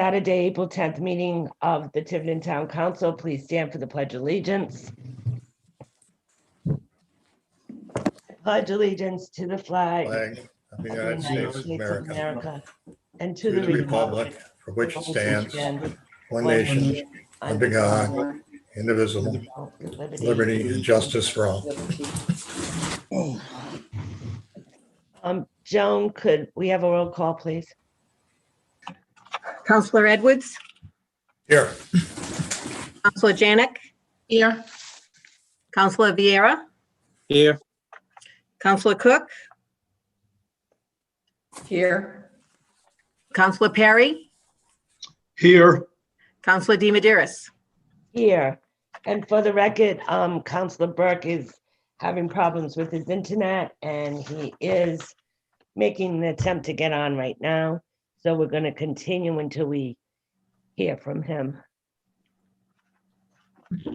Saturday, April 10th meeting of the Tiverton Town Council. Please stand for the Pledge of Allegiance. Pledge allegiance to the flag of the United States of America, and to to the the republic for which it stands, one nation, under God, indivisible, liberty and justice for all. Joan, could we have a roll call, please? Counselor Edwards, Here. Counselor Janick, Here. Counselor Vieira, Here. Counselor Cook, Here. Counselor Perry, Here. Counselor deMedeiros. Here. And for the record, Councilor Burk is having problems with his internet, and he is making an attempt to get on right now. So we're going to continue until we hear from him.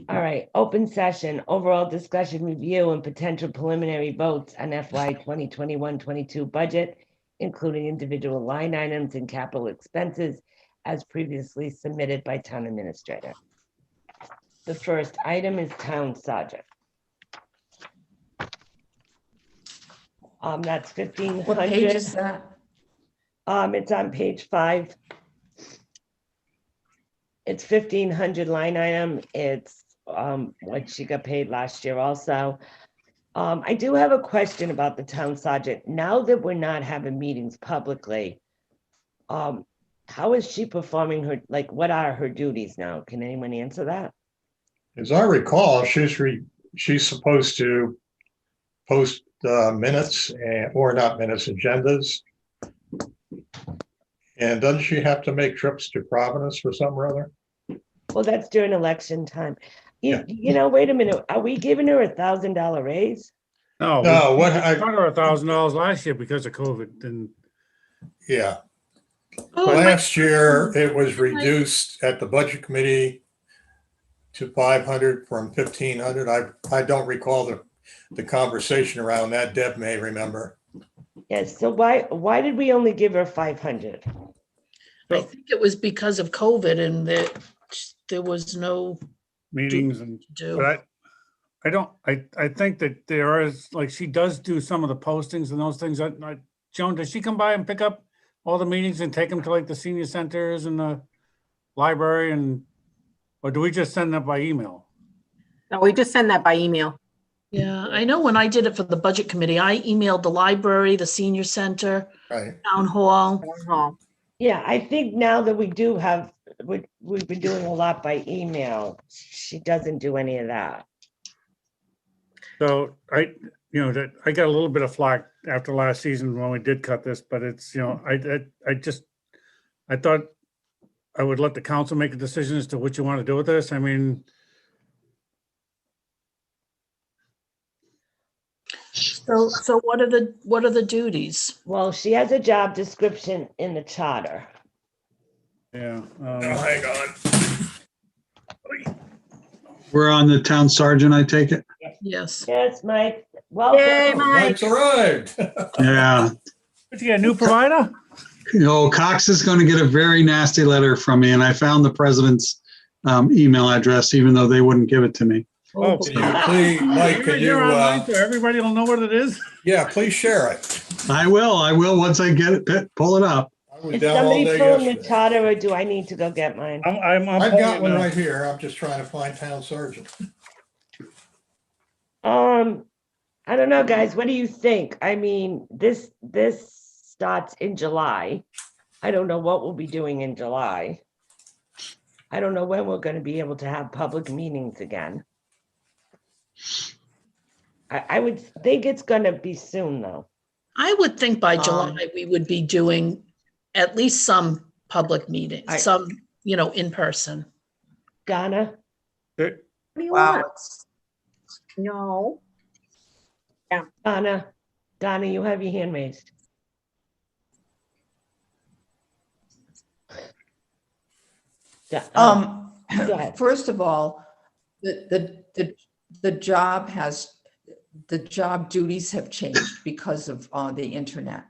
All right, open session, overall discussion, review, and potential preliminary votes on FY 2021-22 budget, including individual line items and capital expenses as previously submitted by Town Administrator. The first item is Town Sergeant. That's 1,500. What page is that? It's on page 5. It's 1,500 line item. It's what she got paid last year also. I do have a question about the Town Sergeant. Now that we're not having meetings publicly, how is she performing her, like, what are her duties now? Can anyone answer that? As I recall, she's supposed to post minutes or not minutes, agendas. And doesn't she have to make trips to Providence for something or other? Well, that's during election time. Yeah. You know, wait a minute. Are we giving her $1,000 raise? No, No, we what got her $1,000 last year because of COVID. And Yeah. Oh, Last year, it was reduced at the Budget Committee to 500 from 1,500. I don't recall the conversation around that. Deb may remember. Yes. So why did we only give her 500? I think it was because of COVID and that there was no meetings and do. but I think that there is, like, she does do some of the postings and those things. Joan, does she come by and pick up all the meetings and take them to like the senior centers and the library, or do we just send that by email? No, we just send that by email. Yeah, I know when I did it for the budget committee, I emailed the library, the senior center, Right. town hall. Yeah, I think now that we do have, we've been doing a lot by email. She doesn't do any of that. So I got a little bit of flack after last season when we did cut this, but it's, I thought I would let the council make a decision as to what you want to do with this. I mean, So what are the duties? Well, she has a job description in the charter. yeah. Hang on. We're on the town sergeant, I take it? Yes. Yes, Mike. Welcome. Yay, Mike. Mike's arrived. Yeah. Did you get a new provider? Cox is going to get a very nasty letter from me, and I found the president's email address, even though they wouldn't give it to me. Oh, Can you please, Mike, can you, You're online, so everybody will know what it is. yeah, please share it. I will once I get it, pull it up. I was Is down all somebody day pulling the yesterday. charter, or do I need to go get mine? I'm I've pulling got it one now. right here. I'm just trying to find town sergeant. I don't know, guys. What do you think? I mean, this starts in July. I don't know what we'll be doing in July. I don't know when we're going to be able to have public meetings again. I would think it's going to be soon, though. I would think by July we would be doing at least some public meetings, some, in person. Donna? What do you Wow, want? No. Donna, you have your hand raised. Go ahead. First of all, the job duties have changed because of the internet,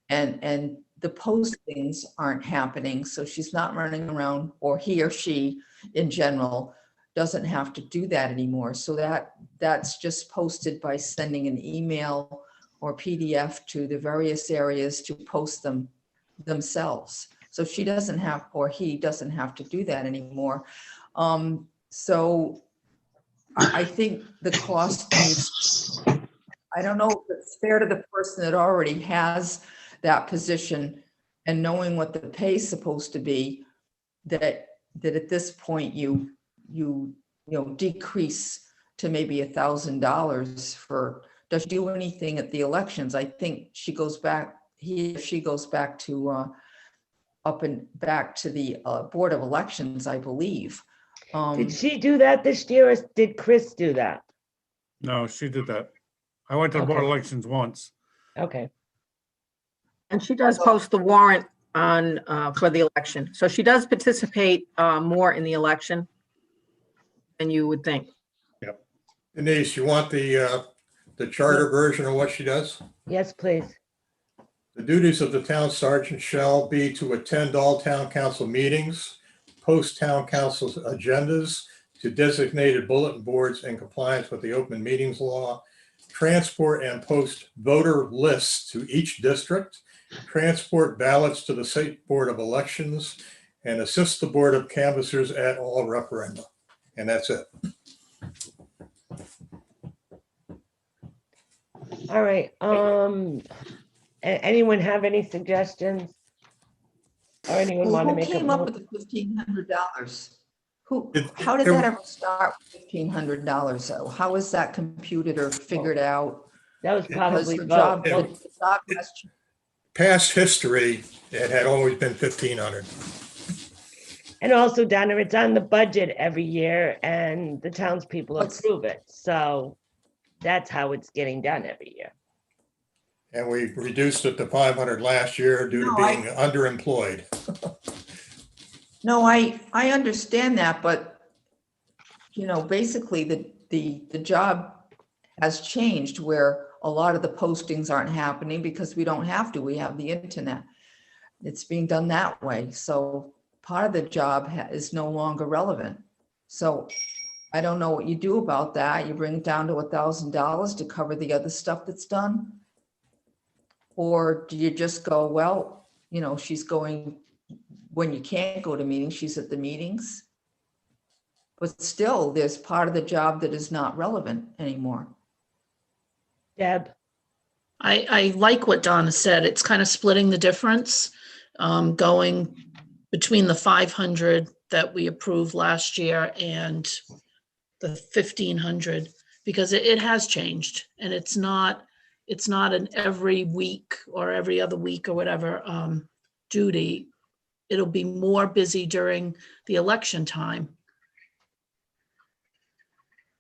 and the postings aren't happening, so she's not running around, or he or she in general doesn't have to do that anymore. So that's just posted by sending an email or PDF to the various areas to post them themselves. So she doesn't have, or he doesn't have to do that anymore. So I think the cost needs, I don't know if it's fair to the person that already has that position and knowing what the pay is supposed to be, that at this point you decrease to maybe $1,000 for, does she do anything at the elections? I think she goes back, she goes back to back to the Board of Elections, I believe. Did she do that this year or did Chris do that? No, she did that. I went to the Board of Okay. Elections once. Okay. And she does post the warrant on, for the election. So she does participate more in the election than you would think. Denise, you want the charter version of what she does? Yes, please. The duties of the town sergeant shall be to attend all town council meetings, post town council's agendas to designated bulletin boards in compliance with the open meetings law, transport and post voter lists to each district, transport ballots to the state board of elections, and assist the board of canvassers at all referenda. And that's it. All right. Anyone have any suggestions? Or anyone want to Who make a came up vote? with the $1,500? Who, It- how did it- that ever start with $1,500 though? How is that computed or figured out? That was Because probably the vote. job, Yeah. the job has changed. Past history, it had always been 1,500. And also, Donna, it's on the budget every year and the townspeople What's- approve it. So that's how it's getting done every year. And we reduced it to 500 last year due to No, I- being underemployed. No, I understand that, but basically the job has changed where a lot of the postings aren't happening because we don't have to, we have the internet. It's being done that way. So part of the job is no longer relevant. So I don't know what you do about that. You bring it down to $1,000 to cover the other stuff that's done? Or do you just go, well, she's going, when you can't go to meetings, she's at the meetings. But still, there's part of the job that is not relevant anymore. Deb, I like what Donna said. It's kind of splitting the difference, going between the 500 that we approved last year and the 1,500, because it has changed and it's not an every week or every other week or whatever duty. It'll be more busy during the election time.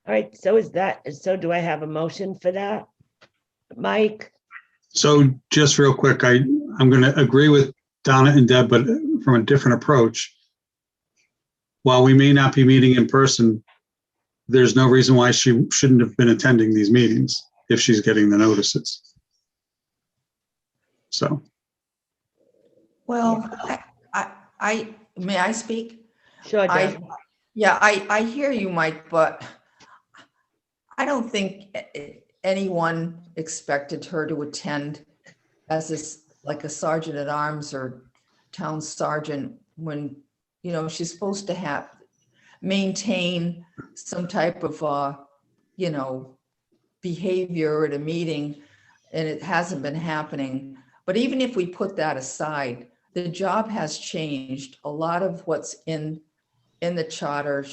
all right, so do I have a motion for that? Mike, So just real quick, I'm going to agree with Donna and Deb, but from a different approach. While we may not be meeting in person, there's no reason why she shouldn't have been attending these meetings if she's getting the notices. So, Well, may I speak? sure, Deb. I hear you, Mike, but I don't think anyone expected her to attend as like a sergeant at arms or town sergeant when, she's supposed to maintain some type of, behavior at a meeting, and it hasn't been happening. But even if we put that aside, the job has changed. A lot of what's in the charter,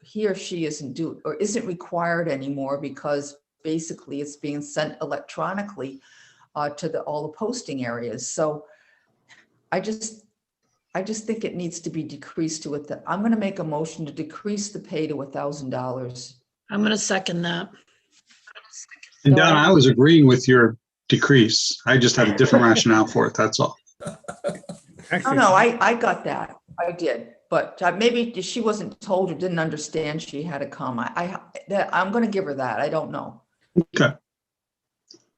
he or she isn't required anymore because basically it's being sent electronically to all the posting areas. So I just think it needs to be decreased to I'm going to make a motion to decrease the pay to $1,000. I'm going to second that. and Donna, I was agreeing with your decrease. I just had a different rationale for it. That's all. Actually, No, I got that. I did. But maybe she wasn't told or didn't understand she had to come. I'm going to give her that. I don't know. Okay.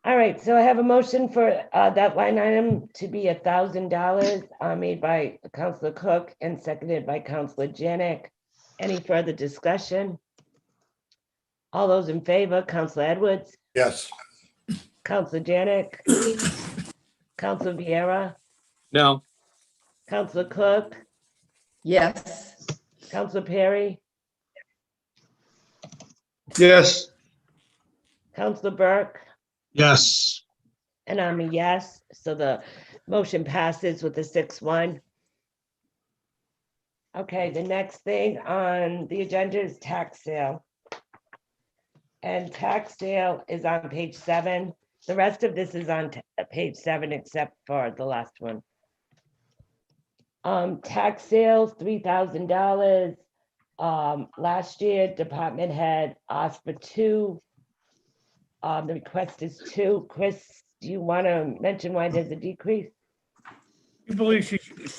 All right, so I have a motion for that line item to be $1,000 made by Counselor Cook and seconded by Counselor Janick. Any further discussion? All those in favor, Counselor Edwards, Yes. Counselor Janick, Counselor Vieira, No. Counselor Cook, Yes, Counselor Perry, Yes. Counselor Burke, Yes. and I'm a yes. So the motion passes with a 6-1. Okay, the next thing on the agenda is tax sale. And tax sale is on page 7. The rest of this is on page 7, except for the last one. Tax sales, $3,000. Last year, department had asked for 2. The request is 2. Chris, do you want to mention why there's a decrease? I believe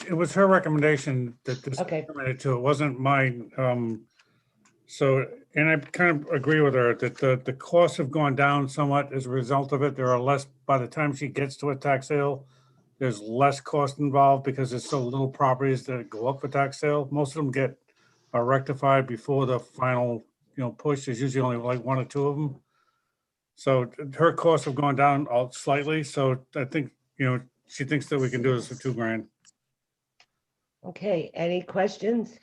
it was her recommendation that this Okay. recommended to, it wasn't mine. So, and I kind of agree with her that the costs have gone down somewhat as a result of it. There are less, by the time she gets to a tax sale, there's less cost involved because there's so little properties that go up for tax sale. Most of them get rectified before the final, push. There's usually only like 1 or 2 of them. So her costs have gone down slightly. So I think, she thinks that we can do this for $2,000. Okay, any questions?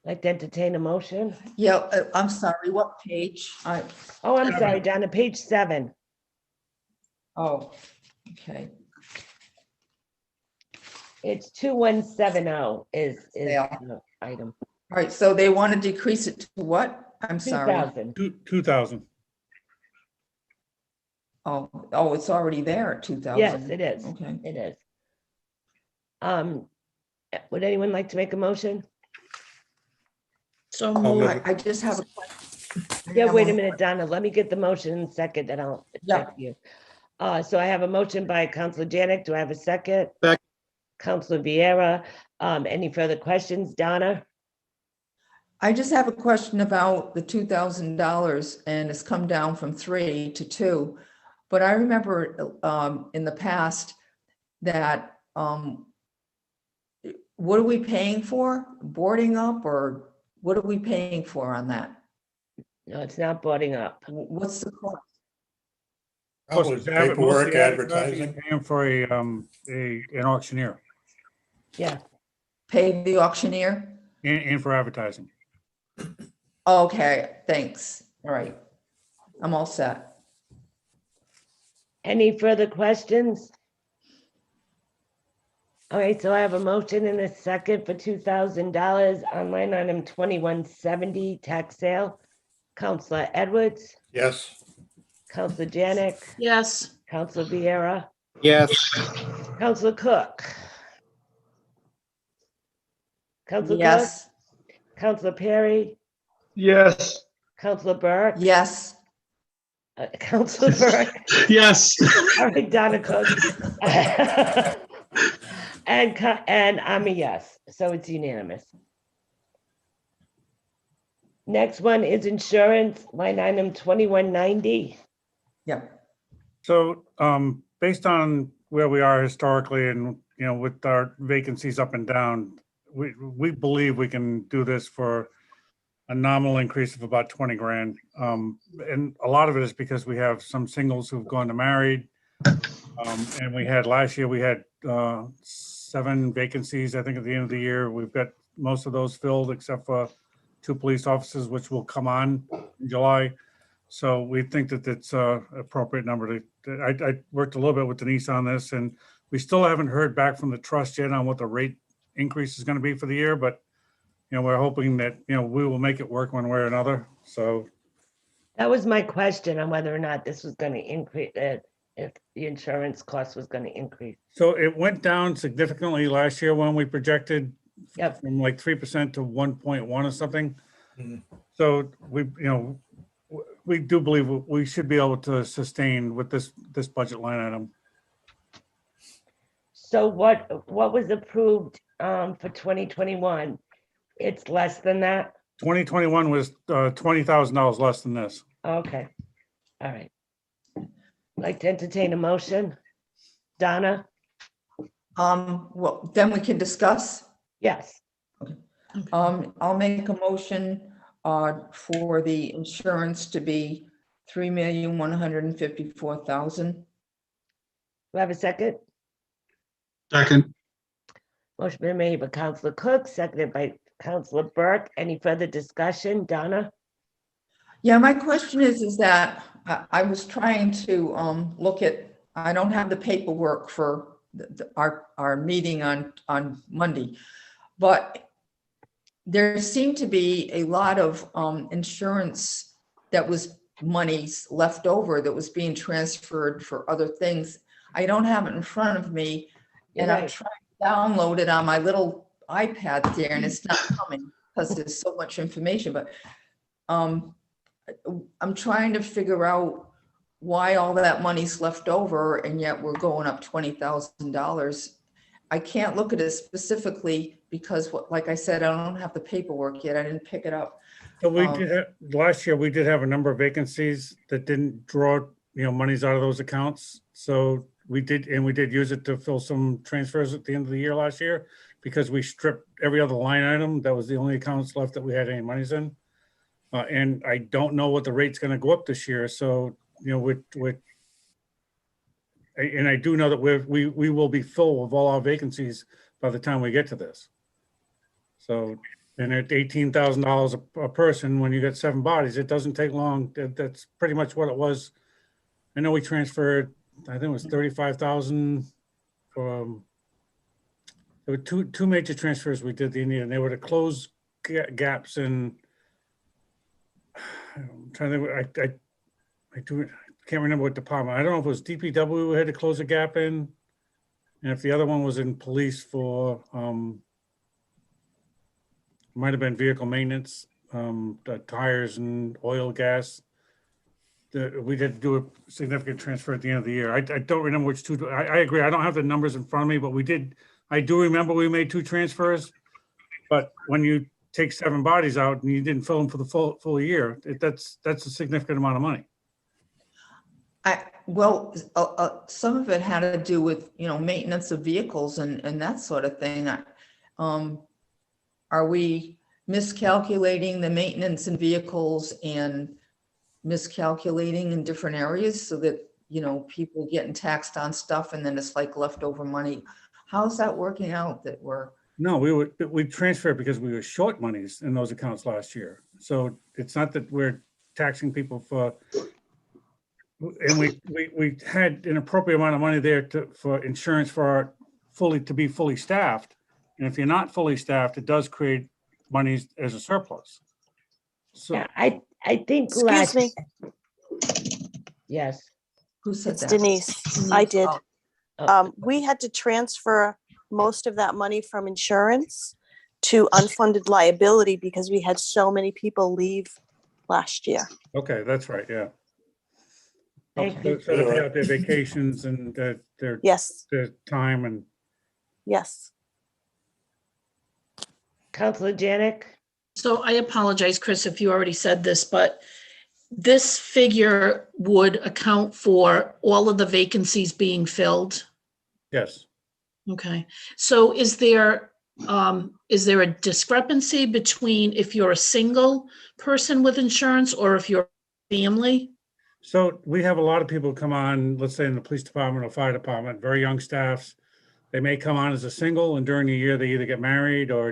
Like to entertain a motion? yeah, I'm sorry, what page? Oh, I'm sorry, down to page 7. Oh, okay. It's 2170 is Yeah. the item. All right, so they want to decrease it to what? I'm sorry. 2,000. 2,000. Oh, it's already there at 2,000. Yes, it is. Okay. It is. Would anyone like to make a motion? So I'll moved. move it. I just have a question. Yeah, wait a minute, Donna. Let me get the motion in a second, then I'll Yeah. check you. So I have a motion by Counselor Janick. Do I have a second? Second. Counselor Vieira. Any further questions, Donna? I just have a question about the $2,000 and it's come down from 3 to 2. But I remember in the past that what are we paying for? Boarding up or what are we paying for on that? No, it's not boarding up. What's the cost? Probably Most of the paperwork, advertising, advertising. you're paying for an auctioneer Yeah, Pay the auctioneer? and for advertising. Okay, thanks. All right. I'm all set. any further questions? All right, so I have a motion and a second for $2,000 on line item 2170 tax sale. Counselor Edwards, Yes. Counselor Janick, Yes. Counselor Vieira, Yes. Counselor Cook. Counselor Cook, Yes, Counselor Perry, Yes. Counselor Burke, yes, Counselor Burke, Yes. all right, Donna Cook. And I'm a yes, so it's unanimous. Next one is insurance, line item 2190. yeah. So based on where we are historically and, with our vacancies up and down, we believe we can do this for a nominal increase of about $20,000. And a lot of it is because we have some singles who've gone to married. And last year, we had 7 vacancies, I think, at the end of the year. We've got most of those filled except for 2 police officers, which will come on in July. So we think that it's an appropriate number I worked a little bit with Denise on this, and we still haven't heard back from the trust yet on what the rate increase is going to be for the year, but we're hoping that, we will make it work one way or another. So That was my question on whether or not this was going to increase, if the insurance cost was going to increase. So it went down significantly last year when we projected Yep. from like 3% to 1.1 or something. Mhm. So we do believe we should be able to sustain with this budget line item. So what was approved for 2021? It's less than that? 2021 was $20,000 less than this. Okay, all right. Like to entertain a motion? Donna? Well, then we can discuss. Yes. I'll make a motion for the insurance to be $3,154,000. Do I have a second? Second, Motion been made by Counselor Cook, seconded by Counselor Burke. Any further discussion? Donna? Yeah, my question is that I was trying to look at, I don't have the paperwork for our meeting on Monday, but there seemed to be a lot of insurance that was monies left over that was being transferred for other things. I don't have it in front of me, and I'm Right. trying to download it on my little iPad there, and it's not coming because there's so much information, but I'm trying to figure out why all that money's left over and yet we're going up $20,000. I can't look at it specifically because like I said, I don't have the paperwork yet. I didn't pick it up. So we did have, last year, we did have a number of vacancies that didn't draw, monies out of those accounts. So we did use it to fill some transfers at the end of the year last year because we stripped every other line item. That was the only accounts left that we had any monies in. And I don't know what the rate's going to go up this year. So, and I do know that we will be full of all our vacancies by the time we get to this. So, and at $18,000 a person, when you get 7 bodies, it doesn't take long. That's pretty much what it was. I know we transferred, I think it was 35,000 from, there were two major transfers we did the Indian, and they were to close gaps in, I'm trying to think, I can't remember what department. I don't know if it was DPW we had to close a gap in, and if the other one was in police for, might have been vehicle maintenance, the tires and oil, gas. We did do a significant transfer at the end of the year. I don't remember which two. I agree. I don't have the numbers in front of me, but we did. I do remember we made 2 transfers. But when you take 7 bodies out and you didn't fill them for the full year, that's a significant amount of money. Well, some of it had to do with, maintenance of vehicles and that sort of thing. Are we miscalculating the maintenance in vehicles and miscalculating in different areas so that, people getting taxed on stuff and then it's like leftover money? How's that working out that we're? No, we transferred because we were short monies in those accounts last year. So it's not that we're taxing people for, and we had an appropriate amount of money there for insurance for to be fully staffed. And if you're not fully staffed, it does create money as a surplus. So Yeah, I think Excuse me, Yes. Who said it's that? Denise. I did. Oh, We had to transfer most of that money from insurance to unfunded liability because we had so many people leave last year. okay, that's right, yeah. Thank you. So to pay out their vacations and their Yes, time and. yes. Counselor Janick? So I apologize, Chris, if you already said this, but this figure would account for all of the vacancies being filled. Yes. Okay, so is there a discrepancy between if you're a single person with insurance or if you're a family? So we have a lot of people come on, let's say in the police department or fire department, very young staffs. They may come on as a single and during the year they either get married or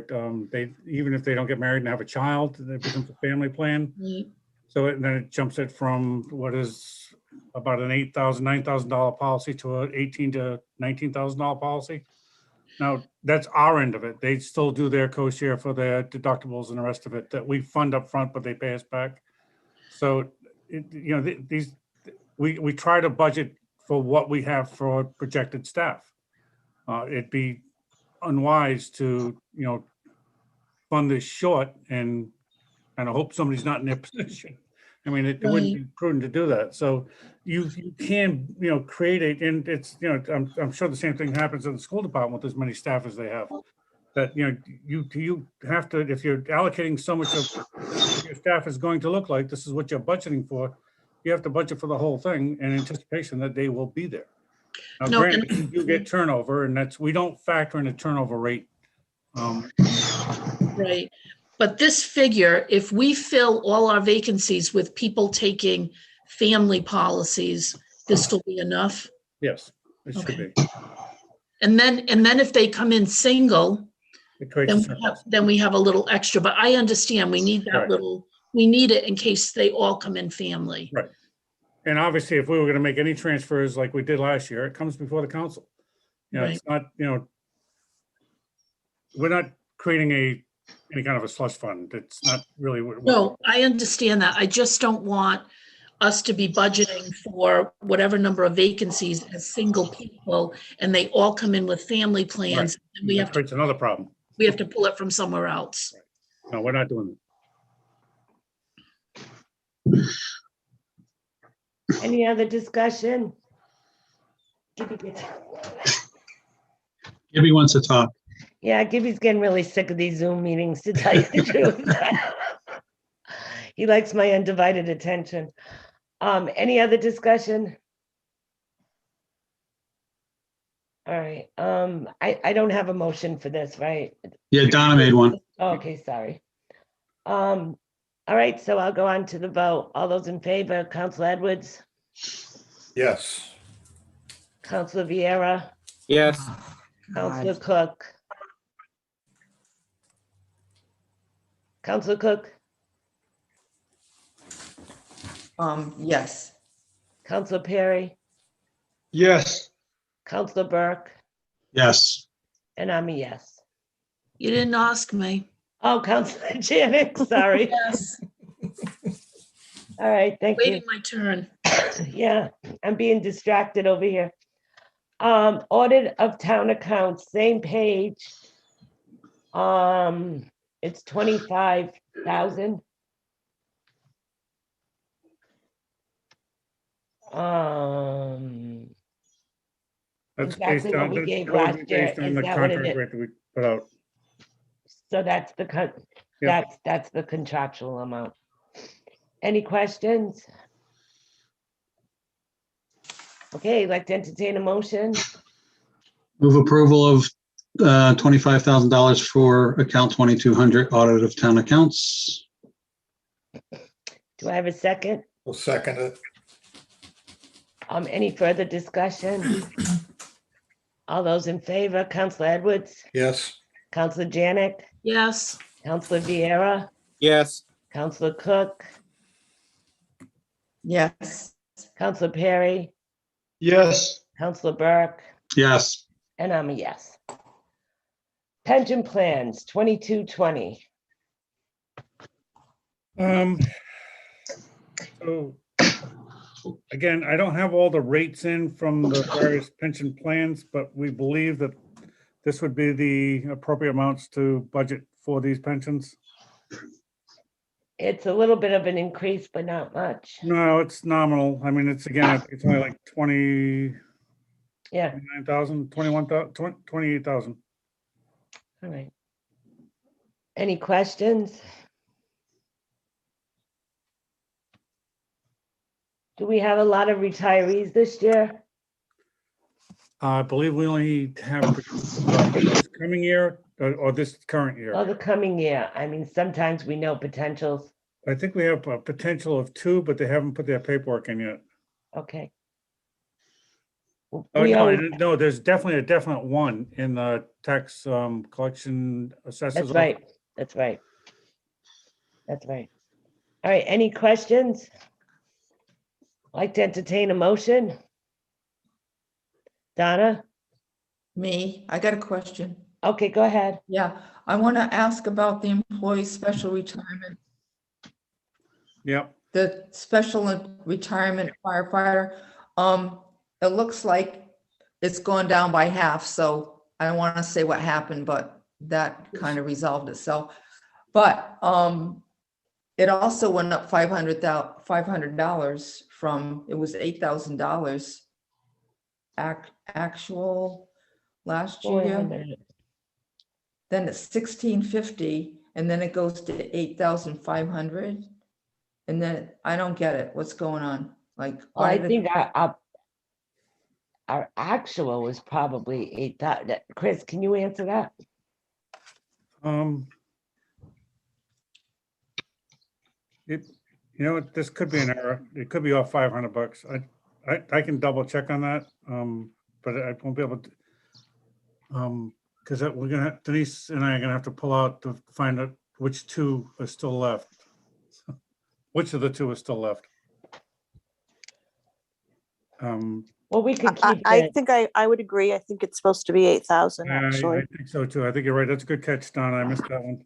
even if they don't get married and have a child, it becomes a family plan. Right. So then it jumps it from what is about an $8,000, $9,000 policy to an $18,000 to $19,000 policy. Now, that's our end of it. They still do their co-share for their deductibles and the rest of it that we fund up front, but they pay us back. So, we try to budget for what we have for projected staff. It'd be unwise to, fund this short and I hope somebody's not in their position. I mean, it wouldn't be prudent to do that. So you can, create it, and it's, I'm sure the same thing happens in the school department with as many staff as they have. That, you have to, if you're allocating so much of your staff is going to look like, this is what you're budgeting for, you have to budget for the whole thing in anticipation that they will be there. Now, No, and- granted, you get turnover, and we don't factor in a turnover rate. Right. But this figure, if we fill all our vacancies with people taking family policies, this will be enough. Yes, it should Okay. be. And then if they come in single, It creates a surplus. then we have a little extra, but I understand we need that Right. we need it in case they all come in family. Right. And obviously, if we were going to make any transfers like we did last year, it comes before the council. You know, Right. it's not, we're not creating any kind of a slush fund. It's not really what. No, I understand that. I just don't want us to be budgeting for whatever number of vacancies as single people, and they all come in with family plans. And we That have to creates another problem. pull it from somewhere else. No, we're not doing Any other discussion? Gibby wants to talk. Yeah, Gibby's getting really sick of these Zoom meetings, to tell you the truth. He likes my undivided attention. Any other discussion? All right, I don't have a motion for this, right? Yeah, Donna made one. Oh, okay, sorry. All right, so I'll go on to the vote. All those in favor, Council Edwards, Yes. Councilor Vieira, Yes. Councilor Cook. Councilor Cook, Yes. Councilor Perry, Yes. Councilor Burke, Yes. and I'm a yes. You didn't ask me. Oh, Councilor Janick, sorry. Yes. All right, thank you. Waiting my turn. Yeah, I'm being distracted over here. Audit of town accounts, same page. It's 25,000. That's Exactly based what on, we that's gave totally last year. based on Is the that what it contract is? rate that we put out. So that's the Yeah. that's the contractual amount. Any questions? Okay, I'd like to entertain a motion. Move approval of $25,000 for account 2200 audit of town accounts. Do I have a second? We'll second it. Any further discussion? All those in favor, Councilor Edwards, Yes. Councilor Janick, Yes. Councilor Vieira, Yes. Councilor Cook, Yes. Councilor Perry, Yes. Councilor Burke, Yes. and I'm a yes. Pension plans, 2220. So again, I don't have all the rates in from the various pension plans, but we believe that this would be the appropriate amounts to budget for these pensions. It's a little bit of an increase, but not much. No, it's nominal. I mean, it's only like 29,000, Yeah, 21,000, 28,000. all right. Any questions? Do we have a lot of retirees this year? I believe we only have this coming year or this current year. Oh, the coming year. I mean, sometimes we know potentials. I think we have a potential of 2, but they haven't put their paperwork in yet. Okay. Oh, We no, always, no, there's definitely a definite 1 in the tax collection assessors. that's right. That's right. That's right. All right, any questions? Like to entertain a motion? Donna? Me, I got a question. Okay, go ahead. Yeah, I want to ask about the employee special retirement, Yep. the special retirement firefighter. It looks like it's gone down by half, so I don't want to say what happened, but that kind of resolved itself. But it also went up $500 from, it was $8,000 actual last year. 400. Then it's 1,650, and then it goes to 8,500. And then I don't get it. What's going on? Like Well, I Audit, think our actual was probably 8,000. Chris, can you answer that? It, you know, what, this could be an error. It could be off $500. I can double check on that, but I won't be able to. Because we're gonna, Denise and I are gonna have to pull out to find out which two are still left. Which of the two are still left? Well, we could I keep I it. think I would agree. I think it's supposed to be 8,000 I actually. think so too. I think you're right. That's a good catch, Donna. I missed that one.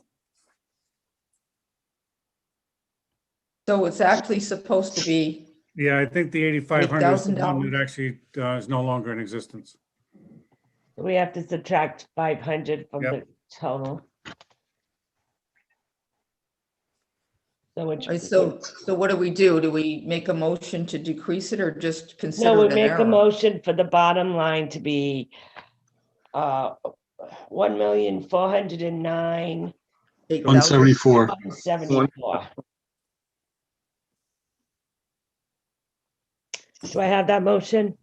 so it's actually supposed to be, Yeah, I think the 8,500 is the one $8,000. that actually is no longer in existence. We have to subtract 500 from Yep. the total. So which, so what do we do? Do we make a motion to decrease it or just no, consider we it an make a error? motion for the bottom line to be 1,409,174. 8,000? 174. Do I have that motion?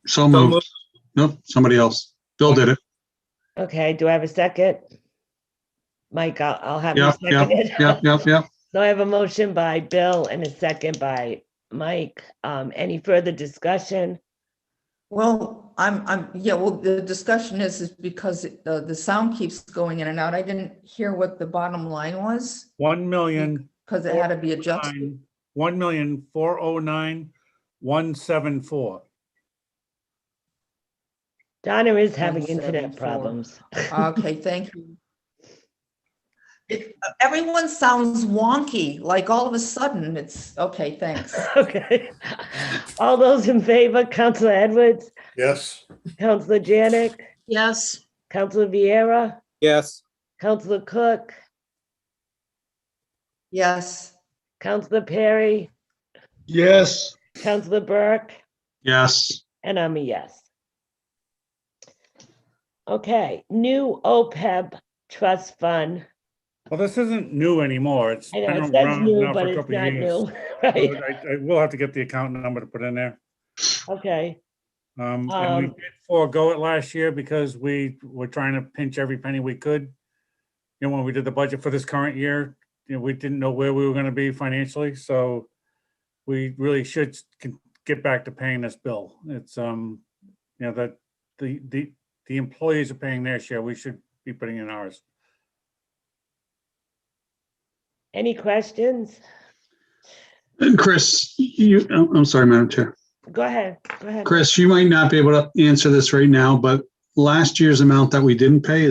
So moved. Nope, somebody else. Bill did it. Okay, do I have a second? Mike, I'll have you Yep, yep, second it. yep. So I have a motion by Bill and a second by Mike. Any further discussion? Well, yeah, well, the discussion is because the sound keeps going in and out. I didn't hear what the bottom line was 1,000,000. because it had to be adjusted. 1,409,174. Donna is having 174. internet problems. Okay, thank you. Everyone sounds wonky, like all of a sudden it's, okay, thanks. Okay. All those in favor, Counselor Edwards, Yes. Counselor Janick, Yes, Counselor Vieira, Yes. Counselor Cook, Yes, Counselor Perry, Yes. Counselor Burke, Yes. and I'm a yes. Okay, new OPEB trust fund. Well, this isn't new anymore. It's I know been it says around new, now for but a it's couple of not years. new, right? So I will have to get the account number to put in there. Okay, And we Um, did forego it last year because we were trying to pinch every penny we could. You know, when we did the budget for this current year, you know, we didn't know where we were gonna be financially, so we really should get back to paying this bill. It's, you know, that the employees are paying their share. We should be putting in ours. any questions? And Chris, I'm sorry, Madam Chair. Go ahead, go ahead. Chris, you might not be able to answer this right now, but last year's amount that we didn't pay,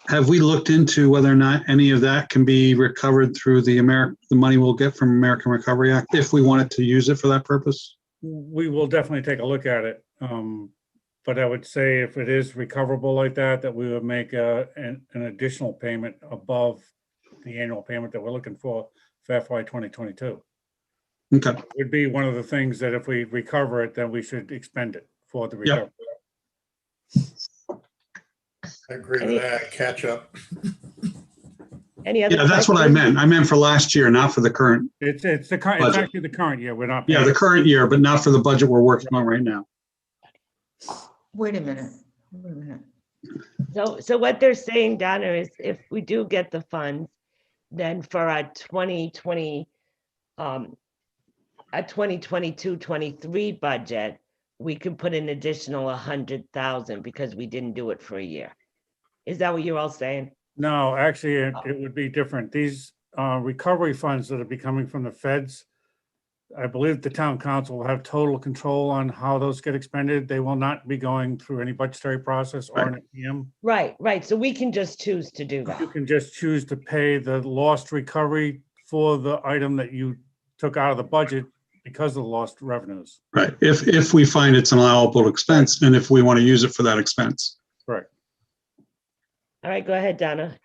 have we looked into whether or not any of that can be recovered through the money we'll get from American Recovery Act if we wanted to use it for that purpose? We will definitely take a look at it. But I would say if it is recoverable like that, that we would make an additional payment above the annual payment that we're looking for FY 2022. Okay. It would be one of the things that if we recover it, then we should expend it for the Yep. recovery. I agree with that. Catch up. Any other? Yeah, that's what I questions? meant. I meant for last year, not for the current. It's Budget. actually the current year. We're not. Yeah, paying. the current year, but not for the budget we're working on right now. wait a minute, wait a minute. So what they're saying, Donna, is if we do get the funds, then for our 2020, a 2022-23 budget, we can put an additional 100,000 because we didn't do it for a year. Is that what you're all saying? No, actually, it would be different. These recovery funds that are be coming from the feds, I believe the town council will have total control on how those get expended. They will not be going through any budgetary process or an APM. Right. So we can just choose to do You that. can just choose to pay the lost recovery for the item that you took out of the budget because of the lost revenues. Right. If we find it's an allowable expense and if we want to use it for that expense. Correct. All right, go ahead, Donna.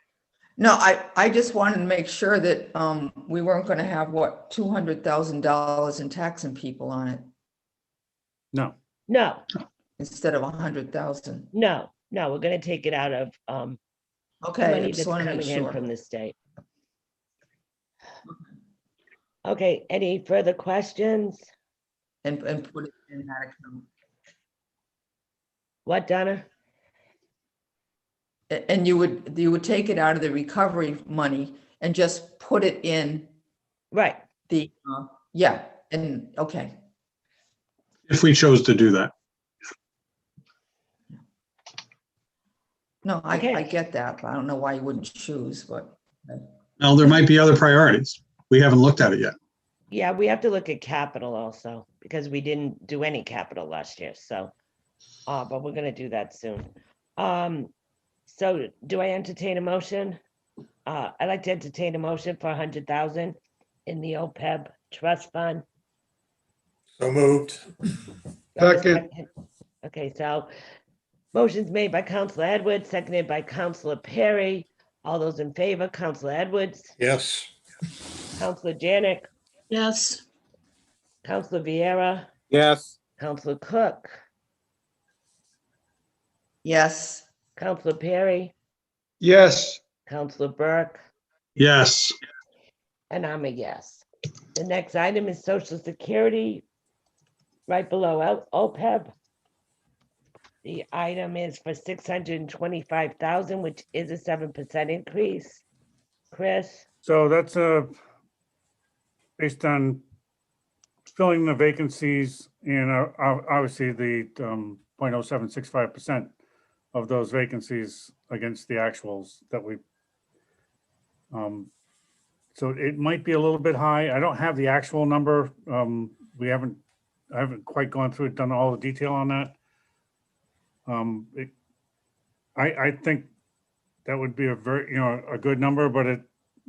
No, I just wanted to make sure that we weren't going to have, what, $200,000 in taxing people on it No, No, instead of 100,000. we're gonna take it out of Okay, I money just that's want to make coming in sure. from the state. Okay, any further questions? and put it in that account. What, Donna? And you would take it out of the recovery money and just put it in Right, the, yeah, and, okay. If we chose to do that. No, I Okay. get that, but I don't know why you wouldn't choose, but. Now, there might be other priorities. We haven't looked at it yet. yeah, we have to look at capital also, because we didn't do any capital last year, so. But we're gonna do that soon. So do I entertain a motion? I'd like to entertain a motion for 100,000 in the OPEB trust fund. So moved. Second. Okay, so motion's made by Counselor Edwards, seconded by Counselor Perry. All those in favor, Counselor Edwards, Yes. Counselor Janick, Yes, Counselor Vieira, Yes. Counselor Cook, Yes, Counselor Perry, Yes. Counselor Burke, Yes, and I'm a yes. The next item is Social Security, right below OPEB. The item is for 625,000, which is a 7% increase. Chris, So that's based on filling the vacancies and obviously the 0.0765% of those vacancies against the actuals that we. So it might be a little bit high. I don't have the actual number. I haven't quite gone through it, done all the detail on that. I think that would be a very, a good number, but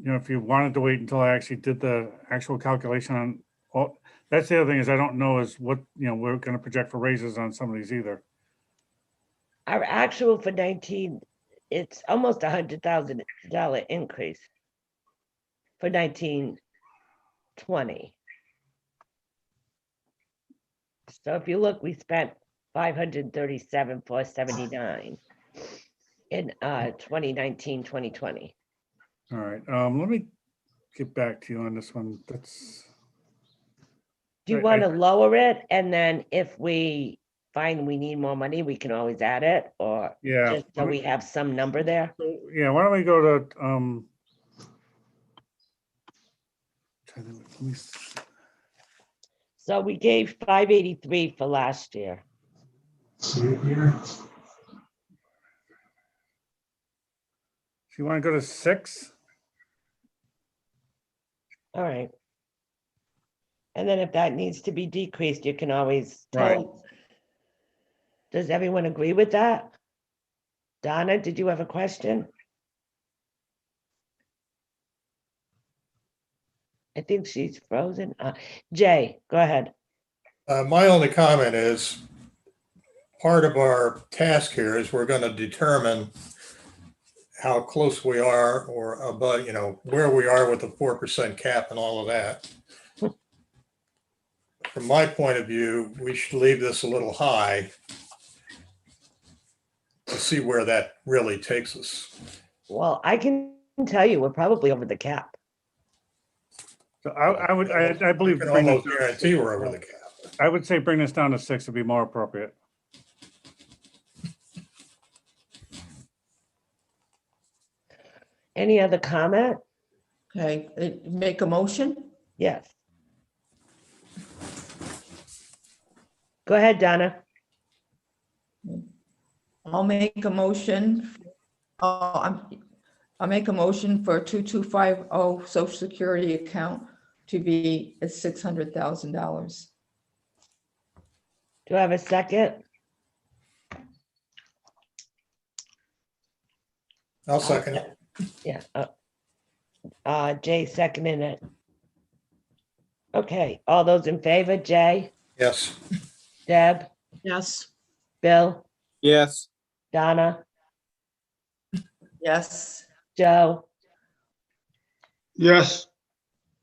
if you wanted to wait until I actually did the actual calculation on all, that's the other thing is I don't know is what, we're going to project for raises on some of these either. our actual for 19, it's almost $100,000 increase for 1920. So if you look, we spent 537,479 in 2019, 2020. All right, let me get back to you on this one. That's. Do you I- want to lower it? And then if we find we need more money, we can always add it, or Yeah. just so we have some number there? So, yeah, why don't we go to, let me see. So we gave 583 for last year. see it here. So you want to go to 6? All right. And then if that needs to be decreased, you can always Right. tell. Does everyone agree with that? Donna, did you have a question? I think she's frozen. Jay, go ahead. My only comment is, part of our task here is we're going to determine how close we are or above, where we are with the 4% cap and all of that. From my point of view, we should leave this a little high to see where that really takes us. Well, I can tell you, we're probably over the cap. So I We believe. can bring almost this- guarantee we're over the cap. I would say bring this down to 6 would be more appropriate. Any other comment? okay, make a motion? Yes. Go ahead, Donna. I'll make a motion. I'll make a motion for 2250 Social Security account to be at $600,000. Do I have a second? I'll second it. Yeah. Jay seconding it. Okay, all those in favor, Jay, Yes. Deb, yes, Bill, Yes. Donna, Yes, Joe, Yes.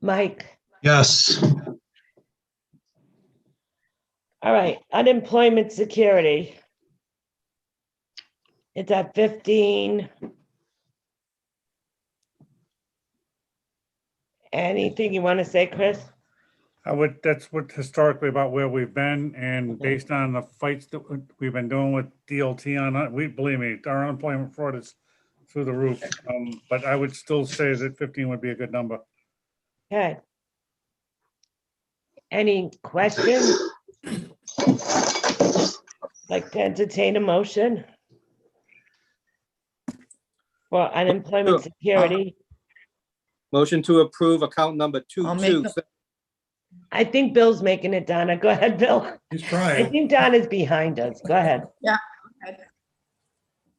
Mike. Yes, All right, unemployment security. It's at 15. Anything you want to say, Chris? That's what historically about where we've been, and Okay. based on the fights that we've been doing with DLT on it, believe me, our unemployment fraud is through the roof. But I would still say that 15 would be a good number. Okay. Any questions? Like to entertain a motion? For unemployment Sure. security? Motion to approve account number I'll make 22. the- I think Bill's making it, Donna. Go ahead, Bill. He's I trying. think Donna's behind us. Go ahead.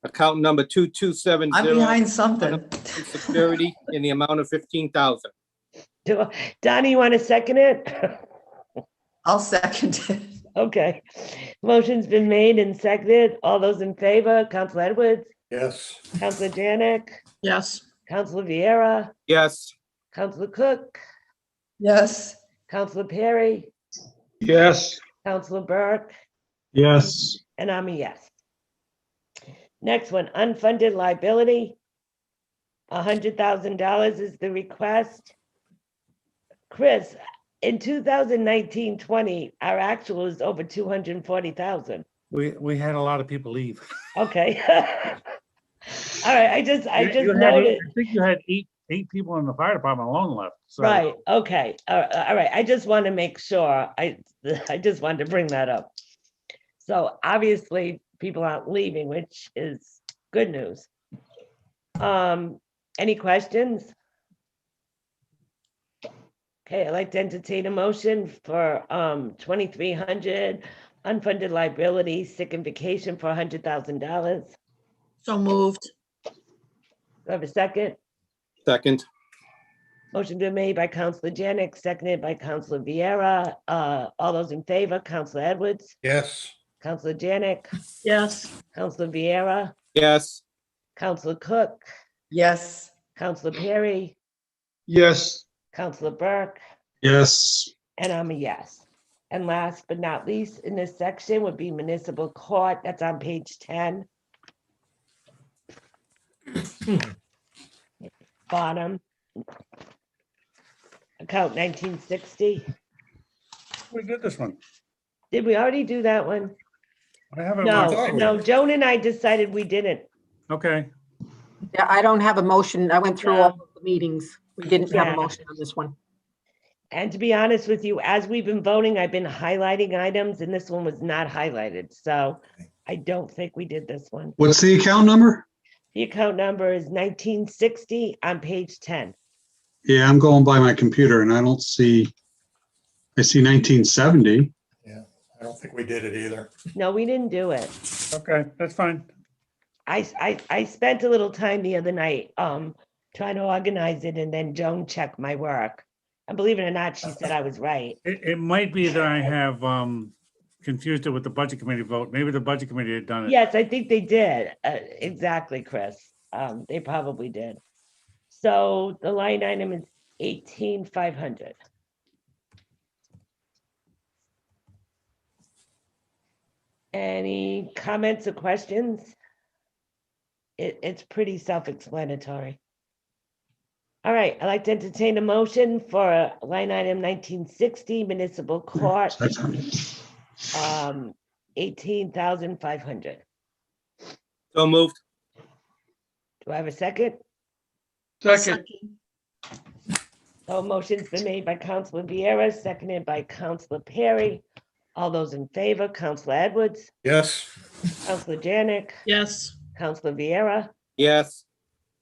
Account number 2270. I'm behind something. Security in the amount of 15,000. Donna, you want to second it? I'll second it. Okay. Motion's been made and seconded. All those in favor, Council Edwards, Yes. Councilor Janick, Yes, Councilor Vieira, Yes, Councilor Cook, Yes, Councilor Perry, yes, Councilor Burke, Yes. and I'm a yes. Next one, unfunded liability. $100,000 is the request. Chris, in 2019-20, our actual is over 240,000. We had a lot of people leave. Okay. All right, I just You had- noted. I think you had eight people in the fire department alone left. So Right, okay, all right, I just want to make sure, I just wanted to bring that up. So obviously, people aren't leaving, which is good news. Any questions? Okay, I'd like to entertain a motion for 2,300 unfunded liability, sick and vacation for $100,000. Do so moved. I have a second? second. Motion been made by Councilor Janick, seconded by Councilor Vieira. All those in favor, Councilor Edwards, Yes. Councilor Janick, Yes, Councilor Vieira, Yes, Councilor Cook, yes, Councilor Perry, yes, Councilor Burke, Yes. and I'm a yes. And last but not least, in this section would be Municipal Court. That's on page 10. Bottom. Account 1960. we did this one. Did we already do that one? I haven't. No, thought we no, did. Joan and I decided we didn't. Okay, Yeah, I don't have a motion. I went through Yeah. all of the meetings. We didn't have Yeah. a motion on this one. And to be honest with you, as we've been voting, I've been highlighting items and this one was not highlighted. So I don't think we did this one. What's the account number? The account number is 1960 on page 10. Yeah, I'm going by my computer and I don't see, I see 1970. I don't think we did it either. No, we didn't do it. okay, that's fine. I spent a little time the other night trying to organize it and then Joan checked my work. And believe it or not, she said I was right. It might be that I have confused it with the budget committee vote. Maybe the budget committee had done it. Yes, I think they did. Exactly, Chris. They probably did. So the line item is 18,500. Any comments or questions? It's pretty self-explanatory. All right, I'd like to entertain a motion for line item 1960 municipal court, 18,500. so moved. Do I have a second? Second, So motion's been made by Councilor Vieira, seconded by Councilor Perry. All those in favor, Councilor Edwards, Yes. Councilor Janick, yes, Councilor Vieira, yes,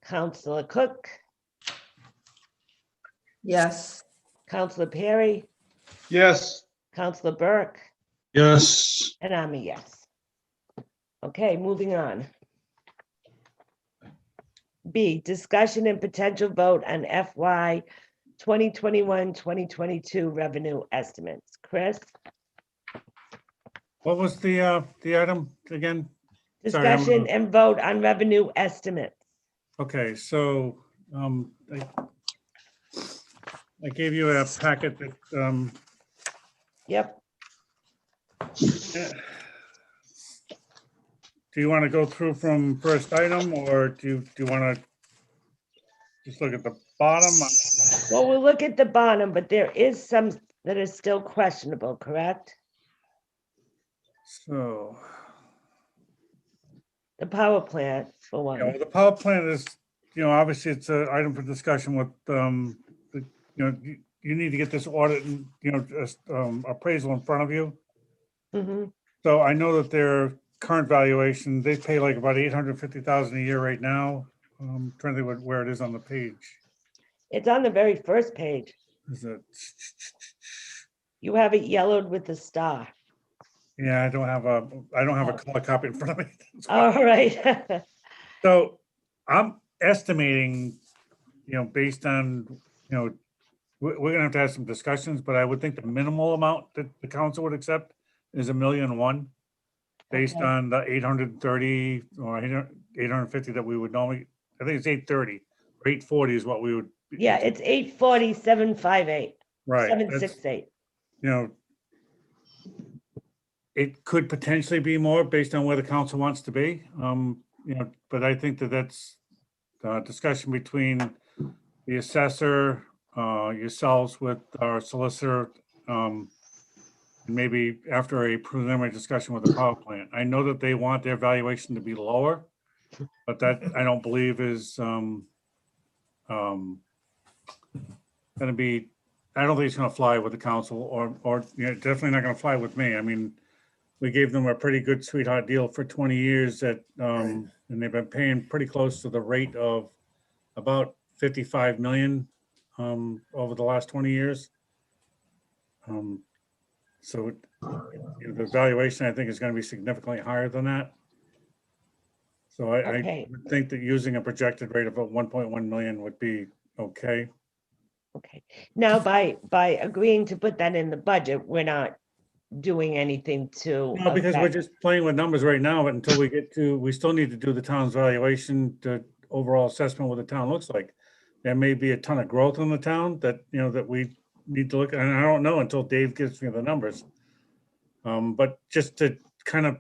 Councilor Cook, yes, Councilor Perry, yes, Councilor Burke, Yes. and I'm a yes. Okay, moving on. B, discussion and potential vote on FY 2021-2022 revenue estimates. Chris? What was the item again? Sorry, I'm- Discussion and vote on revenue estimates. Okay, so I gave you a packet that Yep, do you want to go through from first item or do you want to just look at the bottom. Well, we'll look at the bottom, but there is some that is still questionable, correct? So, The power plant, for you know, one. the power plant is, you know, obviously it's an item for discussion with, you know, you need to get this audit and, you know, just appraisal in front of you. Mhm. So I know that their current valuation, they pay like about 850,000 a year right now. Trying to think where it is on the page. It's on the very first page. Is it? You have it yellowed with the star. Yeah, I don't have a color copy in front of me. That's why. All right. So I'm estimating, you know, based on, you know, we're gonna have to have some discussions, but I would think the minimal amount that the council would accept is $1,000,001. Based Okay. on the 830 or 850 that we would normally, I think it's 830 or 840 is what we would. Yeah, it's 840,758, Right. that's- 768. You know, it could potentially be more based on where the council wants to be. You know, but I think that that's a discussion between the assessor, yourselves with our solicitor, and maybe after a preliminary discussion with the power plant. I know that they want their valuation to be lower, but that I don't believe is gonna be, I don't think it's gonna fly with the council or you know, definitely not gonna fly with me. I mean, we gave them a pretty good sweetheart deal for 20 years that, and they've been paying pretty close to the rate of about 55 million over the last 20 years. So you know, the valuation, I think, is going to be significantly higher than that. So I Okay. would think that using a projected rate of about 1.1 million would be okay. Okay. Now, by agreeing to put that in the budget, we're not doing anything to. No, because we're affect- just playing with numbers right now, but until we get to, we still need to do the town's valuation, the overall assessment, what the town looks like. There may be a ton of growth in the town that, you know, that we need to look at, and I don't know until Dave gives me the numbers. But just to kind of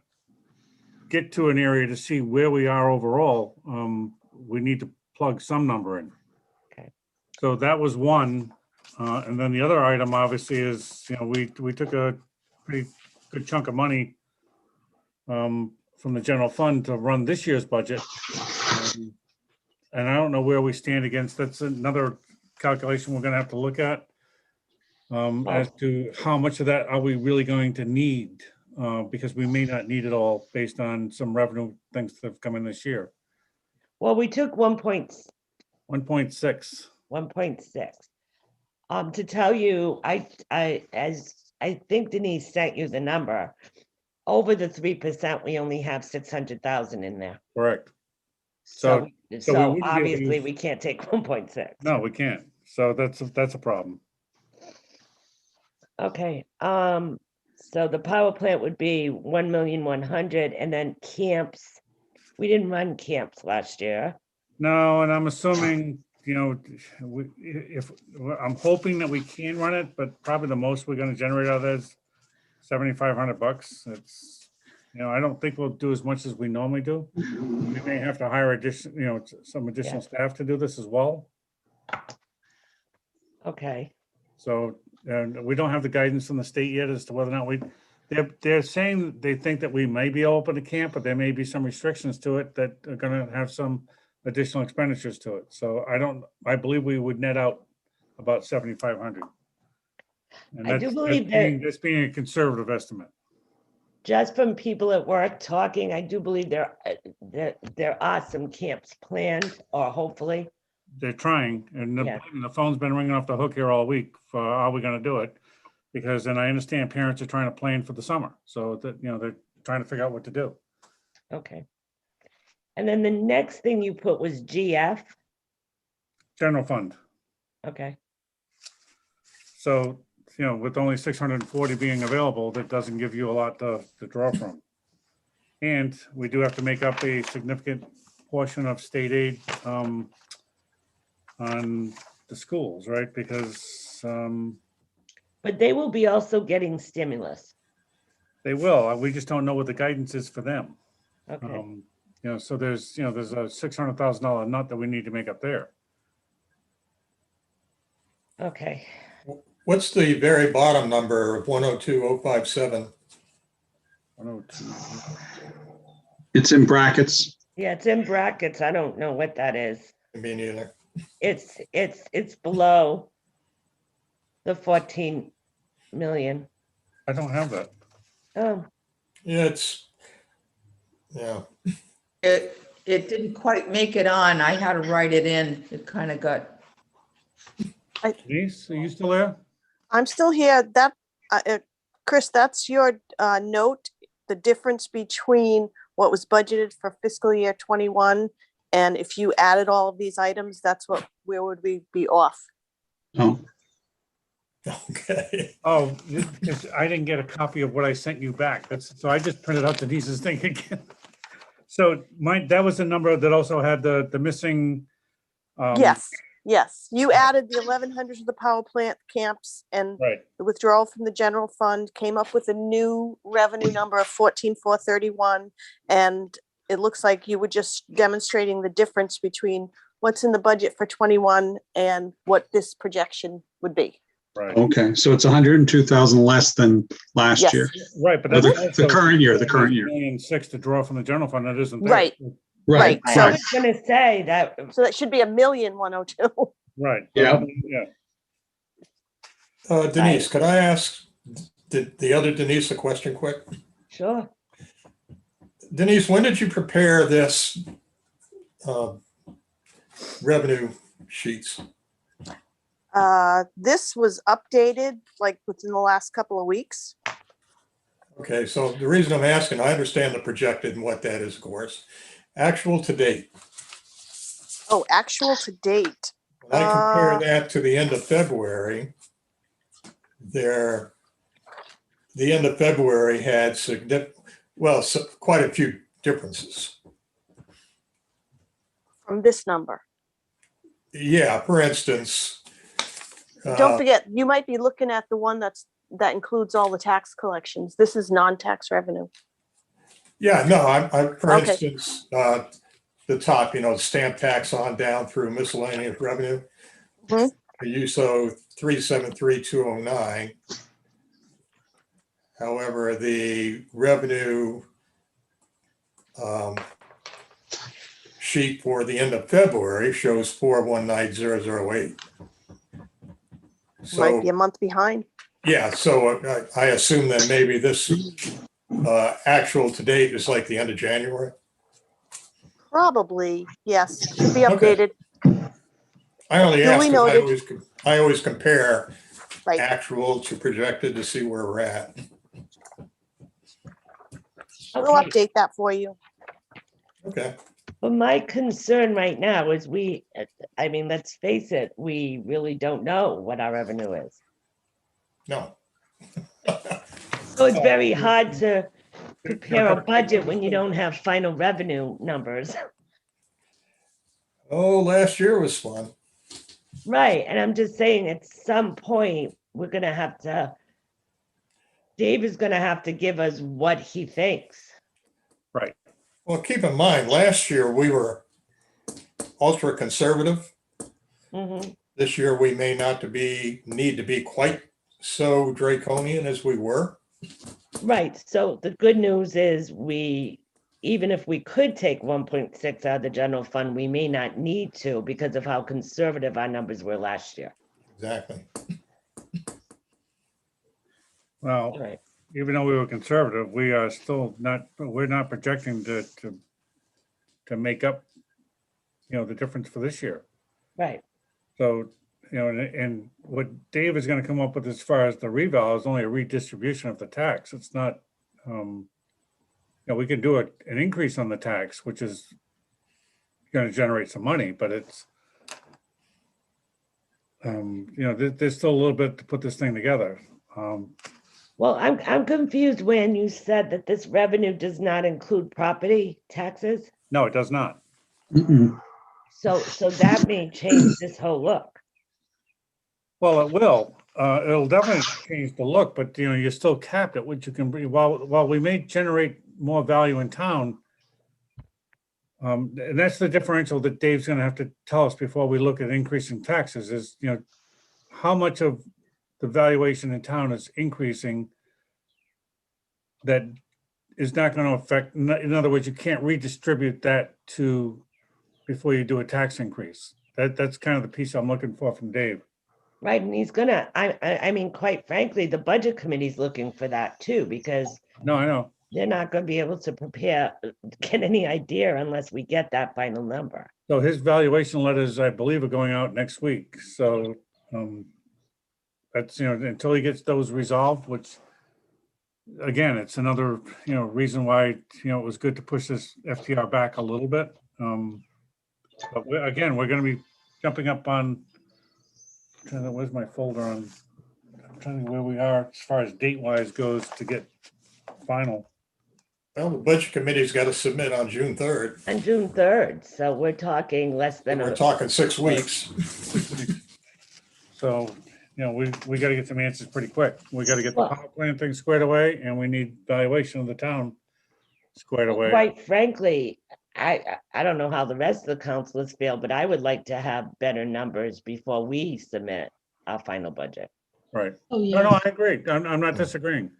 get to an area to see where we are overall, we need to plug some number in. Okay. So that was one. And then the other item obviously is, you know, we took a pretty good chunk of money from the general fund to run this year's budget. And I don't know where we stand against, that's another calculation we're gonna have to look at. As to how much of that are we really going to need? Because we may not need it all based on some revenue things that have come in this year. Well, we took 1.6. 1.6. To tell you, as I think Denise sent you the number, over the 3%, we only have 600,000 in there. Correct. So, we so wouldn't be able to obviously use- we can't take 1.6. No, we can't. So that's a problem. Okay, so the power plant would be 1,100,000, and then camps, we didn't run camps last year. No, and I'm assuming, you know, if, I'm hoping that we can run it, but probably the most we're gonna generate out of that is $7,500. It's, you know, I don't think we'll do as much as we normally do. We may have to hire some additional staff to do this as well. Okay, So, and we don't have the guidance from the state yet as to whether or not they're saying they think that we may be open a camp, but there may be some restrictions to it that are gonna have some additional expenditures to it. So I believe we would net out about 7,500. And I do believe that- that's being a conservative estimate. just from people at work talking, I do believe there are some camps planned, or hopefully. They're trying, and Yeah. the phone's been ringing off the hook here all week for are we gonna do it? Because then I understand parents are trying to plan for the summer, so that, you know, they're trying to figure out what to do. Okay. And then the next thing you put was GF, General fund. okay, So, you know, with only 640 being available, that doesn't give you a lot to draw from. And we do have to make up a significant portion of state aid on the schools, right? Because but they will be also getting stimulus, they will, we just don't know what the guidance is for them. okay, You know, so there's a $600,000 nut that we need to make up there. Okay, What's the very bottom number of 102,057? 102. It's in brackets. yeah, it's in brackets. I don't know what that is. Me neither. It's below the 14 million. I don't have that. Oh, Yeah, It didn't quite make it on. I had to write it in. It kind of got, Denise, are you still there? I'm still here. That, Chris, that's your note, the difference between what was budgeted for fiscal year 21. And if you added all of these items, where would we be off? Oh, okay. Oh, I didn't get a copy of what I sent you back. So I just printed out Denise's thing again. So that was the number that also had the missing. Yes. You added the 1,100 to the power plant camps and Right, the withdrawal from the general fund, came up with a new revenue number of 14,431. And it looks like you were just demonstrating the difference between what's in the budget for 21 and what this projection would be. right, okay. So it's 102,000 less than last Yes. year. right, but Or that's the also current year. 1,600,000 to draw from the general fund, that isn't there. Right. Right. Right. I Right. was gonna say that, So that should be 1,102,000. Right. Yeah. Yeah, Denise, could I ask the other Denise a question quick? sure. Denise, when did you prepare this revenue sheets? This was updated like within the last couple of weeks. Okay, so the reason I'm asking, I understand the projected and what that is, of course. Actual to date. Oh, actual to date. When I compare that to the end of February, the end of February had quite a few differences. From this number. Yeah, for instance. Don't forget, you might be looking at the one that includes all the tax collections. This is non-tax revenue. Yeah, no, for Okay. instance, the top, stamp tax on down through miscellaneous revenue. Mhm. USO 373,209. However, the revenue sheet for the end of February shows 419,008. Might be So, a month behind. yeah, so I assume that maybe this actual to date is like the end of January. Probably, yes. Should be Okay. updated. I only ask Duly because noted. I always compare Right. actual to projected to see where we're at. We'll Okay, update that for you. Okay, but my concern right now is let's face it, we really don't know what our revenue is. no. So it's very hard to prepare a budget when you don't have final revenue numbers. Oh, last year was fun. Right, and I'm just saying at some point, Dave is gonna have to give us what he thinks. right. Well, keep in mind, last year we were ultra conservative. Mhm. This year we may not need to be quite so draconian as we were. Right, so the good news is even if we could take 1.6 out of the general fund, we may not need to because of how conservative our numbers were last year. Exactly. Well, Right, even though we were conservative, we are still we're not projecting to make up, the difference for this year. right. So, and what Dave is going to come up with as far as the reval is only a redistribution of the tax. It's not, we can do an increase on the tax, which is going to generate some money, but it's, there's still a little bit to put this thing together. Well, I'm confused when you said that this revenue does not include property taxes. No, it does not. Mm-mm. So that may change this whole look. Well, it will. It'll definitely change the look, but you're still capped at what you can bring. While we may generate more value in town, and that's the differential that Dave's going to have to tell us before we look at increasing taxes. Is how much of the valuation in town is increasing that is not going to affect, in other words, you can't redistribute that to, before you do a tax increase. That's kind of the piece I'm looking for from Dave. Right, and he's gonna, I mean, quite frankly, the budget committee's looking for that too, because No, I know. they're not gonna be able to prepare, get any idea unless we get that final number. So his valuation letters, I believe, are going out next week. So that's, until he gets those resolved, which again, it's another, reason why, it was good to push this FTR back a little bit. But again, we're going to be jumping up on, where's my folder on, I'm trying to think where we are as far as date wise goes to get final. Well, the budget committee's got to submit on June 3rd. On June 3rd, so we're talking less than We're a, talking 6 weeks. So, we got to get some answers pretty quick. We got to get the Well- power plant thing squared away, and we need valuation of the town squared away. quite frankly, I don't know how the rest of the councilors feel, but I would like to have better numbers before we submit our final budget. Right. Oh, No, yeah. no, I agree. I'm not disagreeing.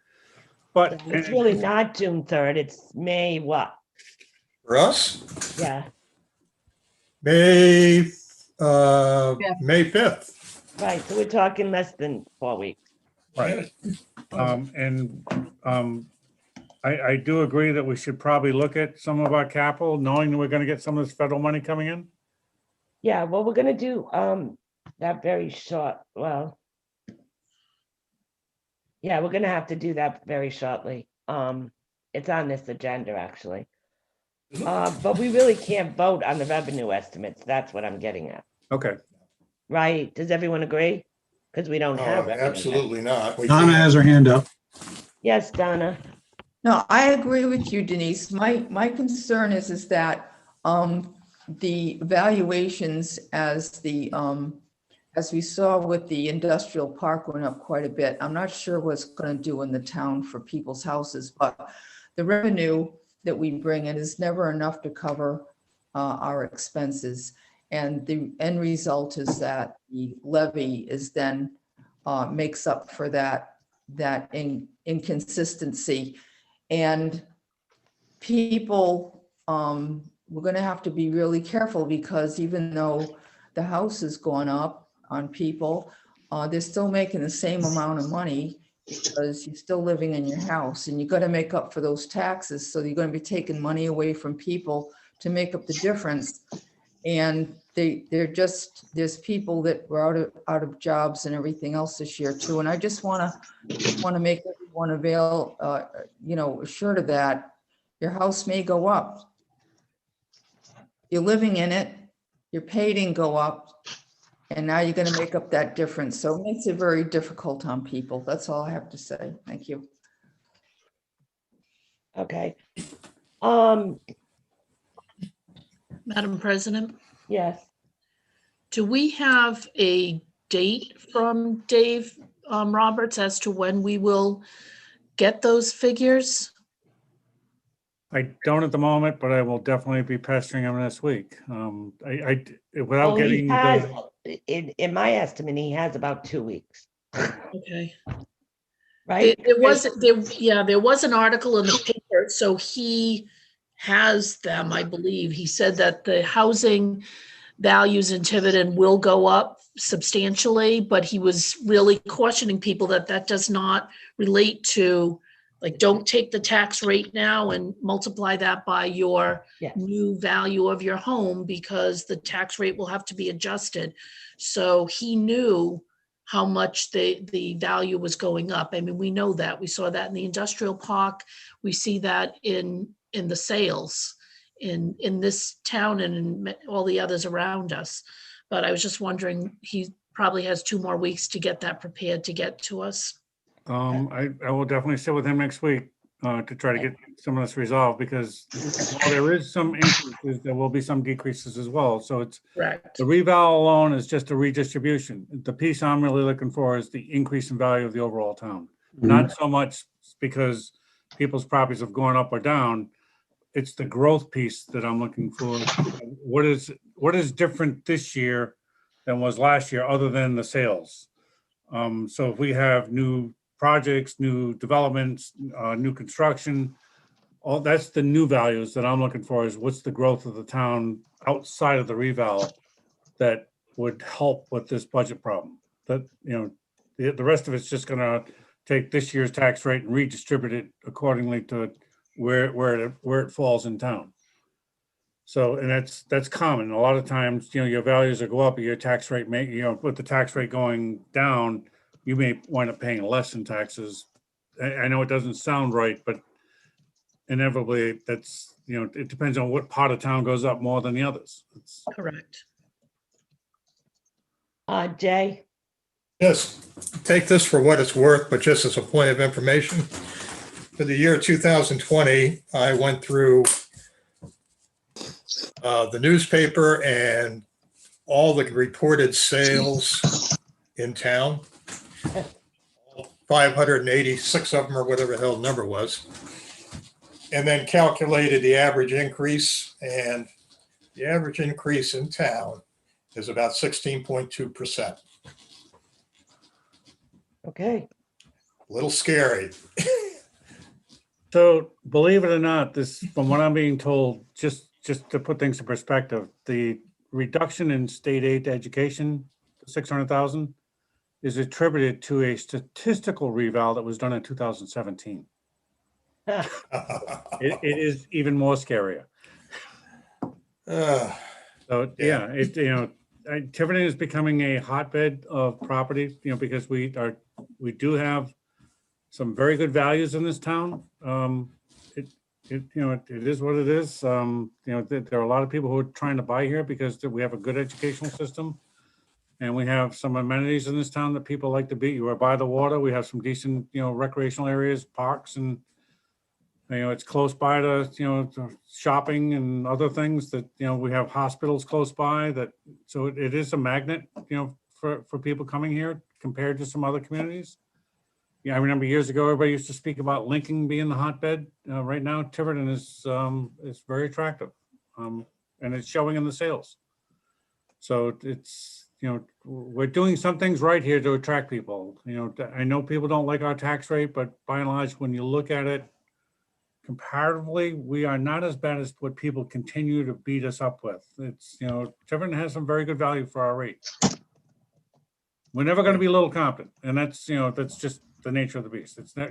But It's really not June 3rd, it's May what? For us, Yeah, May Yeah. 5th. right, so we're talking less than 4 weeks. right. I do agree that we should probably look at some of our capital, knowing that we're going to get some of this federal money coming in. Yeah, well, we're gonna do that very short, well. Yeah, we're gonna have to do that very shortly. It's on this agenda, actually. But we really can't vote on the revenue estimates. That's what I'm getting at, Okay. right? Does everyone agree? Because we don't have. revenue Absolutely not. We Donna can't. has her hand up. estimates. Yes, Donna. No, I agree with you, Denise. My concern is that the valuations as we saw with the industrial park went up quite a bit. I'm not sure what's going to do in the town for people's houses, but the revenue that we bring in is never enough to cover our expenses. And the end result is that the levy is then makes up for that inconsistency. And people, we're going to have to be really careful, because even though the house has gone up on people, they're still making the same amount of money because you're still living in your house, and you got to make up for those taxes. So you're going to be taking money away from people to make up the difference. And there's people that were out of jobs and everything else this year too. And I just want to make everyone assured of that. Your house may go up. You're living in it, your pay didn't go up, and now you're going to make up that difference. So it makes it very difficult on people. That's all I have to say. Thank you. Okay. Madam President, Yes. do we have a date from Dave Roberts as to when we will get those figures? I don't at the moment, but I will definitely be pestering him this week. Without Oh, he getting has, the, in my estimate, he has about 2 weeks, Okay. right? There was an article in the paper, so he has them, I believe. He said that the housing values in Tiverton will go up substantially, but he was really cautioning people that that does not relate to, like, don't take the tax rate now and multiply that by your Yes. new value of your home, because the tax rate will have to be adjusted. So he knew how much the value was going up. I mean, we know that. We saw that in the industrial park. We see that in the sales in this town and in all the others around us. But I was just wondering, he probably has 2 more weeks to get that prepared to get to us. I will definitely sit with him next week to try to get some of this resolved, because while there is some increases, there will be some decreases as well. So it's, Correct. the reval alone is just a redistribution. The piece I'm really looking for is the increase in value of the overall town. Not so much because people's properties have gone up or down. It's the growth piece that I'm looking for. What is different this year than was last year, other than the sales? So if we have new projects, new developments, new construction, all that's the new values that I'm looking for is what's the growth of the town outside of the reval that would help with this budget problem. That, the rest of it's just gonna take this year's tax rate and redistribute it accordingly to where it falls in town. So, and that's common. A lot of times, your values will go up, your tax rate may, with the tax rate going down, you may wind up paying less in taxes. I know it doesn't sound right, but inevitably that's, it depends on what part of town goes up more than the others. Correct. Jay? Yes, take this for what it's worth, but just as a point of information. For the year 2020, I went through the newspaper and all the reported sales in town. 586 of them or whatever the hell the number was. And then calculated the average increase, and the average increase in town is about 16.2%. Okay. A little scary. So believe it or not, this, from what I'm being told, just to put things in perspective, the reduction in state aid to education, 600,000, is attributed to a statistical reval that was done in 2017. It is even more scarier. So yeah, Tiverton is becoming a hotbed of property, because we do have some very good values in this town. It is what it is. There are a lot of people who are trying to buy here because we have a good educational system. And we have some amenities in this town that people like to be. You are by the water. We have some decent, recreational areas, parks, and, it's close by to, to shopping and other things that, we have hospitals close by that. So it is a magnet, for people coming here compared to some other communities. Yeah, I remember years ago, everybody used to speak about Lincoln being the hotbed. Right now, Tiverton is very attractive, and it's showing in the sales. So it's, we're doing some things right here to attract people. I know people don't like our tax rate, but by and large, when you look at it comparatively, we are not as bad as what people continue to beat us up with. It's, Tiverton has some very good value for our rate. We're never going to be Little Compton, and that's just the nature of the beast. It's not,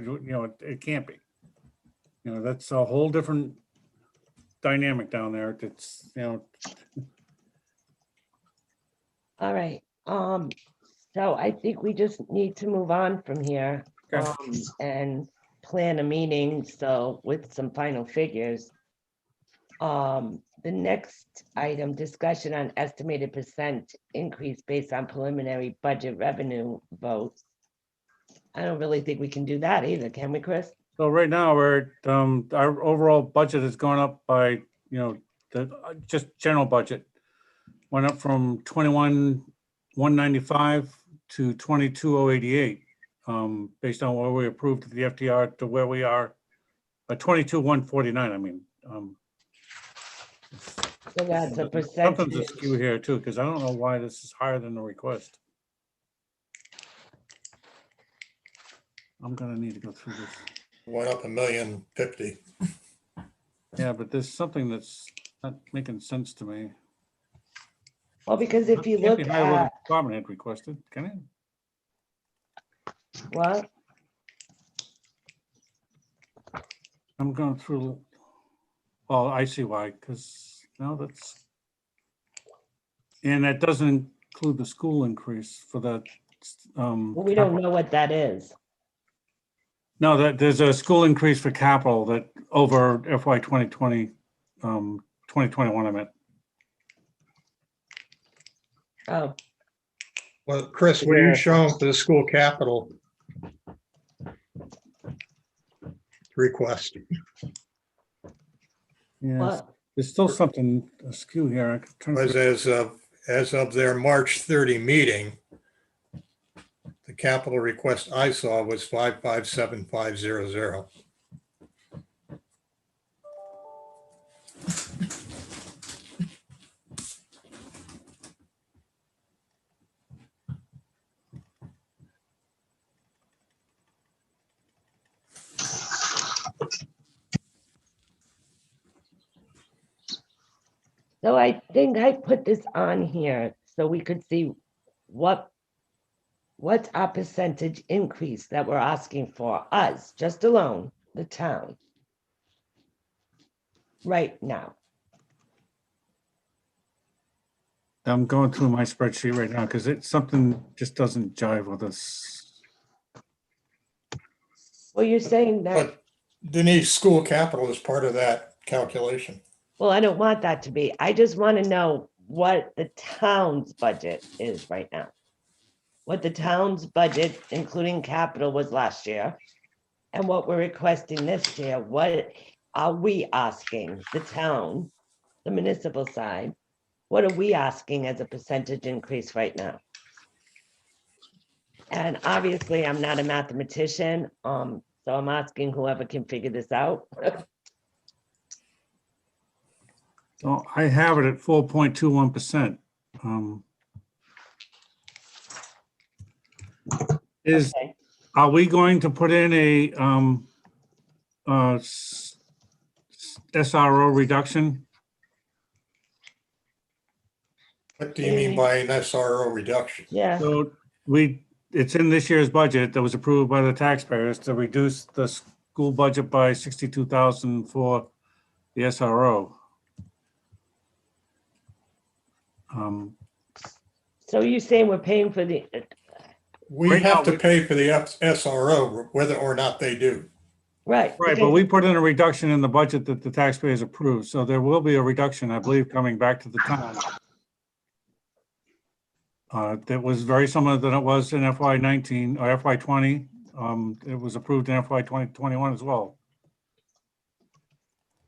it can't be. That's a whole different dynamic down there. It's, All right. So I think we just need to move on from here. Okay. And plan a meeting, so with some final figures. The next item, discussion on estimated percent increase based on preliminary budget revenue votes. I don't really think we can do that either, can we, Chris? So right now, we're our overall budget has gone up by, the just general budget went up from 21,195 to 22,088, based on what we approved at the FDR to where we are, 22,149. I mean, So that's a something's percentage. askew here too, because I don't know why this is higher than the request. I'm gonna need to go through this. Went up $1,050,000. Yeah, but there's something that's not making sense to me. Well, because if you Can't look be higher what at the department had requested, can it? what, I'm going through. Oh, I see why, because no, that's. And that doesn't include the school increase for that. well, we don't know what that is. No, that there's a school increase for capital that over FY 2020, 2021, I meant. Oh, Well, Chris, what are you showing for the school capital request? Yes, what? there's still something askew here. I could turn Was as of their March 30 meeting, the capital request I saw was 557,500. So I think I put this on here so we could see what's our percentage increase that we're asking for us, just alone, the town. Right now. I'm going through my spreadsheet right now because it's something just doesn't jive with us. Well, you're saying that, But Denise, school capital is part of that calculation. well, I don't want that to be. I just want to know what the town's budget is right now. What the town's budget, including capital, was last year. And what we're requesting this year. What are we asking the town, the municipal side? What are we asking as a percentage increase right now? And obviously, I'm not a mathematician, so I'm asking whoever can figure this out. So I have it at 4.21%. Okay. Are we going to put in a SRO reduction? What do you mean by an SRO reduction? Yeah, So it's in this year's budget that was approved by the taxpayers to reduce the school budget by 62,000 for the SRO. so you're saying we're paying for the, We Right have now, to pay for the SRO whether or not they do. right? Right, but we put in a reduction in the budget that the taxpayers approved, so there will be a reduction, I believe, coming back to the town. That was very similar than it was in FY19 or FY20. It was approved in FY2021 as well.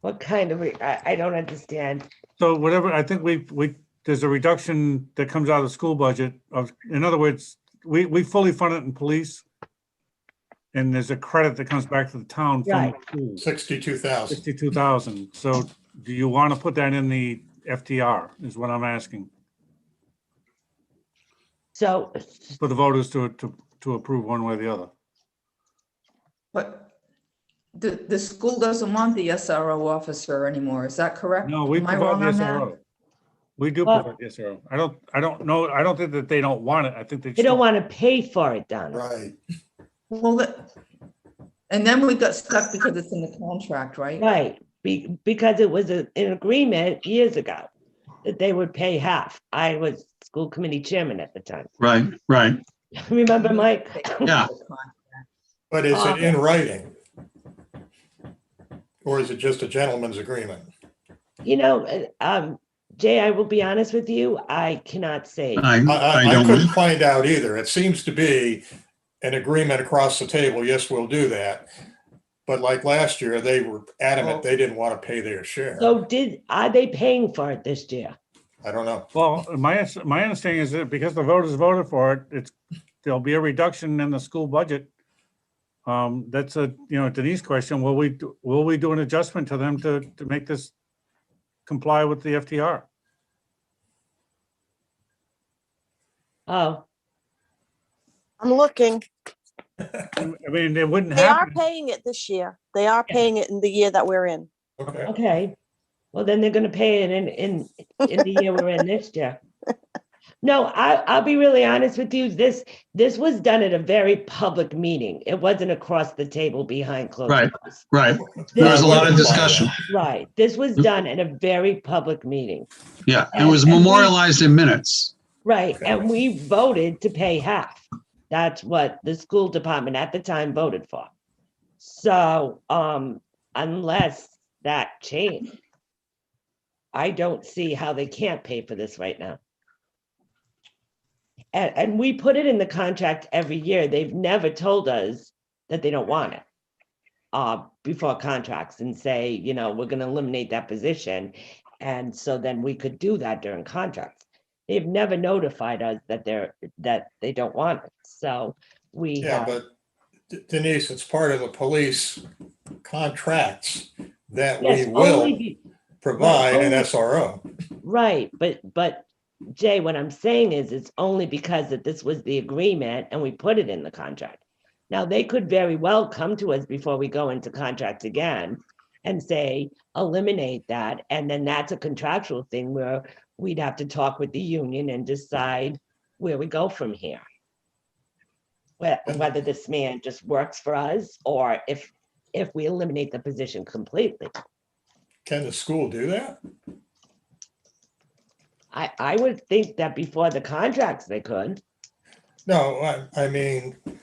What kind of, I don't understand. So whatever, I think there's a reduction that comes out of the school budget of, in other words, we fully fund it in police. And there's a credit that comes back to the town from Right. the school, 62,000. 62,000. So do you want to put that in the FTR is what I'm asking So, for the voters to approve one way or the other. But the school doesn't want the SRO officer anymore, is that correct? No, we Am I provide wrong the on that? SRO. We do Well- provide the SRO. I don't know. I don't think that they don't want it. I think they you just don't want to pay for it, Donna. Right. Well, and then we got stuck because it's in the contract, right? Right, because it was an agreement years ago that they would pay half. I was school committee chairman at the time. Right, right. Remember, Mike? Yeah. But is it in writing? Or is it just a gentleman's agreement? You know, Jay, I will be honest with you, I cannot say. I I don't, couldn't find out either. It seems to be an agreement across the table. Yes, we'll do that. But like last year, they were adamant they didn't want to pay their share. So are they paying for it this year? I don't know. Well, my understanding is that because the voters voted for it, there'll be a reduction in the school budget. That's a, Denise question. Will we do an adjustment to them to make this comply with the FTR? Oh, I'm looking. I mean, it wouldn't They are happen. paying it this year. They are paying it in the year that we're in. Okay. okay. Well, then they're gonna pay it in the year we're in this year. No, I'll be really honest with you. This was done at a very public meeting. It wasn't across the table behind closed Right. doors. right. There was a lot of discussion. Right. This was done at a very public meeting. Yeah, it was memorialized in minutes. Right. And we voted to pay half. That's what the school department at the time voted for. So unless that changed, I don't see how they can't pay for this right now. And we put it in the contract every year. They've never told us that they don't want it before contracts and say, we're going to eliminate that position. And so then we could do that during contracts. They've never notified us that they don't want it. So we Yeah, have, but Denise, it's part of the police contracts that yes, we will only provide an only- SRO. right. But Jay, what I'm saying is it's only because that this was the agreement and we put it in the contract. Now, they could very well come to us before we go into contract again and say, eliminate that. And then that's a contractual thing where we'd have to talk with the union and decide where we go from here. Whether this man just works for us or if we eliminate the position completely. Can the school do that? I would think that before the contracts they could. No, I mean, I'll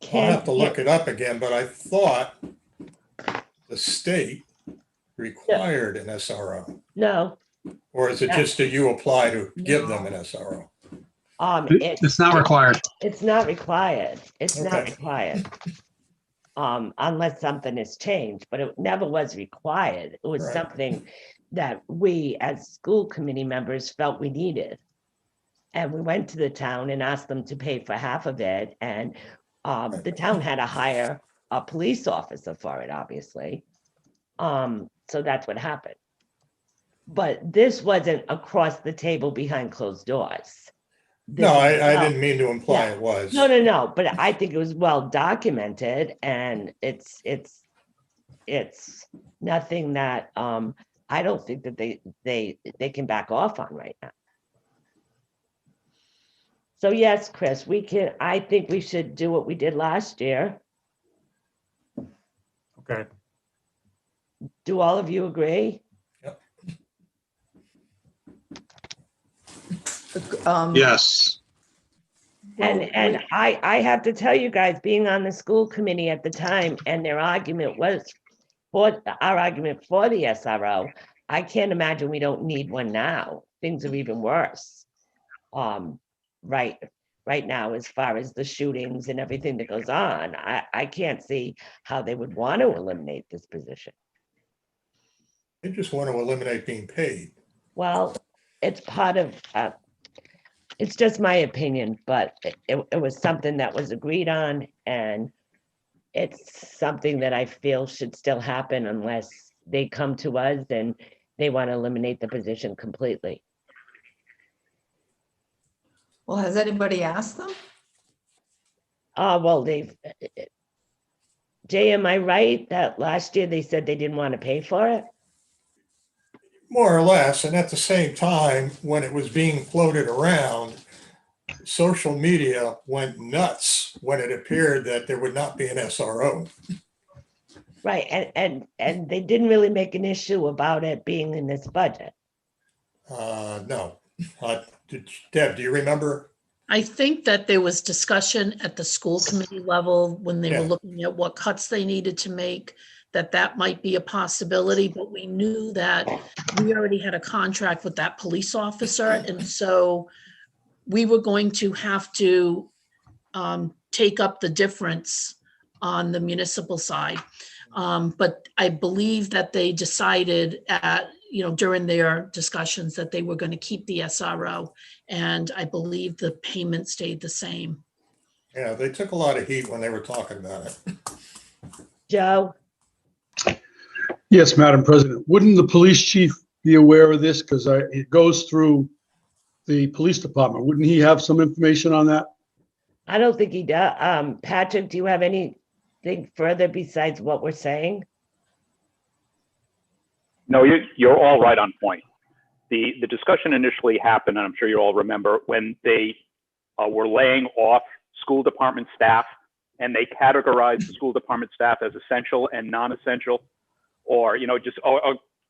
Can have to look it up again, but I thought the state required an SRO. No, Or is it just that you apply to give them an SRO? It's not required. It's not required. It's not Okay. required. Unless something has changed, but it never was required. It was Right. something that we as school committee members felt we needed. And we went to the town and asked them to pay for half of it. And the town had to hire a police officer for it, obviously. So that's what happened. But this wasn't across the table behind closed doors. No, I No. didn't mean to imply Yeah. it was. No, but I think it was well documented and it's nothing that I don't think that they can back off on right now. So yes, Chris, I think we should do what we did last year. Okay. Do all of you agree? Yes. And I have to tell you guys, being on the school committee at the time, and their argument was our argument for the SRO, I can't imagine we don't need one now. Things are even worse. Right now, as far as the shootings and everything that goes on, I can't see how they would want to eliminate this position. They just want to eliminate being paid. Well, it's part of, it's just my opinion, but it was something that was agreed on, and it's something that I feel should still happen unless they come to us and they want to eliminate the position completely. Well, has anybody asked them? Well, Jay, am I right that last year they said they didn't want to pay for it? More or less, and at the same time, when it was being floated around, social media went nuts when it appeared that there would not be an SRO. Right, and they didn't really make an issue about it being in this budget. No. Deb, do you remember? I think that there was discussion at the school committee level when they were Yeah. looking at what cuts they needed to make, that might be a possibility, but we knew that we already had a contract with that police officer. And so we were going to have to take up the difference on the municipal side. But I believe that they decided during their discussions that they were going to keep the SRO. And I believe the payment stayed the same. Yeah, they took a lot of heat when they were talking about it. Joe? Yes, Madam President. Wouldn't the police chief be aware of this? Because it goes through the police department. Wouldn't he have some information on that? I don't think he does. Patrick, do you have anything further besides what we're saying? No, you're all right on point. The discussion initially happened, and I'm sure you all remember, when they were laying off school department staff, and they categorized the school department staff as essential and non-essential, or just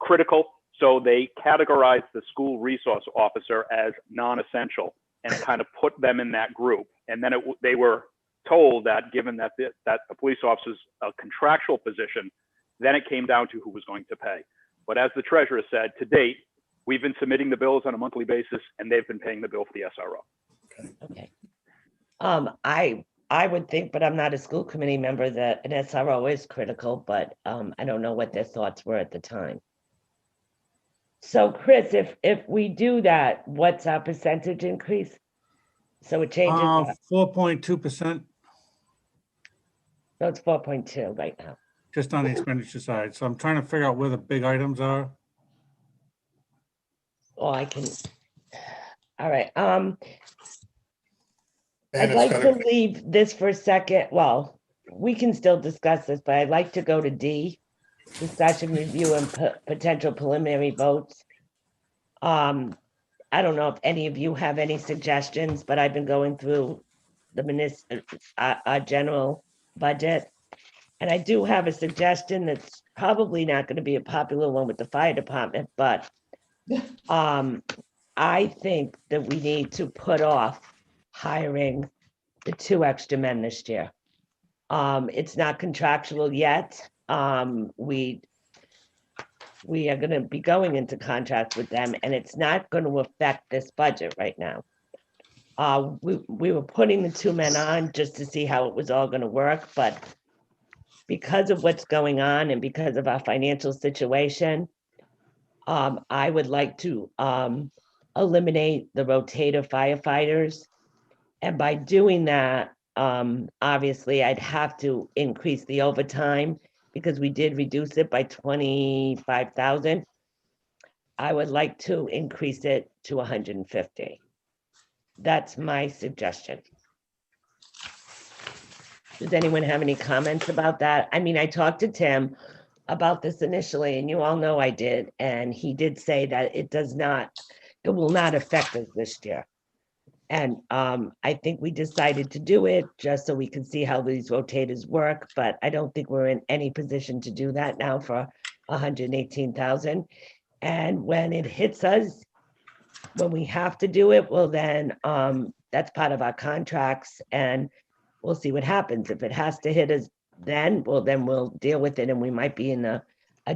critical. So they categorized the school resource officer as non-essential and kind of put them in that group. And then they were told that given that the police officer's a contractual position, then it came down to who was going to pay. But as the treasurer said, to date, we've been submitting the bills on a monthly basis, and they've been paying the bill for the SRO. Okay. I would think, but I'm not a school committee member, that an SRO is critical, but I don't know what their thoughts were at the time. So Chris, if we do that, what's our percentage increase? So it changes. 4.2%, So it's 4.2 right now. just on the expenditure side. So I'm trying to figure out where the big items are. Oh, I can. All right. And I'd it's like to gonna, leave this for a second. Well, we can still discuss this, but I'd like to go to D. discussion, review, and potential preliminary votes. I don't know if any of you have any suggestions, but I've been going through the our general budget. And I do have a suggestion that's probably not going to be a popular one with the fire department, but I think that we need to put off hiring the 2 extra men this year. It's not contractual yet. We are going to be going into contracts with them, and it's not going to affect this budget right now. We were putting the 2 men on just to see how it was all going to work, but because of what's going on and because of our financial situation, I would like to eliminate the rotator firefighters. And by doing that, obviously I'd have to increase the overtime because we did reduce it by 25,000. I would like to increase it to 150. That's my suggestion. Does anyone have any comments about that? I mean, I talked to Tim about this initially, and you all know I did, and he did say that it will not affect us this year. And I think we decided to do it just so we can see how these rotators work, but I don't think we're in any position to do that now for 118,000. And when it hits us, when we have to do it, well then that's part of our contracts, and we'll see what happens. If it has to hit us then, well, then we'll deal with it, and we might be in a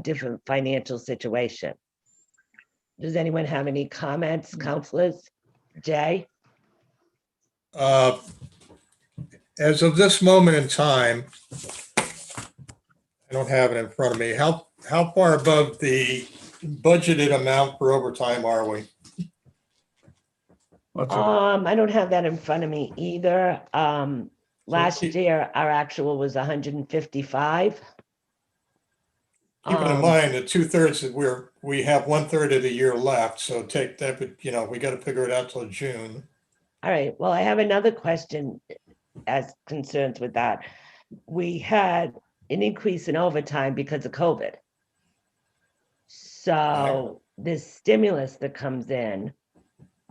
different financial situation. Does anyone have any comments, counselors? Jay? As of this moment in time, I don't have it in front of me. How far above the budgeted amount for overtime are we? I don't have that in front of me either. Last year, our actual was 155. Keeping in mind that 2/3 that we have 1/3 of the year left, so take that, but we got to figure it out till June. All right, well, I have another question as concerns with that. We had an increase in overtime because of COVID. So this stimulus that comes in,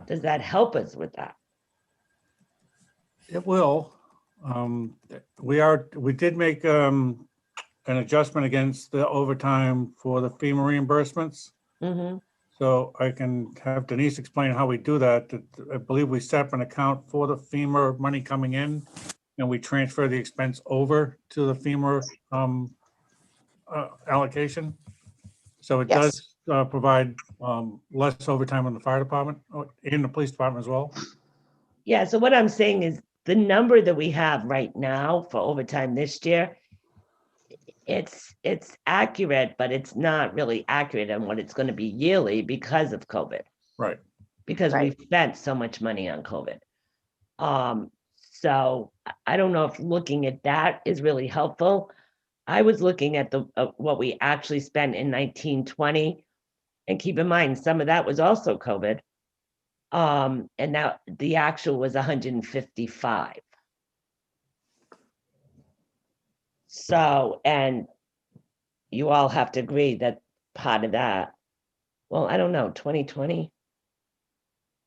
does that help us with that? It will. We did make an adjustment against the overtime for the FEMA reimbursements. Mm-hmm. So I can have Denise explain how we do that. I believe we set up an account for the FEMA money coming in, and we transfer the expense over to the FEMA allocation. So it does provide less overtime in the fire department and the police department as well. Yeah, so what I'm saying is the number that we have right now for overtime this year, it's accurate, but it's not really accurate on what it's going to be yearly because of COVID. Right. Because we spent so much money on COVID. So I don't know if looking at that is really helpful. I was looking at the what we actually spent in 1920, and keep in mind some of that was also COVID. And now the actual was 155. So, and you all have to agree that part of that, well, I don't know, 2020.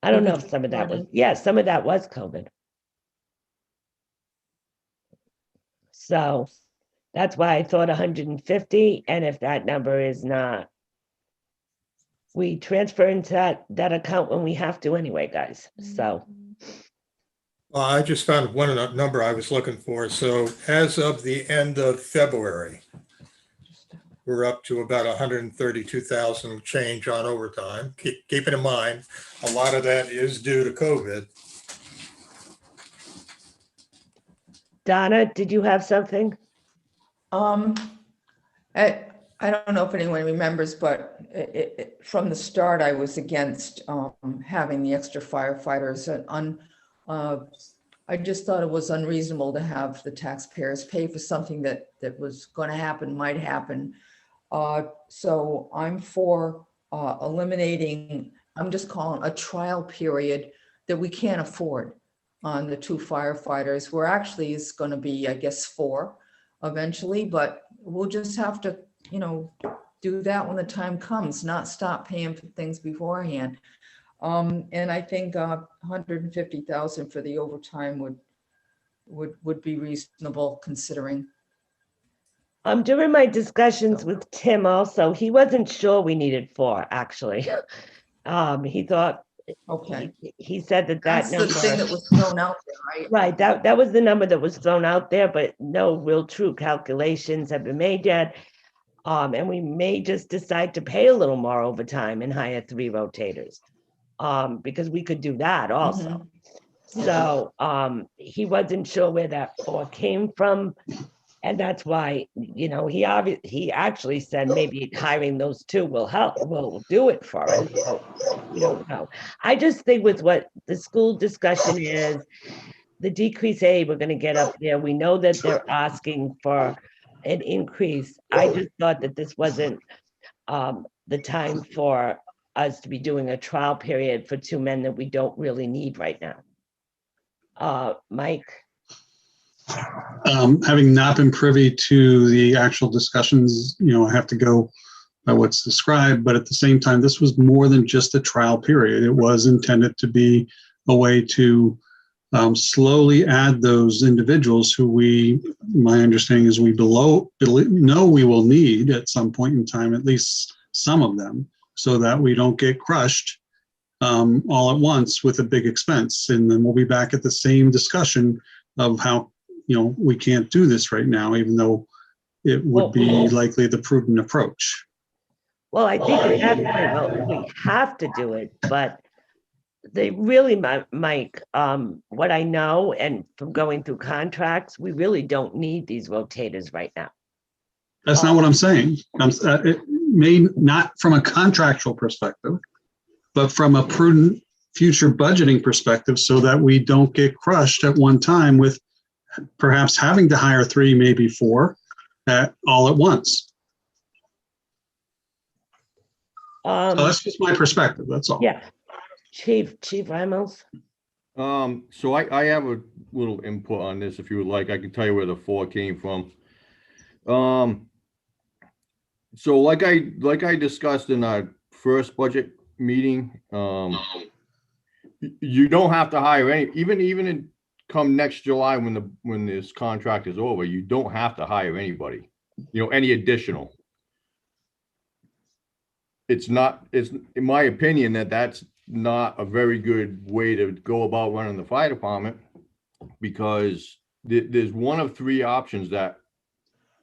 I don't know if some of that was, some of that was COVID. So that's why I thought 150. And if that number is not, we transfer into that account when we have to anyway, guys. So. I just found one number I was looking for. So as of the end of February, we're up to about 132,000 change on overtime. Keeping in mind, a lot of that is due to COVID. Donna, did you have something? I don't know if anyone remembers, but from the start, I was against having the extra firefighters. And I just thought it was unreasonable to have the taxpayers pay for something that was going to happen, might happen. So I'm for eliminating, I'm just calling a trial period that we can't afford on the 2 firefighters. We're actually is going to be, I guess, 4 eventually, but we'll just have to you know, do that when the time comes, not stop paying for things beforehand. And I think 150,000 for the overtime would be reasonable considering. During my discussions with Tim also, he wasn't sure we needed 4, actually. He thought, Okay, he said that that's the thing that number, was thrown out there, right? right, that was the number that was thrown out there, but no real true calculations have been made yet. And we may just decide to pay a little more overtime and hire 3 rotators. Because we could do that also. So, he wasn't sure where that 4 came from. And that's why, you know, he actually said maybe hiring those 2 will help, will do it for us. So, we don't know. I just think with what the school discussion is, the decrease we're gonna get up there. We know that they're asking for an increase. I just thought that this wasn't the time for us to be doing a trial period for 2 men that we don't really need right now. Mike? Having not been privy to the actual discussions, you know, I have to go by what's described, but at the same time, this was more than just a trial period. It was intended to be a way to slowly add those individuals who my understanding is we know we will need at some point in time, at least some of them, so that we don't get crushed all at once with a big expense. And then we'll be back at the same discussion of how, you know, we can't do this right now, even though it would be likely the prudent approach. Well, I think at that point, well, we have to do it, but they really, Mike, what I know, and from going through contracts, we really don't need these rotators right now. That's not what I'm saying. It may not from a contractual perspective, but from a prudent future budgeting perspective, so that we don't get crushed at one time with perhaps having to hire 3, maybe 4 all at once. So that's just my perspective. That's all. Yeah. Chief Ramos? So I have a little input on this if you would like. I can tell you where the 4 came from. So like I discussed in our first budget meeting, you don't have to hire any, even come next July when this contract is over, you don't have to hire anybody, you know, any additional. It's in my opinion that's not a very good way to go about running the fire department, because there's one of 3 options that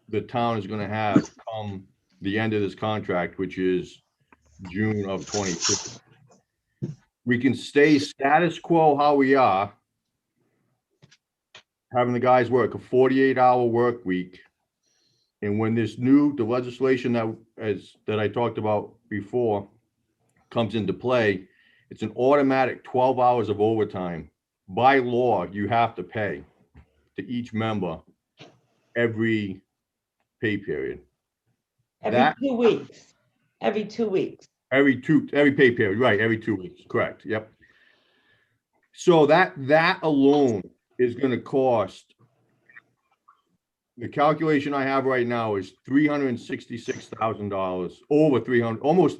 the town is going to have come the end of this contract, which is June of 22. We can stay status quo how we are, having the guys work a 48-hour work week. And when the legislation that I talked about before comes into play, it's an automatic 12 hours of overtime. By law, you have to pay to each member every pay period. Every 2 weeks. Every 2 weeks. Every pay period, right? Every 2 weeks, correct? Yep. So that alone is going to cost. The calculation I have right now is $366,000, almost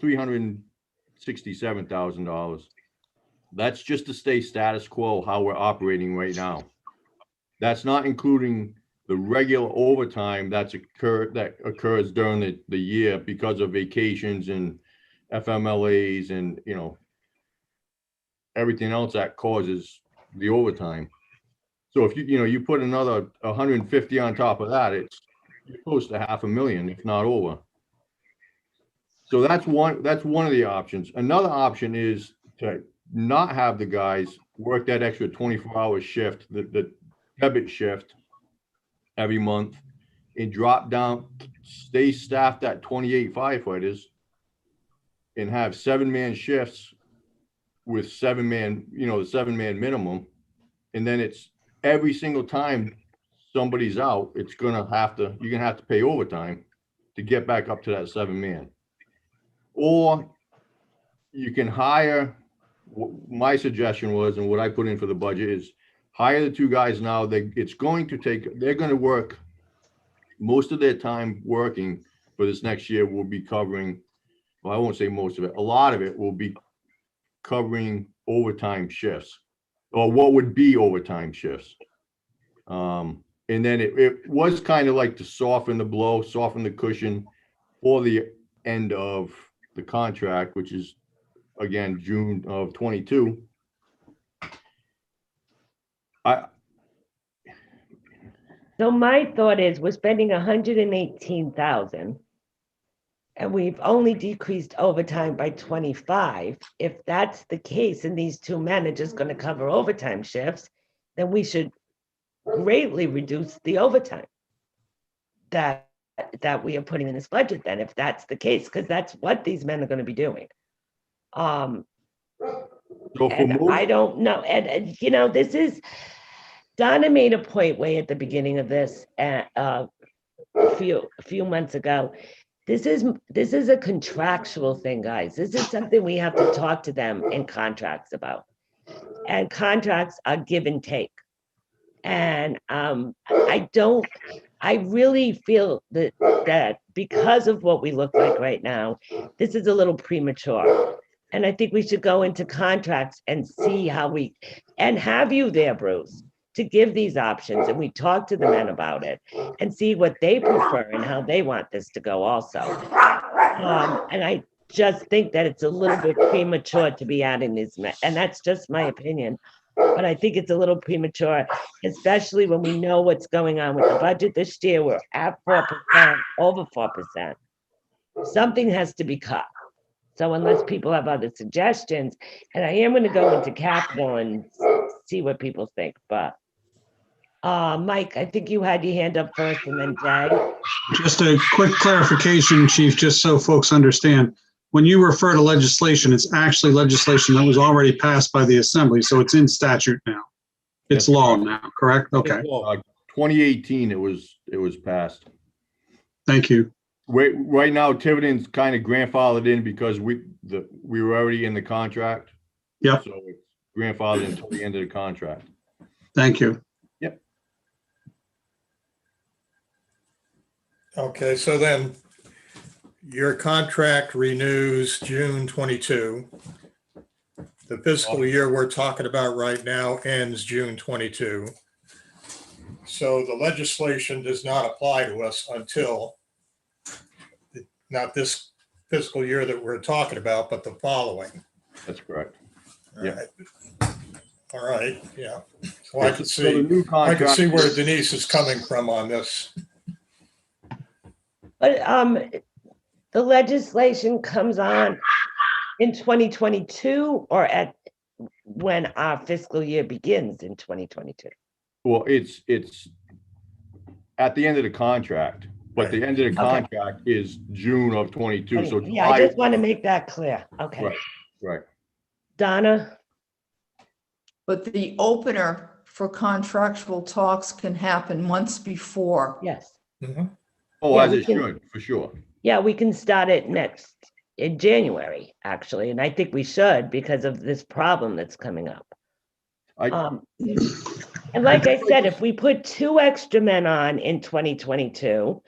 $367,000. That's just to stay status quo how we're operating right now. That's not including the regular overtime that occurs during the year because of vacations and FMLAs and, you know, everything else that causes the overtime. So if you put another 150 on top of that, it's close to $500,000, if not over. So that's one of the options. Another option is to not have the guys work that extra 24-hour shift, the debit shift every month, and drop down, stay staffed at 28 firefighters, and have 7-man shifts with 7-man, the 7-man minimum. And then it's every single time somebody's out, you're gonna have to pay overtime to get back up to that 7-man. Or you can hire, my suggestion was, and what I put in for the budget is hire the 2 guys now. They're going to work most of their time working for this next year will be covering, well, I won't say most of it, a lot of it will be covering overtime shifts, or what would be overtime shifts. And then it was kind of like to soften the blow, soften the cushion for the end of the contract, which is, again, June of 22. So my thought is we're spending 118,000 and we've only decreased overtime by 25. If that's the case and these two men are just going to cover overtime shifts, then we should greatly reduce the overtime that we are putting in this budget then, if that's the case, because that's what these men are going to be doing. So for And most, I don't know. And you know, this is, Donna made a point way at the beginning of this a few months ago. This is a contractual thing, guys. This is something we have to talk to them in contracts about. And contracts are give and take. And I really feel that because of what we look like right now, this is a little premature. And I think we should go into contracts and see how and have you there, Bruce, to give these options. And we talk to the men about it and see what they prefer and how they want this to go also. And I just think that it's a little bit premature to be adding these men. And that's just my opinion. But I think it's a little premature, especially when we know what's going on with the budget this year. We're at 4%, over 4%. Something has to be cut. So unless people have other suggestions, and I am going to go into capital and see what people think. But Mike, I think you had your hand up first, and then Jay. Just a quick clarification, Chief, just so folks understand. When you refer to legislation, it's actually legislation that was already passed by the Assembly, so it's in statute now. It's law now, correct? Okay, 2018, it was passed. thank you. Right now, Tiverton's kind of grandfathered in because we were already in the contract. Yep, So it's grandfathered until the end of the contract. thank you. Yep. Okay, so then your contract renews June 22. The fiscal year we're talking about right now ends June 22. So the legislation does not apply to us until not this fiscal year that we're talking about, but the following. That's correct. All Yeah. right. All right, yeah. So I can So the see, new I can contract, see where Denise is coming from on this. But the legislation comes on in 2022 or when our fiscal year begins in 2022? well, it's at the end of the contract, but the end of the Okay. contract is June of 22. So Yeah, I just want to make that clear. Okay. Right. Donna? But the opener for contractual talks can happen months before. Yes. Mhm. Oh, Yeah, as we it can- should, for sure. Yeah, we can start it in January, actually, and I think we should because of this problem that's coming up. And like I said, if we put 2 extra men on in 2022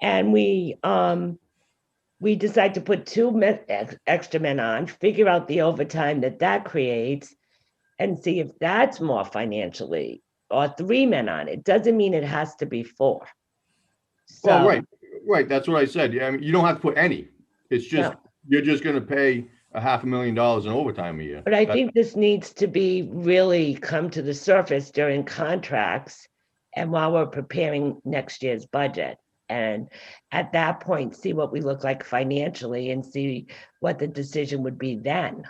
and we decide to put 2 extra men on, figure out the overtime that creates and see if that's more financially, or 3 men on, it doesn't mean it has to be 4. So, Well, right. That's what I said. Yeah, I mean, you don't have to put any. It's just, you're just going to pay $500,000 in overtime a year. But I think this needs to be really come to the surface during contracts and while we're preparing next year's budget. And at that point, see what we look like financially and see what the decision would be then.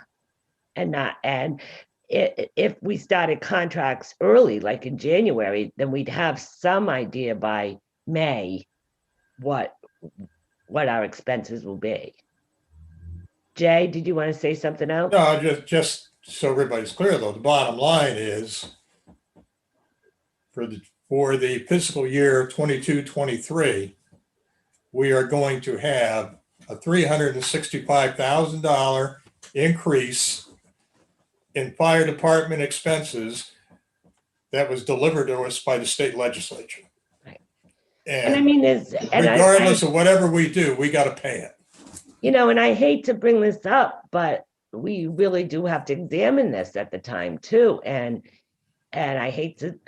And if we started contracts early, like in January, then we'd have some idea by May what our expenses will be. Jay, did you want to say something else? No, just so everybody's clear though, the bottom line is for the fiscal year 22-23, we are going to have a $365,000 increase in fire department expenses that was delivered to us by the state legislature. Right. And I And mean, and regardless of whatever we do, we got to pay it. you know, and I hate to bring this up, but we really do have to examine this at the time too. And I hate to,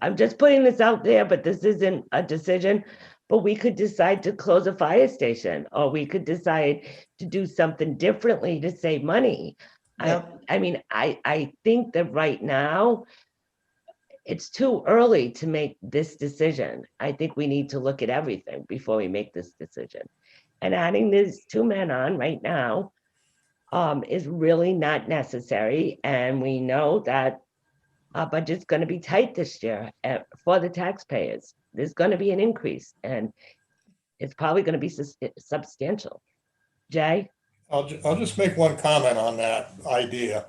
I'm just putting this out there, but this isn't a decision. But we could decide to close a fire station, or we could decide to do something differently to save money. Yep. I mean, I think that right now, it's too early to make this decision. I think we need to look at everything before we make this decision. And adding these two men on right now is really not necessary. And we know that our budget's going to be tight this year for the taxpayers. There's going to be an increase, and it's probably going to be substantial. Jay? I'll just make one comment on that idea.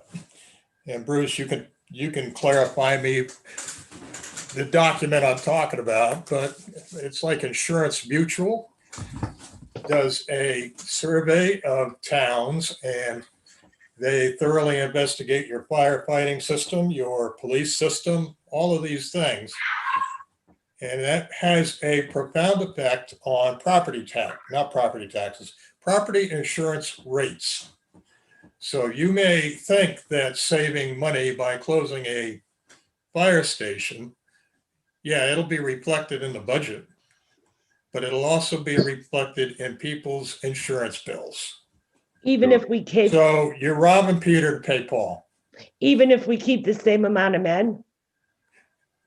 And Bruce, you can clarify me the document I'm talking about, but it's like Insurance Mutual does a survey of towns, and they thoroughly investigate your firefighting system, your police system, all of these things. And that has a profound effect on property insurance rates. So you may think that saving money by closing a fire station, yeah, it'll be reflected in the budget, but it'll also be reflected in people's insurance bills. Even if we keep, So you're robbing Peter to pay Paul. even if we keep the same amount of men?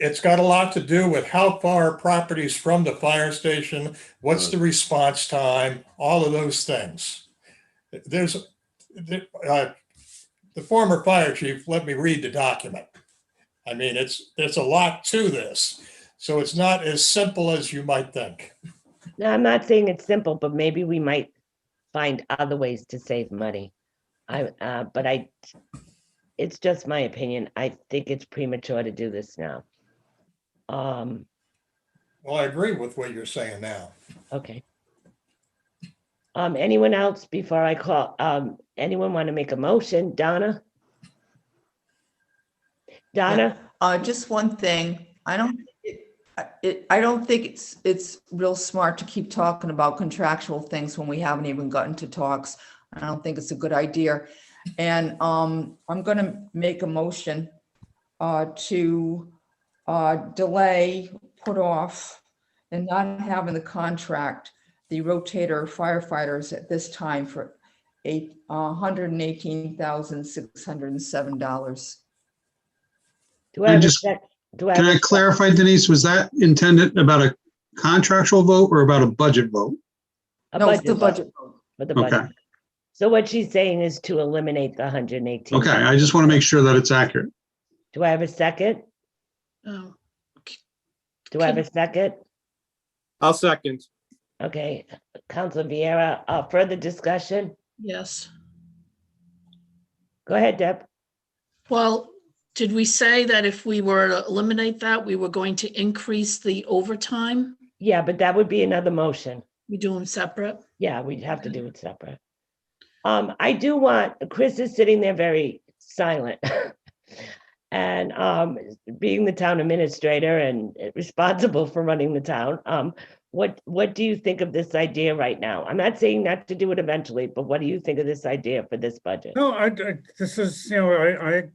It's got a lot to do with how far properties from the fire station, what's the response time, all of those things. There's the former fire chief let me read the document. I mean, it's a lot to this. So it's not as simple as you might think. Now, I'm not saying it's simple, but maybe we might find other ways to save money. It's just my opinion. I think it's premature to do this now. Well, I agree with what you're saying now. Okay. Anyone else before I call, anyone want to make a motion? Donna? Donna? Just one thing. I don't think it's real smart to keep talking about contractual things when we haven't even gotten to talks. I don't think it's a good idea. And I'm going to make a motion to delay, put off, and not having the contract, the rotator firefighters at this time for $118,607. Do I have a just- sec? Do I Can have I a clarify, Denise, was that intended about a contractual vote or about a budget vote? a No, it's the vote budget vote. For the Okay. budget. So what she's saying is to eliminate the 118. Okay, I just want to make sure that it's accurate. Do I have a second? Oh, Do I have a second? I'll second. Okay, Councilor Vieira, further discussion? yes. Go ahead, Deb. Well, did we say that if we were to eliminate that, we were going to increase the overtime? Yeah, but that would be another motion. We do them separate? Yeah, we'd have to do it separate. I do want, Chris is sitting there very silent. And being the town administrator and responsible for running the town, what do you think of this idea right now? I'm not saying not to do it eventually, but what do you think of this idea for this budget? No, this is, I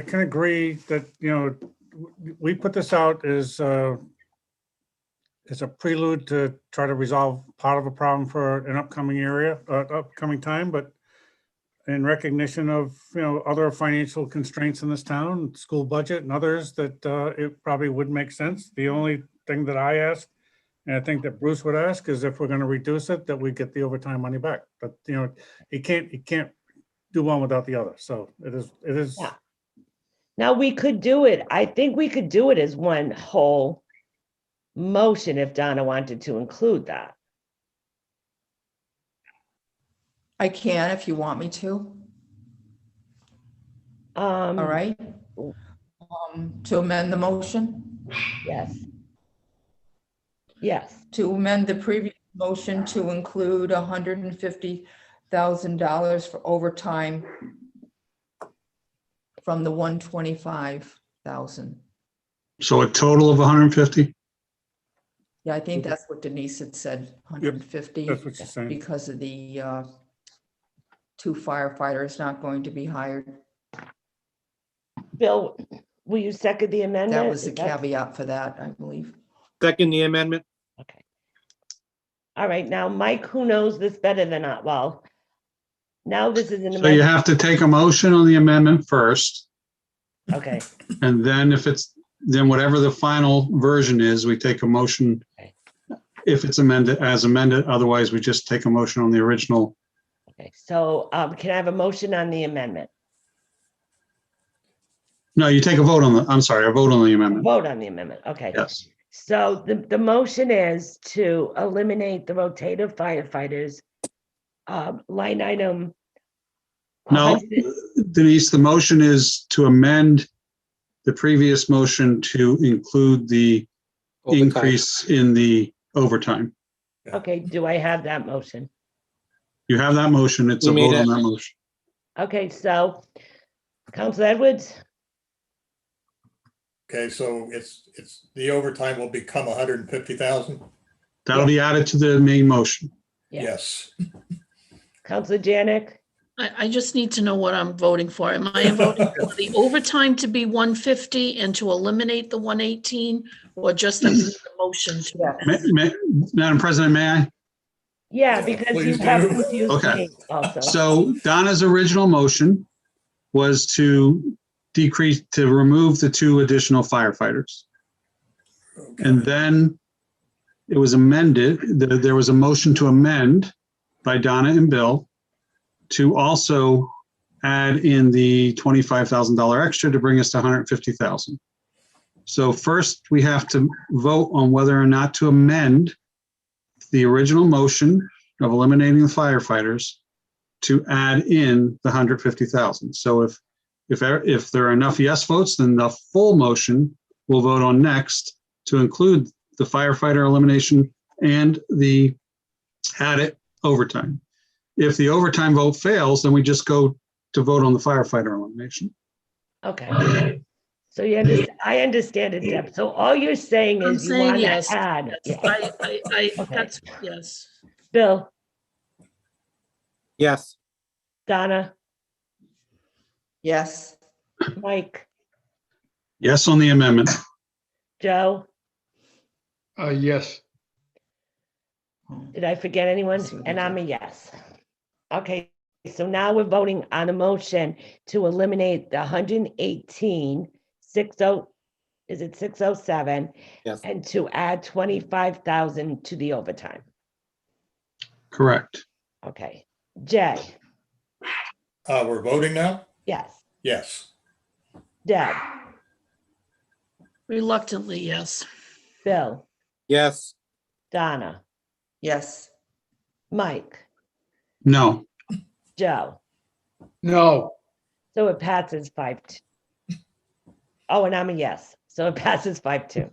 can agree that, we put this out as a prelude to try to resolve part of a problem for an upcoming time, but in recognition of, other financial constraints in this town, school budget and others, that it probably would make sense. The only thing that I ask, and I think that Bruce would ask, is if we're going to reduce it, that we get the overtime money back. But, you can't do one without the other. So it is. Yeah. Now, we could do it. I think we could do it as one whole motion if Donna wanted to include that. I can if you want me to. All right. To amend the motion, Yes. Yes. to amend the previous motion to include $150,000 for overtime from the 125,000. So a total of 150? Yeah, I think that's what Denise had said, 150, That's what she's saying. because of the 2 firefighters not going to be hired. Bill, will you second the amendment? That was the Is that- caveat for that, I believe. Second the amendment. Okay. All right, now, Mike, who knows this better than I? Well, now this is an So you amendment. have to take a motion on the amendment first, Okay, and then then whatever the final version is, we take a motion. Okay. If it's amended, as amended, otherwise we just take a motion on the original. okay. So can I have a motion on the amendment? No, you take a vote on I'm sorry, a vote on the amendment. Vote on the amendment, okay. Yes. So the motion is to eliminate the rotative firefighters line item. No, 100 Denise, the motion is to amend the previous motion to include the Overtime. increase in the overtime. Okay, do I have that motion? You have that motion. It's a You made vote on it. that motion. Okay, so Council Edwards, Okay, so it's, the overtime will become 150,000? That'll be added to the main motion. Yeah. Yes. Council Janick, I just need to know what I'm voting for. Am I voting for the overtime to be 150 and to eliminate the 118, or just amend the motion to? Madam President, may I? yeah, Yeah, because you please have do. confused Okay. me also. So Donna's original motion was to remove the 2 additional firefighters. And then it was amended, there was a motion to amend by Donna and Bill to also add in the $25,000 extra to bring us to 150,000. So first we have to vote on whether or not to amend the original motion of eliminating the firefighters to add in the 150,000. So if there are enough yes votes, then the full motion we'll vote on next to include the firefighter elimination and the added overtime. If the overtime vote fails, then we just go to vote on the firefighter elimination. Okay. So I understand it, Deb. So all you're saying I'm is you saying want to yes. add. Yes, Okay. that's, yes. Bill, Yes. Donna, Yes, Mike, Yes on the amendment. Joe, Yes. did I forget anyone? And I'm a yes. Okay, so now we're voting on a motion to eliminate the 118, 60, is it 607? Yes. And to add 25,000 to the overtime. Correct. Okay, Jay, We're voting now? yes. Yes. Deb, Reluctantly, yes. Bill, Yes. Donna, yes, Mike, No. Joe. No. So it passes 5-2. Oh, and I'm a yes. So it passes 5-2.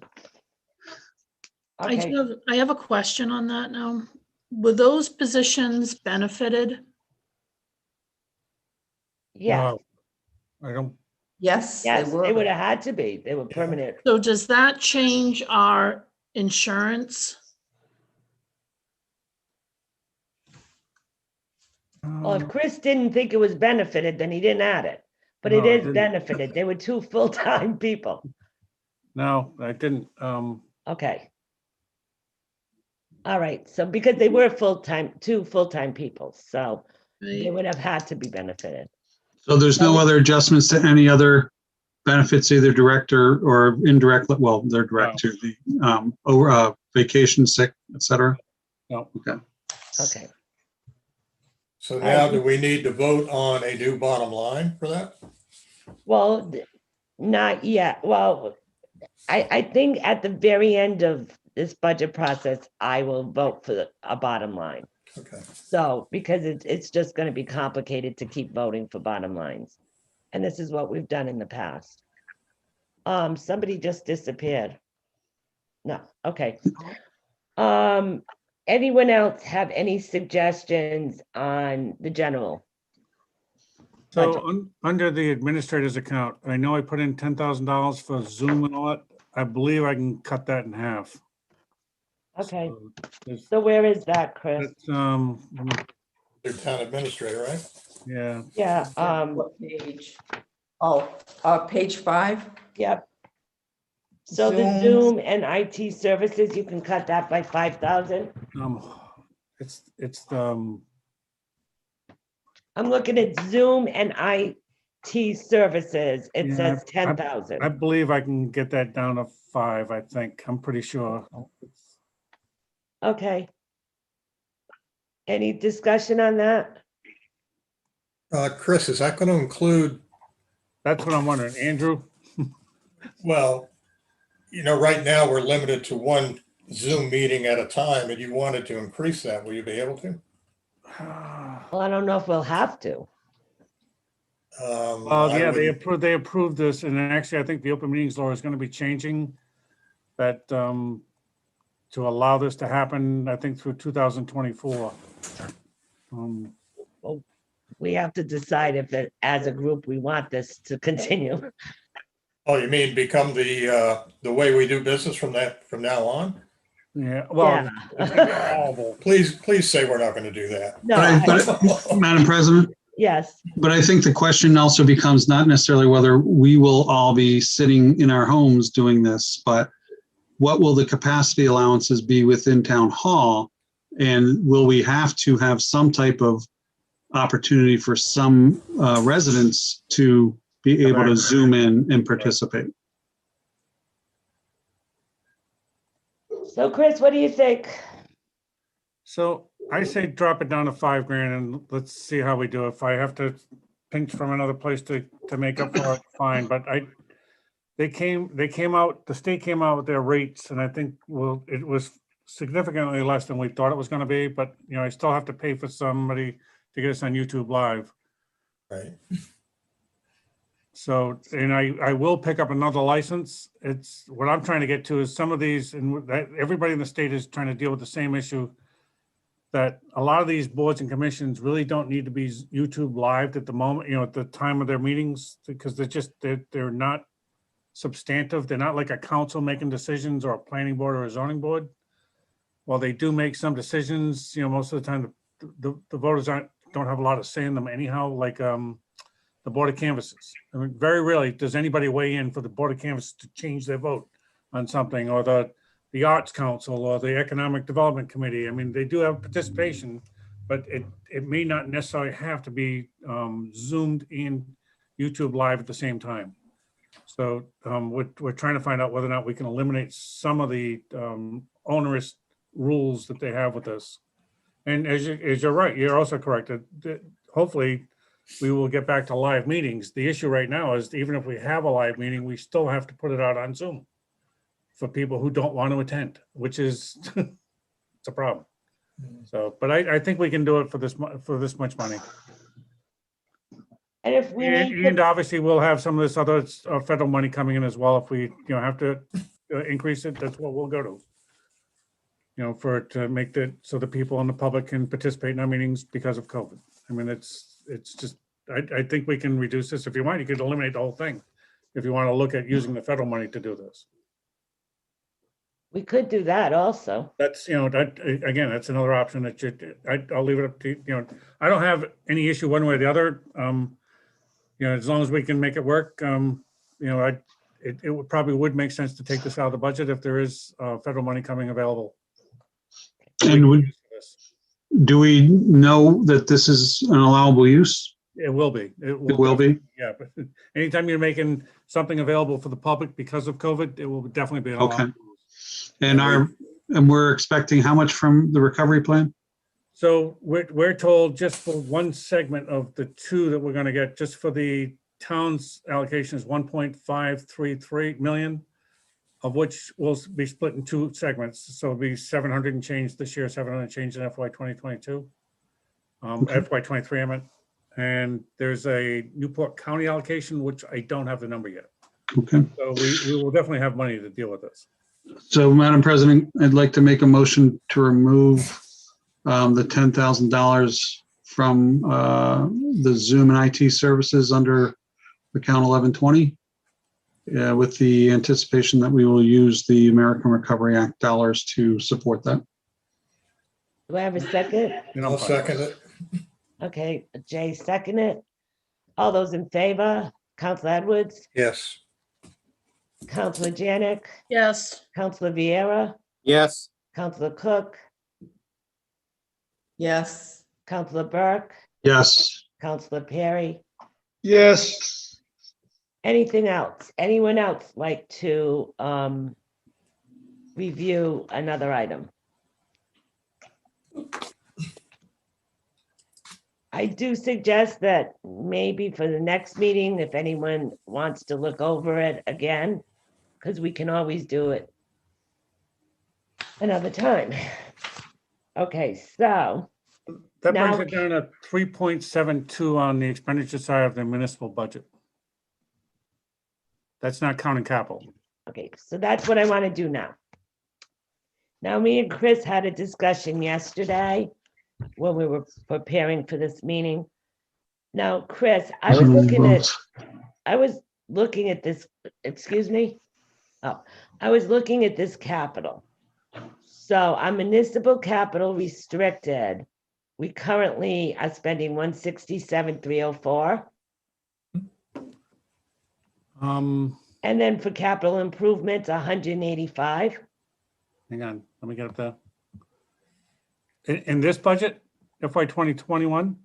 Okay, I have a question on that now. Were those positions benefited? yeah, I don't, yes, they yes, they would were. have had to be. They were permanent. So does that change our insurance? Well, if Chris didn't think it was benefited, then he didn't add it. But it No, I is didn't. benefited. They were 2 full-time people. no, I didn't. Okay. All right, so because they were 2 full-time people, so they Right? would have had to be benefited. So there's no other adjustments to any other benefits, either direct or indirect, well, they're direct to the vacation, sick, et cetera? No. Okay. Okay, So now do we need to vote on a new bottom line for that? well, not yet. Well, I think at the very end of this budget process, I will vote for a bottom line. Okay. So, because it's just going to be complicated to keep voting for bottom lines. And this is what we've done in the past. Somebody just disappeared. No, okay. Anyone else have any suggestions on the general? So under the administrator's account, I know I put in $10,000 for Zoom and all that. I believe I can cut that in half. Okay, There's- so where is that, Chris? That's, Their town administrator, right? yeah, Yeah, What page? Oh, page 5? yep. So the Zoom. Zoom and IT services, you can cut that by 5,000. it's, I'm looking at Zoom and IT services. It Yeah, says I 10,000. believe I can get that down to 5, I think. I'm pretty sure. Okay. Any discussion on that? Chris, is that going to include, That's what I'm wondering. Andrew? well, right now we're limited to one Zoom meeting at a time, and you wanted to increase that. Will you be able to? Well, I don't know if we'll have to. Well, I yeah, would- they approved this, and then actually, I think the open meetings law is going to be changing that to allow this to happen, I think, through 2024. We have to decide if it, as a group, we want this to continue. Oh, you mean become the way we do business from now on? Yeah, well, Yeah. it's gonna be horrible. Please say we're not going to do that. No, But Madam President, yes, but I think the question also becomes not necessarily whether we will all be sitting in our homes doing this, but what will the capacity allowances be within town hall? And will we have to have some type of opportunity for some residents to be able to Zoom in and participate? so Chris, what do you think? So I say drop it down to 5 grand and let's see how we do. If I have to pinch from another place to make up for it, fine. But the state came out with their rates, and I think, well, it was significantly less than we thought it was going to be, but I still have to pay for somebody to get us on YouTube Live. Right. So, and I will pick up another license. It's what I'm trying to get to is some of these, and everybody in the state is trying to deal with the same issue, that a lot of these boards and commissions really don't need to be YouTube Live at the moment, at the time of their meetings, because they're not substantive. They're not like a council making decisions or a planning board or a zoning board. While they do make some decisions, most of the time the voters don't have a lot of say in them anyhow, like the Board of Canvassers. I mean, very rarely does anybody weigh in for the Board of Canvassers to change their vote on something, or the Arts Council or the Economic Development Committee. I mean, they do have participation, but it may not necessarily have to be Zoomed in YouTube Live at the same time. So we're trying to find out whether or not we can eliminate some of the onerous rules that they have with this. And as you're right, you're also correct that hopefully we will get back to live meetings. The issue right now is even if we have a live meeting, we still have to put it out on Zoom for people who don't want to attend, which is it's a problem. So, but I think we can do it for this much money. And if we need And to, obviously we'll have some of this other federal money coming in as well. If we, have to increase it, that's what we'll go to. To make that so the people in the public can participate in our meetings because of COVID. I mean, it's just, I think we can reduce this. If you want, you could eliminate the whole thing. If you want to look at using the federal money to do this. we could do that also. That's, again, that's another option that I'll leave it up to, I don't have any issue one way or the other. As long as we can make it work, it would probably make sense to take this out of the budget if there is federal money coming available. And do we know that this is an allowable use? It will be. It will be? Yeah, but anytime you're making something available for the public because of COVID, it will definitely be an Okay. allowable use. And we're expecting how much from the recovery plan? So we're told just for one segment of the 2 that we're going to get, just for the town's allocation is 1.533 million, of which will be split in 2 segments. So it'll be 700 and change this year, 700 and change in FY 2022, FY 23, I meant. And there's a Newport County allocation, which I don't have the number yet. Okay. So we will definitely have money to deal with this. So, Madam President, I'd like to make a motion to remove the $10,000 from the Zoom and IT services under account 1120. with the anticipation that we will use the American Recovery Act dollars to support that. Do I have a second? I'll second it. Okay, Jay, second it. All those in favor? Counselor Edwards, Yes. Counselor Janick, Yes, Counselor Vieira, Yes. Counselor Cook, Yes. Counselor Burke, Yes. Counselor Perry. Yes. Anything else? Anyone else like to review another item? I do suggest that maybe for the next meeting, if anyone wants to look over it again, because we can always do it another time. Okay, so That brings Now- it down to 3.72 on the expenditure side of the municipal budget. That's not counting capital. okay, so that's what I want to do now. Now, me and Chris had a discussion yesterday when we were preparing for this meeting. Now, Chris, I was looking at this, excuse me. Oh, I was looking at this capital. So our municipal capital restricted, we currently are spending 167,304. And then for capital improvements, 185. Hang on, let me get up there. In this budget, FY 2021?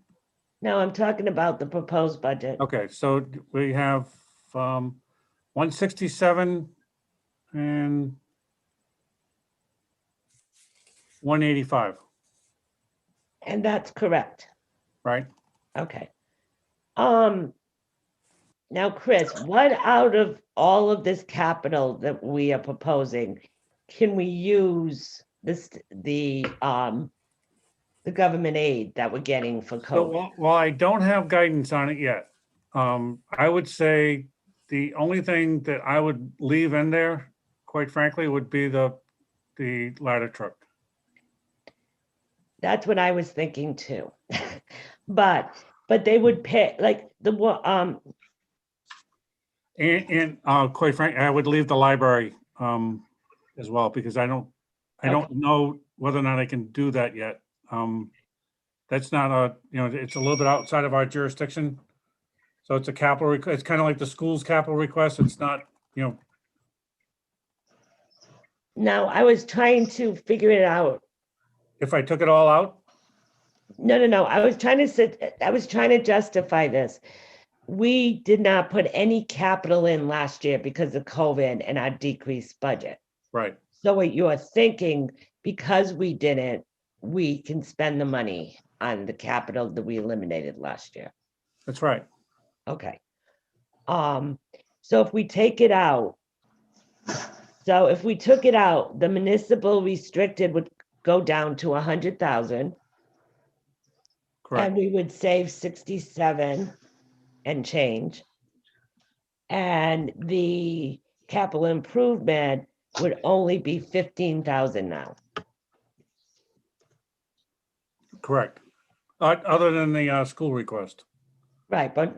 No, I'm talking about the proposed budget. Okay, so we have 167 and 185, And that's correct. right? Okay. Now, Chris, what out of all of this capital that we are proposing can we use the government aid that we're getting for So COVID? while I don't have guidance on it yet, I would say the only thing that I would leave in there, quite frankly, would be the ladder truck. That's what I was thinking too. But they would pay, like, And quite frankly, I would leave the library as well, because I don't know whether or not I can do that yet. That's not it's a little bit outside of our jurisdiction. So it's a capital, it's kind of like the school's capital request. It's not, now I was trying to figure it out. if I took it all out, No. I was trying to justify this. We did not put any capital in last year because of COVID and our decreased budget. right, So what you're thinking, because we didn't, we can spend the money on the capital that we eliminated last year. that's right. Okay. So if we take it out, the municipal restricted would go down to 100,000. Correct. And we would save 67 and change. And the capital improvement would only be 15,000 now. Correct. Other than the school request. Right, but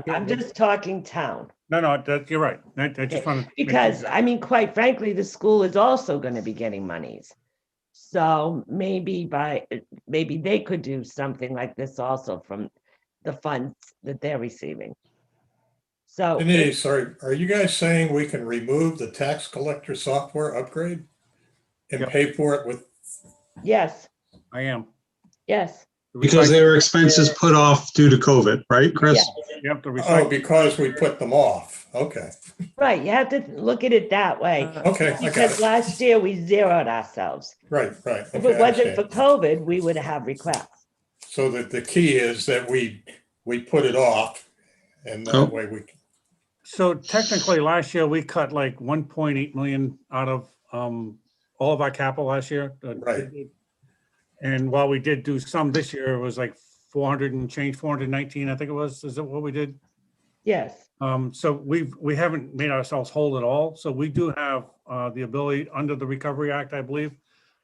I'm just talking town. No, you're right. I just want to. Because, I mean, quite frankly, the school is also going to be getting monies. So maybe they could do something like this also from the funds that they're receiving. So, Denise, are you guys saying we can remove the tax collector software upgrade and Yep. pay for it with? yes, I am. yes, Because they were expenses put off due to COVID, right, Chris? Yep, the Oh, recycle. because we put them off. Okay. right. You have to look at it that way. Okay, I got Because it. last year we zeroed ourselves. Right. If Okay, it I wasn't for understand. COVID, we would have requests. So that the key is that we put it off and Oh. that way we can. So technically, last year, we cut like 1.8 million out of all of our capital last year. Right. And while we did do some this year, it was like 400 and change, 419, I think it was. Is that what we did? Yes, So we haven't made ourselves whole at all. So we do have the ability under the Recovery Act, I believe,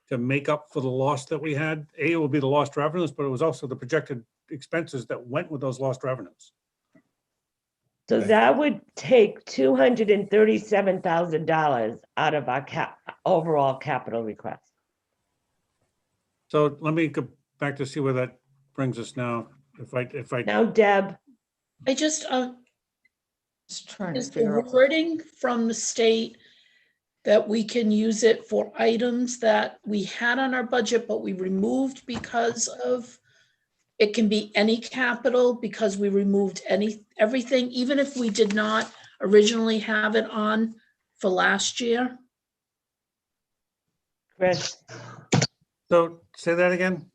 to make up for the loss that we had. It will be the lost revenues, but it was also the projected expenses that went with those lost revenues. So Thank that would take $237,000 out of our overall capital request. So let me go back to see where that brings us now. If I, Now, Deb, I just, Just trying to is the figure out. wording from the state that we can use it for items that we had on our budget, but we removed because of, it can be any capital because we removed everything, even if we did not originally have it on for last year? Chris. so say that again?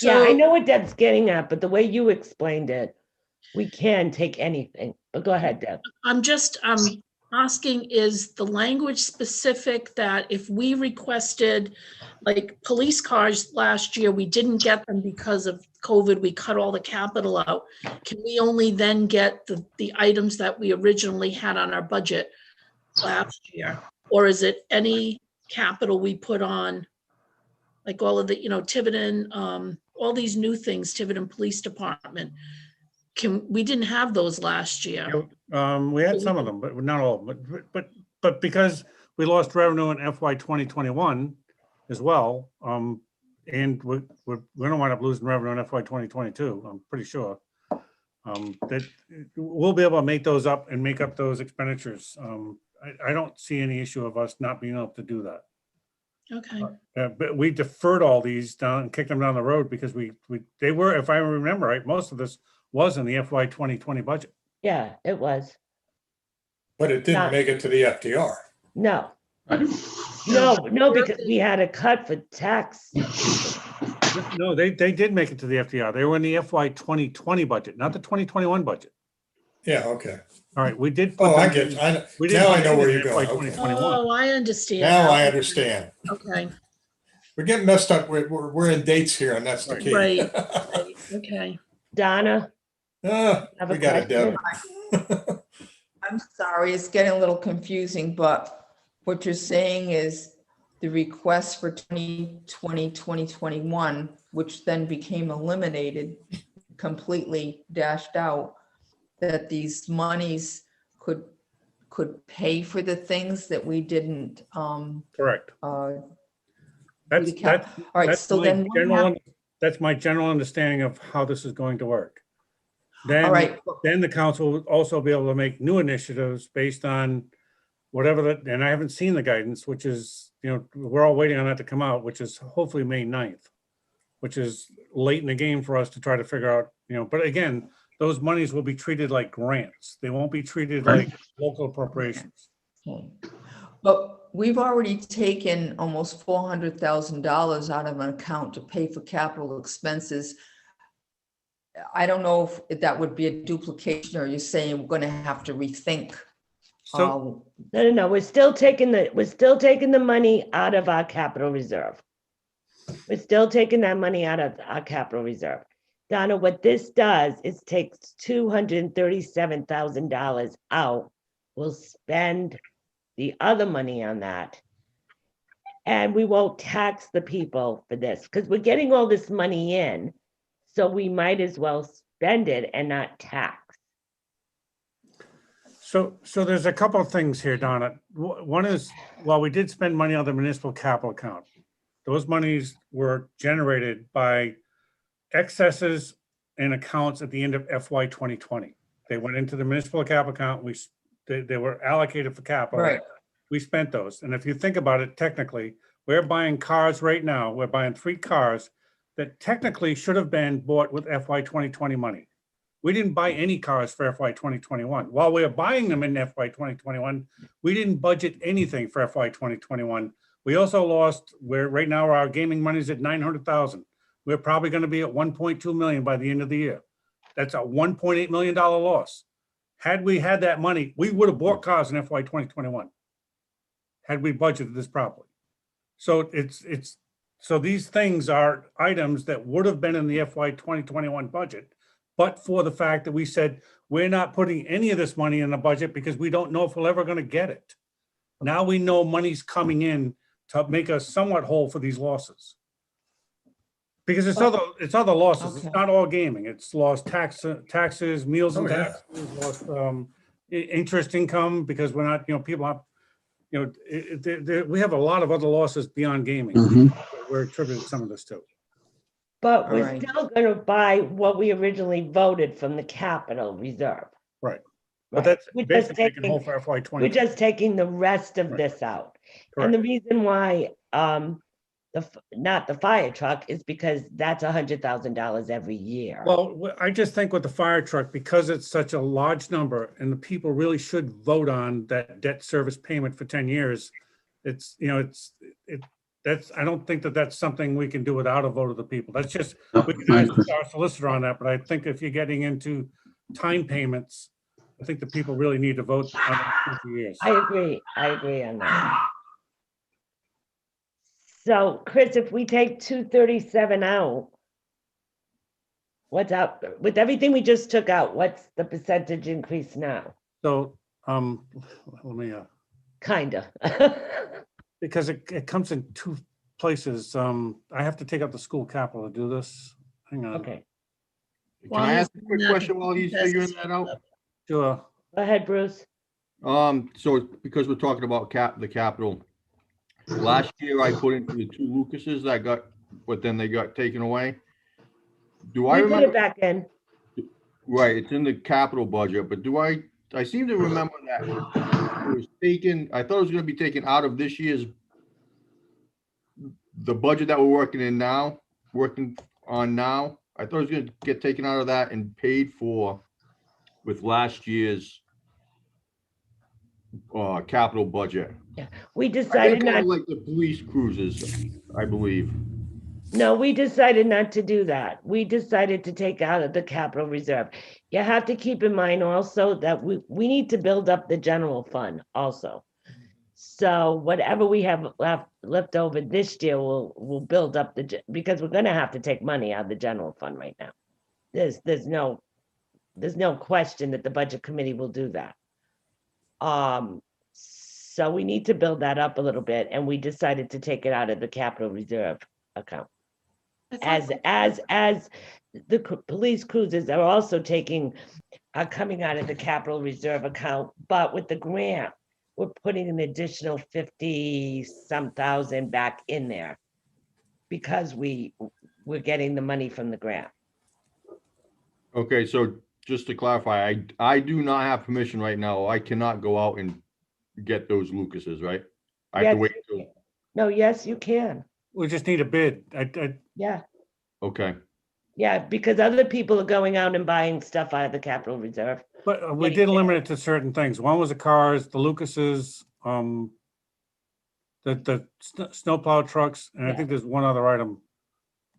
Yeah, I So, know what Deb's getting at, but the way you explained it, we can take anything. But go ahead, Deb. I'm asking, is the language specific that if we requested, like police cars last year, we didn't get them because of COVID, we cut all the capital out. Can we only then get the items that we originally had on our budget last year? Or is it any capital we put on, like all of the, Tiverton, all these new things, Tiverton Police Department? We didn't have those last year. We had some of them, but not all, but because we lost revenue in FY 2021 as well, and we're gonna wind up losing revenue in FY 2022, I'm pretty sure. That we'll be able to make those up and make up those expenditures. I don't see any issue of us not being able to do that. Okay. But we deferred all these down and kicked them down the road because they were, if I remember right, most of this was in the FY 2020 budget. Yeah, it was. But it didn't make it to the FDR. No. No, because we had a cut for tax. No, they did make it to the FDR. They were in the FY 2020 budget, not the 2021 budget. Yeah, okay. All right, we did. Oh, I them get, in- I, we didn't now I put know them where in you're going. FY Okay. 2021. Oh, I understand. Now I understand. Okay, We're getting messed up. We're in dates here and that's the key. right, okay. Donna, Ah, have a we got it, Deb. I'm sorry, it's getting a little confusing, but what you're saying is the request for 2020, 2021, which then became eliminated, completely dashed out, that these monies could pay for the things that we didn't, Correct. That's- That's all right, that's so my then what general, that's my general understanding of how this is going to work. Then, all right, then the council will also be able to make new initiatives based on whatever that, and I haven't seen the guidance, which is, we're all waiting on that to come out, which is hopefully May 9th, which is late in the game for us to try to figure out, but again, those monies will be treated like grants. They won't be treated like local appropriations. okay. But we've already taken almost $400,000 out of an account to pay for capital expenses. I don't know if that would be a duplication, or you're saying we're going to have to rethink. So, no, we're still taking the money out of our capital reserve. We're still taking that money out of our capital reserve. Donna, what this does is takes $237,000 out. We'll spend the other money on that. And we won't tax the people for this because we're getting all this money in. So we might as well spend it and not tax. So there's a couple of things here, Donna. One is, while we did spend money on the municipal capital account, those monies were generated by excesses in accounts at the end of FY 2020. They went into the municipal capital account. They were allocated for capital. Right. We spent those. And if you think about it, technically, we're buying cars right now. We're buying 3 cars that technically should have been bought with FY 2020 money. We didn't buy any cars for FY 2021. While we were buying them in FY 2021, we didn't budget anything for FY 2021. We also lost, right now our gaming money is at 900,000. We're probably going to be at 1.2 million by the end of the year. That's a $1.8 million loss. Had we had that money, we would have bought cars in FY 2021. Had we budgeted this properly. So so these things are items that would have been in the FY 2021 budget, but for the fact that we said, we're not putting any of this money in the budget because we don't know if we're ever going to get it. Now we know money's coming in to make us somewhat whole for these losses. Because it's other losses. It's Okay. not all gaming. It's lost taxes, meals and Oh, yeah. taxes, lost interest income because we're not, people have, we have a lot of other losses beyond gaming. Mhm. We're attributing some of this to. But we're Alright. still gonna buy what we originally voted from the capital reserve. Right. Right. But that's We're just basically taking taking, whole for FY we're 20. just taking the rest of Right. this out. And the reason why, not the fire truck is because that's $100,000 every year. Well, I just think with the fire truck, because it's such a large number and the people really should vote on that debt service payment for 10 years. I don't think that that's something we can do without a vote of the people. That's just, we can I ask agree. our solicitor on that, but I think if you're getting into time payments, I think the people really need to vote on it for years. I agree on that. So Chris, if we take 237 out, what's up with everything we just took out? What's the percentage increase now? So, let me, Kinda. because it comes in two places. I have to take out the school capital to do this. Hang on. Okay, Can I ask a quick question while he's figuring that out? Sure. go ahead, Bruce. So because we're talking about the capital, last year I put into the 2 Lucases that got, but then they got taken away. Do I We put it remember? back in. Right, it's in the capital budget, but I seem to remember that it was taken, I thought it was gonna be taken out of this year's, the budget that we're working on now. I thought it was gonna get taken out of that and paid for with last year's capital budget. We I decided think kind not, of like the police cruises, I believe. no, we decided not to do that. We decided to take out of the capital reserve. You have to keep in mind also that we need to build up the general fund also. So whatever we have left over this year, we'll build up because we're gonna have to take money out of the general fund right now. There's no question that the budget committee will do that. So we need to build that up a little bit, and we decided to take it out of the capital reserve account. As the police cruisers are also coming out of the capital reserve account, but with the grant, we're putting an additional 50-some thousand back in there because we're getting the money from the grant. Okay, so just to clarify, I do not have permission right now. I cannot go out and get those Lucases, right? I have to Yes, wait you till, can. No, yes, you can. We just need a bid. Yeah, okay. yeah, because other people are going out and buying stuff out of the capital reserve. But we did limit it to certain things. One was the cars, the Lucases, the snowplow trucks, and I think there's one other item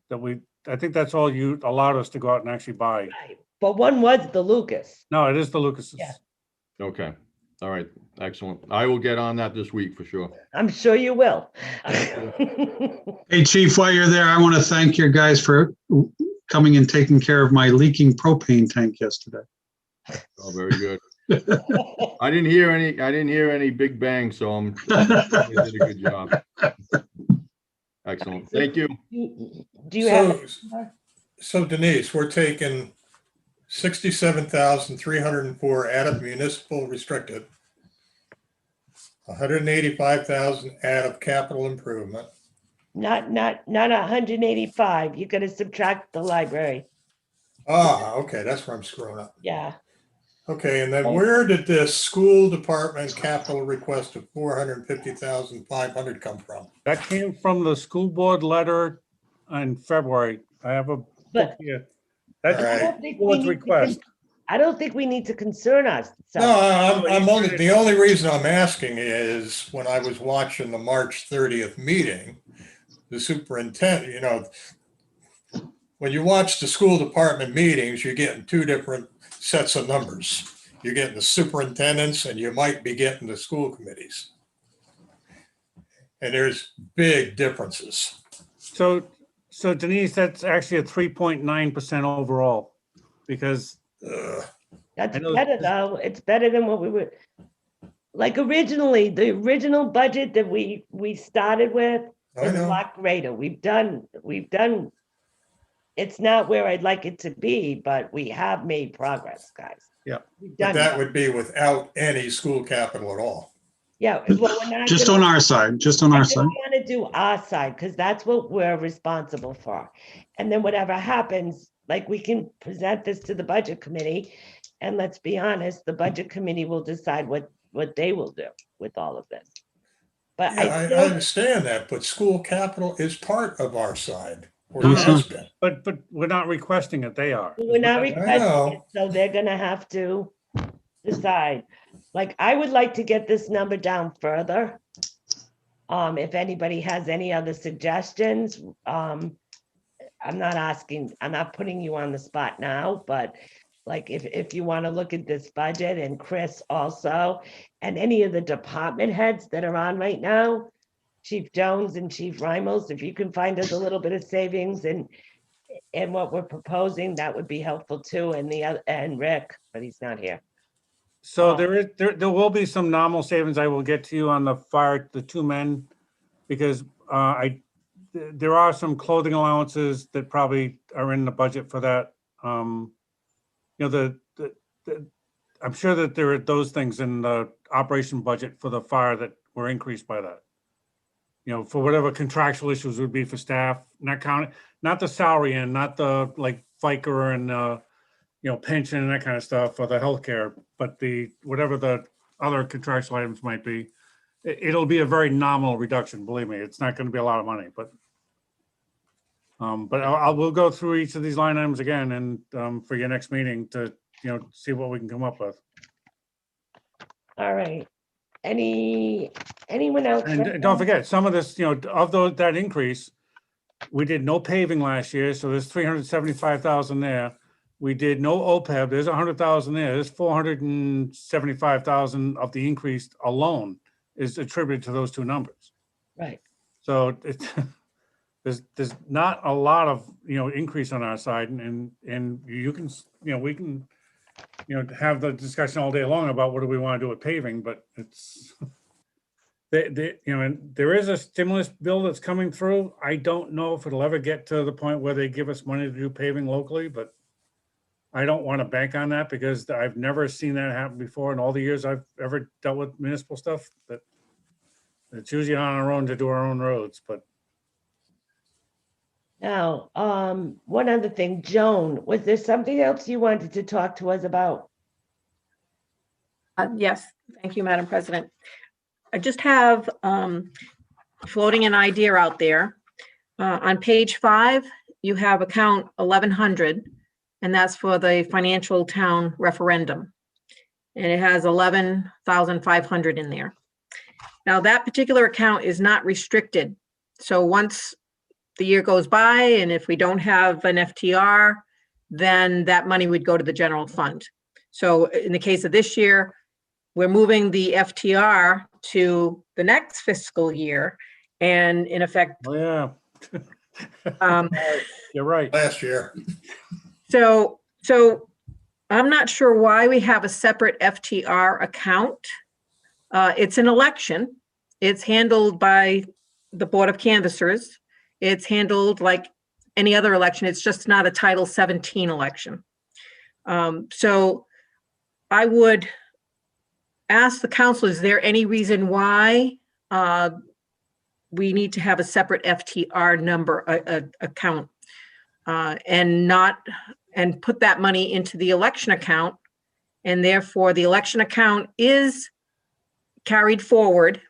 that I think that's all you allowed us to go out and actually buy. Right. But one was the Lucas. No, it is the Lucases. Yeah. Okay, all right, excellent. I will get on that this week for sure. I'm sure you will. Hey, Chief, while you're there, I want to thank you guys for coming and taking care of my leaking propane tank yesterday. Oh, very good. I didn't hear any big bang, so you did a good job. Excellent, thank you. Do you have? So Denise, we're taking 67,304 out of municipal restricted, 185,000 out of capital improvement. Not 185. You gotta subtract the library. Ah, okay, that's where I'm screwing up. Yeah. Okay, and then where did this school department capital request of 450,500 come from? That came from the school board letter in February. I have a book But- here. All That's right. I don't think the board's we need to request. I don't think we need to concern ourselves. No, the only reason I'm asking is when I was watching the March 30th meeting, the superintendent, when you watch the school department meetings, you're getting 2 different sets of numbers. You're getting the superintendents and you might be getting the school committees. And there's big differences. So Denise, that's actually a 3.9% overall because That's I know- better though. It's better than what we were. Like originally, the original budget that we started with I was a know. lot greater. We've done it's not where I'd like it to be, but we have made progress, guys. Yeah. We've But done that it. would be without any school capital at all. Yeah, well, we're not Just gonna- on our side, just on I our just side. want to do our side, because that's what we're responsible for. And then whatever happens, like, we can present this to the budget committee, and let's be honest, the budget committee will decide what they will do with all of this. But Yeah, I still- understand that, but school capital is part of our side, or No, it it's has not. been. But we're not requesting it, they are. We're not I requesting it, know. so they're gonna have to decide. Like, I would like to get this number down further. If anybody has any other suggestions, I'm not putting you on the spot now, but like, if you want to look at this budget, and Chris also, and any of the department heads that are on right now, Chief Jones and Chief Rimos, if you can find us a little bit of savings and what we're proposing, that would be helpful too, and Rick, but he's not here. So there will be some nominal savings. I will get to you on the fire, the 2 men, because there are some clothing allowances that probably are in the budget for that. You know, I'm sure that there are those things in the operation budget for the fire that were increased by that. You know, for whatever contractual issues would be for staff, not the salary and not the like FICA and you know, pension and that kind of stuff for the healthcare, but whatever the other contractual items might be, it'll be a very nominal reduction. Believe me, it's not going to be a lot of money, but we'll go through each of these line items again and for your next meeting to, you know, see what we can come up with. All right. Anyone else? And don't forget, some of this, you know, of that increase, we did no paving last year, so there's 375,000 there. We did no OPEB, there's 100,000 there, there's 475,000 of the increase alone is attributed to those 2 numbers. Right. So there's not a lot of, you know, increase on our side, and you can, you know, we can, you know, have the discussion all day long about what do we want to do with paving, but it's, you know, and there is a stimulus bill that's coming through. I don't know if it'll ever get to the point where they give us money to do paving locally, but I don't want to bank on that because I've never seen that happen before in all the years I've ever dealt with municipal stuff. That it's usually on our own to do our own roads, but. Now, one other thing, Joan, was there something else you wanted to talk to us about? Yes, thank you, Madam President. I just have floating an idea out there. On page 5, you have account 1100, and that's for the financial town referendum. And it has 11,500 in there. Now, that particular account is not restricted. So once the year goes by, and if we don't have an FTR, then that money would go to the general fund. So in the case of this year, we're moving the FTR to the next fiscal year. And in effect, Oh, yeah. You're right. Last year. So I'm not sure why we have a separate FTR account. It's an election. It's handled by the Board of Canvassers. It's handled like any other election. It's just not a Title 17 election. So I would ask the council, is there any reason why we need to have a separate FTR number account and put that money into the election account, and therefore the election account is carried forward,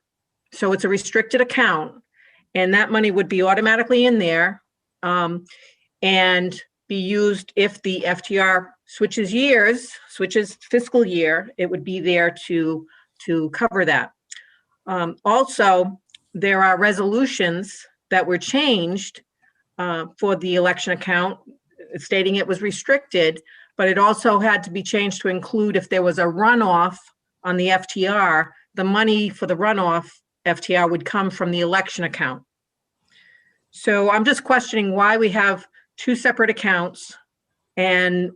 so it's a restricted account, and that money would be automatically in there and be used if the FTR switches fiscal year, it would be there to cover that. Also, there are resolutions that were changed for the election account, stating it was restricted, but it also had to be changed to include if there was a runoff on the FTR, the money for the runoff FTR would come from the election account. So I'm just questioning why we have 2 separate accounts, and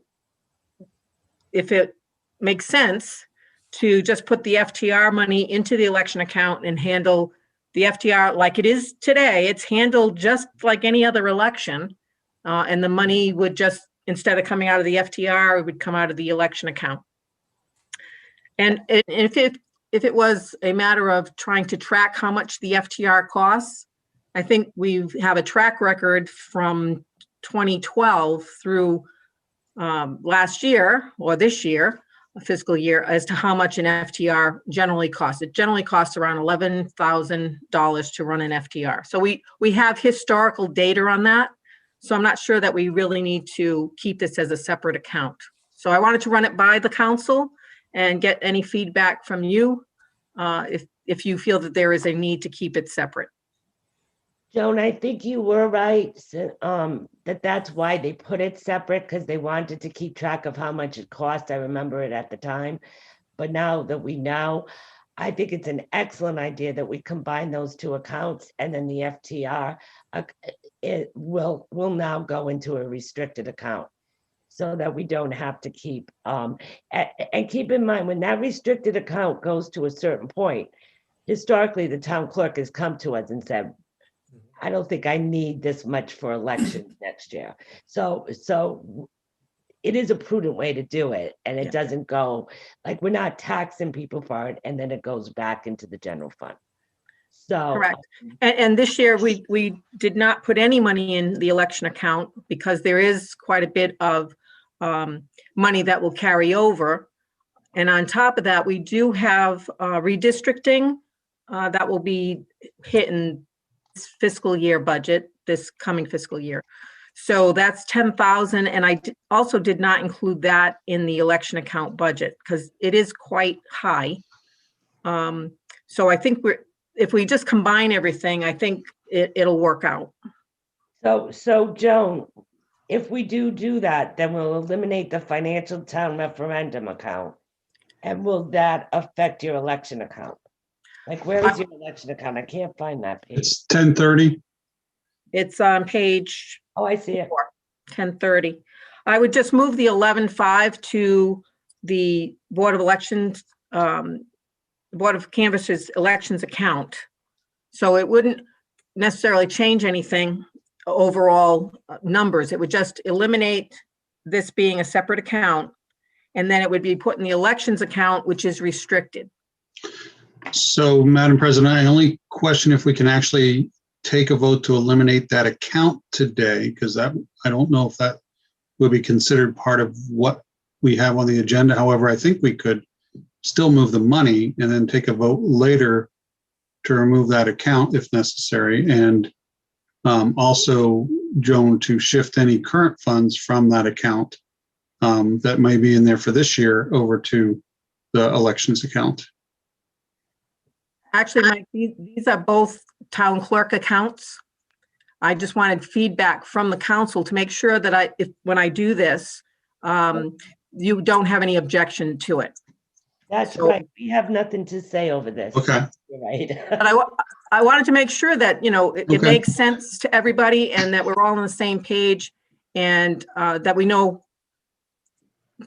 if it makes sense to just put the FTR money into the election account and handle the FTR like it is today. It's handled just like any other election. And the money would just, instead of coming out of the FTR, it would come out of the election account. And if it was a matter of trying to track how much the FTR costs, I think we have a track record from 2012 through last year or this year, fiscal year, as to how much an FTR generally costs. It generally costs around $11,000 to run an FTR. So we have historical data on that. So I'm not sure that we really need to keep this as a separate account. So I wanted to run it by the council and get any feedback from you if you feel that there is a need to keep it separate. Joan, I think you were right, that's why they put it separate, because they wanted to keep track of how much it cost. I remember it at the time. But now that we know, I think it's an excellent idea that we combine those two accounts, and then the FTR, it will now go into a restricted account, so that we don't have to keep, and keep in mind, when that restricted account goes to a certain point, historically, the town clerk has come to us and said, I don't think I need this much for elections next year. So it is a prudent way to do it. And it doesn't go, like, we're not taxing people for it, and then it goes back into the general fund. So Correct. And this year, we did not put any money in the election account because there is quite a bit of money that will carry over. And on top of that, we do have redistricting that will be hitting this fiscal year budget, this coming fiscal year. So that's 10,000. And I also did not include that in the election account budget because it is quite high. So I think if we just combine everything, I think it'll work out. So Joan, if we do that, then we'll eliminate the financial town referendum account. And will that affect your election account? Like, where is your election account? I can't find that page. It's 1030. It's on page. Oh, I see it. 1030. I would just move the 11.5 to the Board of Elections, Board of Canvassers elections account. So it wouldn't necessarily change anything overall numbers. It would just eliminate this being a separate account, and then it would be put in the elections account, which is restricted. So, Madam President, I only question if we can actually take a vote to eliminate that account today, because I don't know if that would be considered part of what we have on the agenda. However, I think we could still move the money and then take a vote later to remove that account if necessary. And also, Joan, to shift any current funds from that account that may be in there for this year over to the elections account. Actually, Mike, these are both town clerk accounts. I just wanted feedback from the council to make sure that when I do this, you don't have any objection to it. That's right. We have nothing to say over this. Okay. You're right. But I wanted to make sure that, it makes sense to everybody and that we're all on the same page, and that we know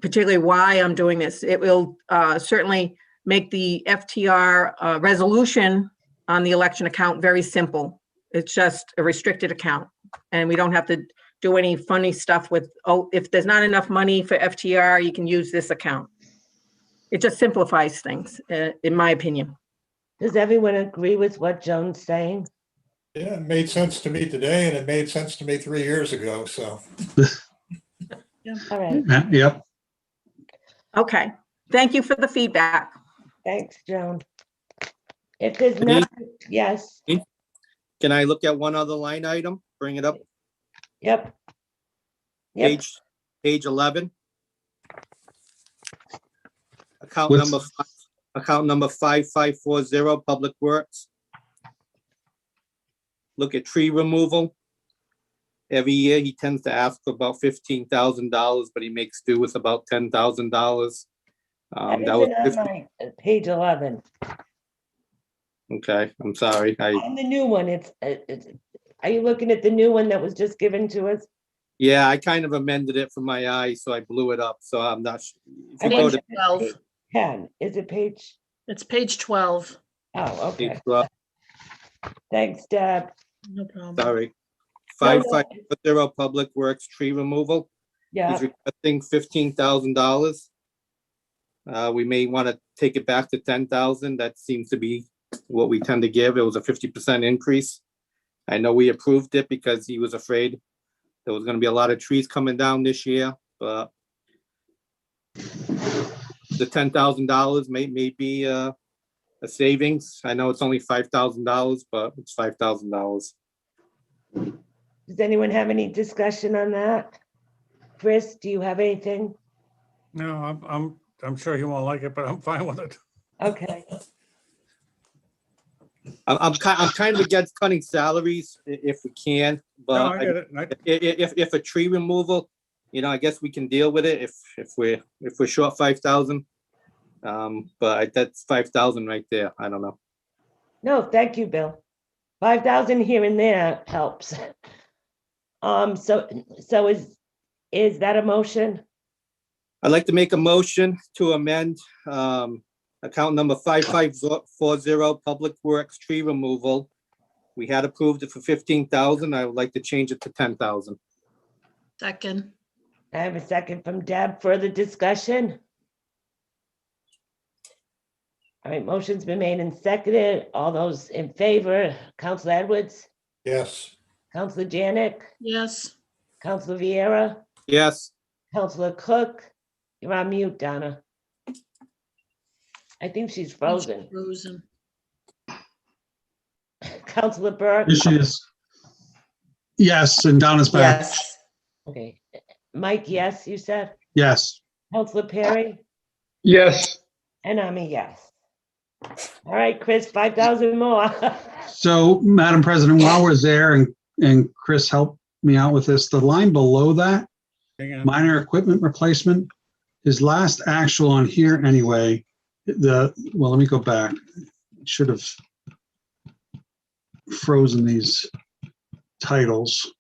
particularly why I'm doing this. It will certainly make the FTR resolution on the election account very simple. It's just a restricted account, and we don't have to do any funny stuff with, if there's not enough money for FTR, you can use this account. It just simplifies things, in my opinion. Does everyone agree with what Joan's saying? Yeah, it made sense to me today, and it made sense to me 3 years ago, so. All right. Yep. Okay. Thank you for the feedback. Thanks, Joan. If there's Denise? nothing, yes. Can I look at one other line item? Bring it up. Yep. Page 11. Account number 5540, Public Works. Look at tree removal. Every year he tends to ask for about $15,000, but he makes do with about $10,000. That was on my page 11. Okay, I'm sorry. And the new one, are you looking at the new one that was just given to us? Yeah, I kind of amended it for my eyes, so I blew it up. So I'm not sure. If you I go think to 12. 10, is it page? It's page 12. Oh, okay. page 12, Thanks, Deb. No problem. sorry. No, no. 5540 Public Works tree removal. Yeah, He's requesting $15,000. We may want to take it back to 10,000. That seems to be what we tend to give. It was a 50% increase. I know we approved it because he was afraid there was going to be a lot of trees coming down this year, but the $10,000 may be a savings. I know it's only $5,000, but it's $5,000. does anyone have any discussion on that? Chris, do you have anything? No, I'm sure he won't like it, but I'm fine with it. Okay, I'm kind of against cutting salaries if we can, No, but I get it. if a tree removal, I guess we can deal with it if we're short 5,000. But that's 5,000 right there. I don't know. no, thank you, Bill. 5,000 here and there helps. So is that a motion? I'd like to make a motion to amend account number 5540 Public Works tree removal. We had approved it for 15,000. I would like to change it to 10,000. Second. I have a second from Deb. Further discussion? All right, motion's been made and seconded. All those in favor, Council Edwards, Yes. Councilor Janick, Yes. Councilor Vieira, Yes. Councilor Cook. You're on mute, Donna. I think she's frozen. Frozen. Councilor Burke. Here she is. Yes, and Donna's back. Yes. Okay. Mike, yes, you said? Yes. Councilor Perry? Yes. And I'm a yes. All right, Chris, 5,000 more. So, Madam President, while we're there, and Chris helped me out with this, the line below that, Hang on. minor equipment replacement, his last actual on here anyway, well, let me go back. Should have frozen these titles.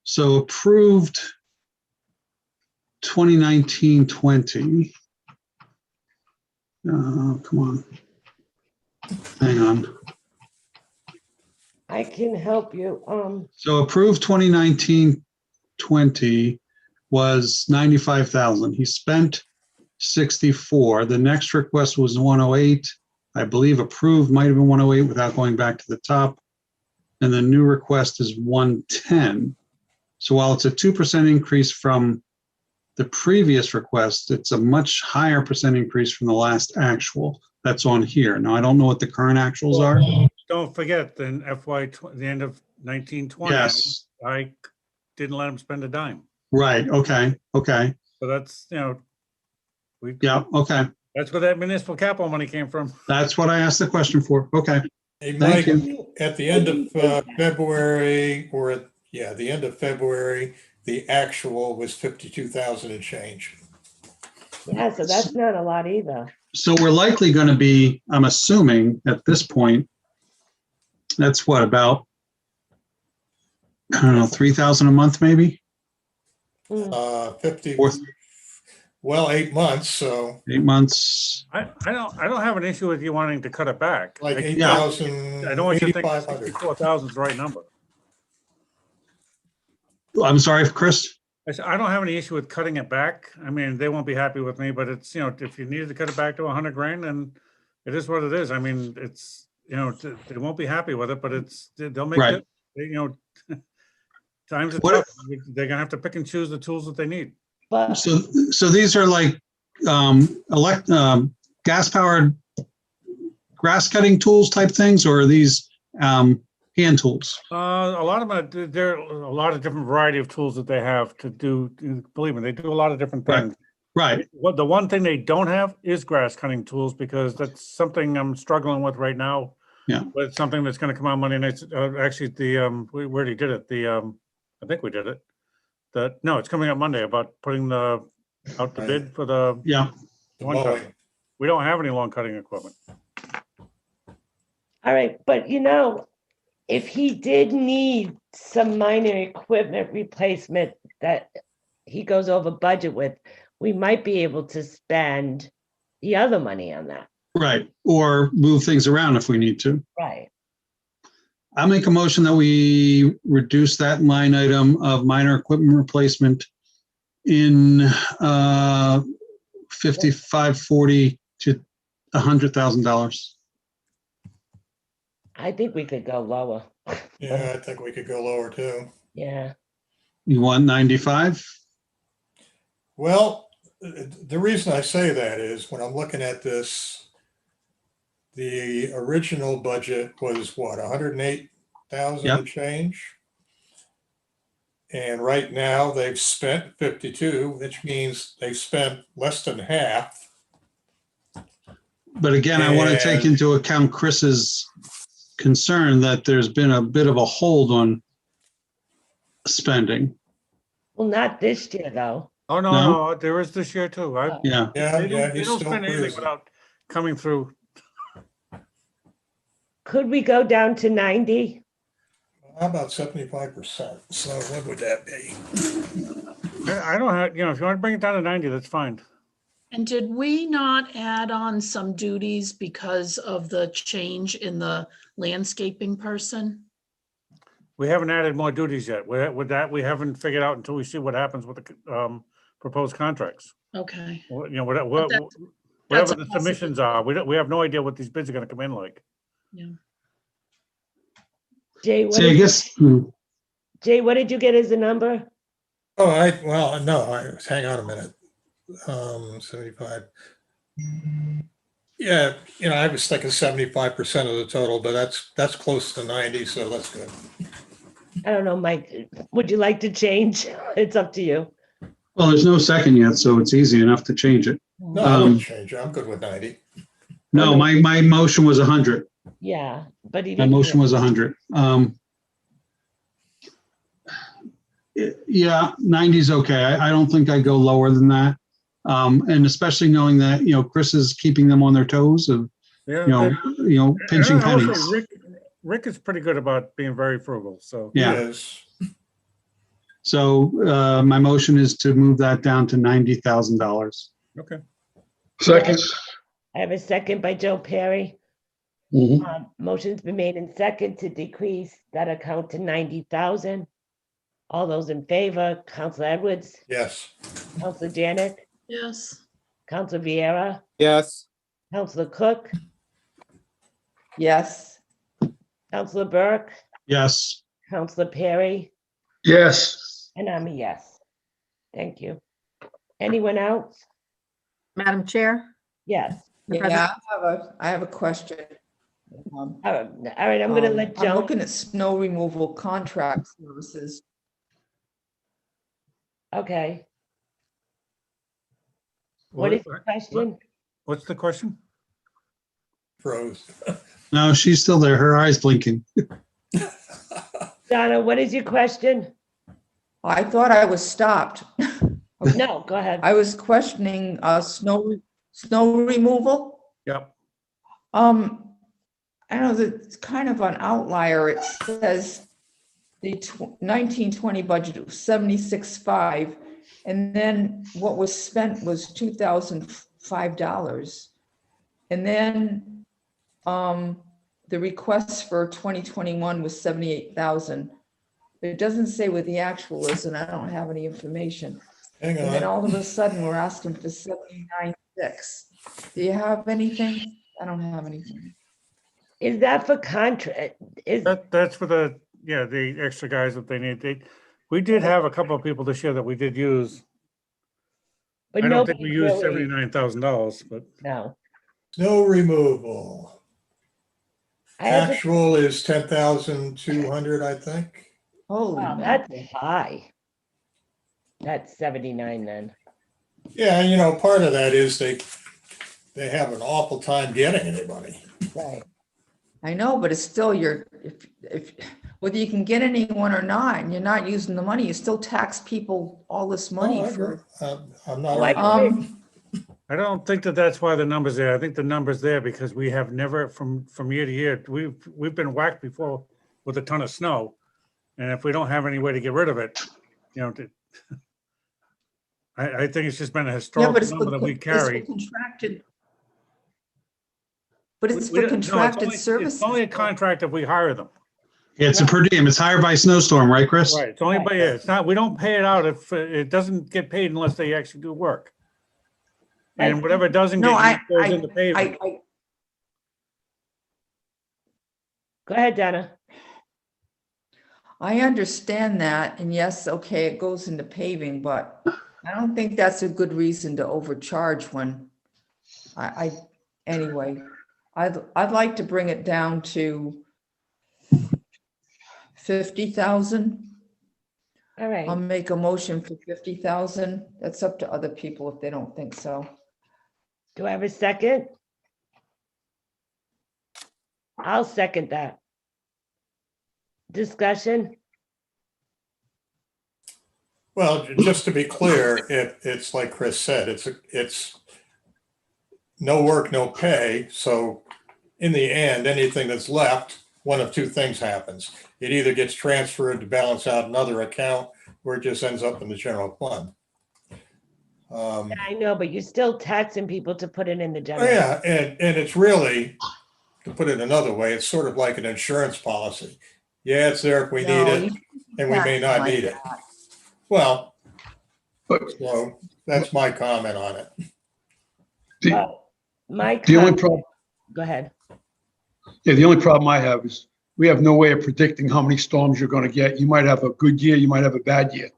So approved 2019-20. Come on. Hang on. I can help you. So approved 2019-20 was 95,000. He spent 64. The next request was 108. I believe approved might have been 108 without going back to the top. And the new request is 110. So while it's a 2% increase from the previous request, it's a much higher percent increase from the last actual that's on here. Now, I don't know what the current actuals are. Don't forget, then the end of 1920. Yes. I didn't let him spend a dime. Right. Okay. Okay. So that's, Yeah. Okay. that's where that municipal capital money came from. That's what I asked the question for. Okay. Hey, Thank Mike, at the end of February, the end of February, the actual was 52,000 and change. Yeah, so that's not a lot either. So we're likely going to be, I'm assuming at this point, that's what, about, I don't know, 3,000 a month maybe? 50, Or well, 8 months, so 8 months. I don't have an issue with you wanting to cut it back. like Yeah. 8,000, I don't want you to think 8,500. 64,000 is the right number. I'm sorry, Chris. I said, I don't have any issue with cutting it back. I mean, they won't be happy with me, but it's, if you needed to cut it back to 100 grand, then it is what it is. I mean, it's, they won't be happy with it, but they'll make Right. it, times are What tough. They're gonna have to pick and choose the tools that they need. But So these are like gas powered grass cutting tools type things, or are these hand tools? A lot of them, there are a lot of different variety of tools that they have to do. Believe me, they do a lot of different Right. things. Right. What the one thing they don't have is grass cutting tools, because that's something I'm struggling with right now. Yeah. But it's something that's going to come out Monday night. Actually, we already did it. I think we did it. No, it's coming up Monday about putting out the bid for the Yeah. lawn cutting. We don't have any lawn cutting equipment. all right, but if he did need some minor equipment replacement that he goes over budget with, we might be able to spend the other money on that. Right. Or move things around if we need to. Right. I'll make a motion that we reduce that line item of minor equipment replacement in 5540 to $100,000. I think we could go lower. Yeah, I think we could go lower too. Yeah. You want 95? Well, the reason I say that is when I'm looking at this, the original budget was what, 108,000 Yep. and change? And right now they've spent 52, which means they've spent less than half. But again, I want to take And- into account Chris's concern that there's been a bit of a hold on spending. Well, not this year, though. Oh, no, No? no, there is this year too. Yeah. Yeah, They yeah, don't he's still spend anything cruising. without coming through. Could we go down to 90? How about 75%? So what would that be? I don't have, if you want to bring it down to 90, that's fine. And did we not add on some duties because of the change in the landscaping person? We haven't added more duties yet. With that, we haven't figured out until we see what happens with the proposed contracts. Okay. Whatever that's the a submissions are, we have no idea what these bids are going to come in like. Jay, what See, I did, guess, Jay, what did you get as a number? Oh, hang on a minute. 75. Yeah, I was thinking 75% of the total, but that's close to 90, so that's good. I don't know, Mike. Would you like to change? It's up to you. well, there's no second yet, so it's easy enough to change it. No, I wouldn't change it. I'm good with 90. No, my motion was 100. Yeah, but he My didn't. motion was 100. Yeah, 90 is okay. I don't think I'd go lower than that. And especially knowing that, Chris is keeping them on their toes of, Yeah. pinching And also, pennies. Rick is pretty good about being very frugal, so. Yeah. Yes. So my motion is to move that down to $90,000. Okay. Second. I have a second by Joe Perry. Mhm. Motion's been made in second to decrease that account to 90,000. All those in favor, Council Edwards, Yes. Council Janick, Yes. Council Vieira, Yes. Councilor Cook, Yes, Councilor Burke, Yes. Councilor Perry, Yes. and I'm a yes. Thank you. Anyone else? Madam Chair? Yes. the president- yeah, I have a question. All right, I'm gonna let I'm Joan. looking at snow removal contract services. Okay, what is the question? What's the question? Froze. No, she's still there. Her eyes blinking. Donna, what is your question? I thought I was stopped. No, go ahead. I was questioning snow removal. Yep. I know that it's kind of an outlier. It says the 1920 budget was 76.5, and then what was spent was $2,005. And then the request for 2021 was 78,000. It doesn't say what the actual is, and I don't have any information. Hang And then on. all of a sudden, we're asking for 79.6. Do you have anything? I don't have anything. Is that for contract? That's for the extra guys that they need. We did have a couple of people this year that we did use. But I don't think nobody we used really- $79,000, but No. Snow removal. I have a- Actual is 10,200, I think. Holy Wow, mackerel. that's high. That's 79 then. Yeah, part of that is they have an awful time getting anybody. Right. I know, but it's still if whether you can get anyone or not, and you're not using the money, you still tax people all this money Oh, I for. agree. I'm not. Like- arguing. I don't think that's why the number's there. I think the number's there because we have never, from year to year, we've been whacked before with a ton of snow. And if we don't have any way to get rid of it, I think it's just been a Yeah, historical but it's number that we carry. contracted. But it's We for don't- no, contracted It's services. only a contract if we hire them. It's a per diem. It's hired by snowstorm, right, Chris? Right, it's only by, yeah, it's not, we don't pay it out if, it doesn't get paid unless they actually do work. And whatever doesn't No, get used goes into paving. Go ahead, Donna. I understand that, and yes, okay, it goes into paving, but I don't think that's a good reason to overcharge one. Anyway, I'd like to bring it down to 50,000. All right. I'll make a motion for 50,000. That's up to other people if they don't think so. Do I have a second? I'll second that. Discussion? Well, just to be clear, it's like Chris said, it's no work, no pay. So in the end, anything that's left, one of two things happens. It either gets transferred to balance out another account, or it just ends up in the general fund. I know, but you're still taxing people to put it in the general. Yeah, and it's really, to put it another way, it's sort of like an insurance policy. Yeah, it's there if we need No, it, and we may not like need it. that. Well, But so that's my comment on it. My the only comment- problem, Go ahead. yeah, the only problem I have is we have no way of predicting how many storms you're going to get. You might have a good year, you might have a bad year.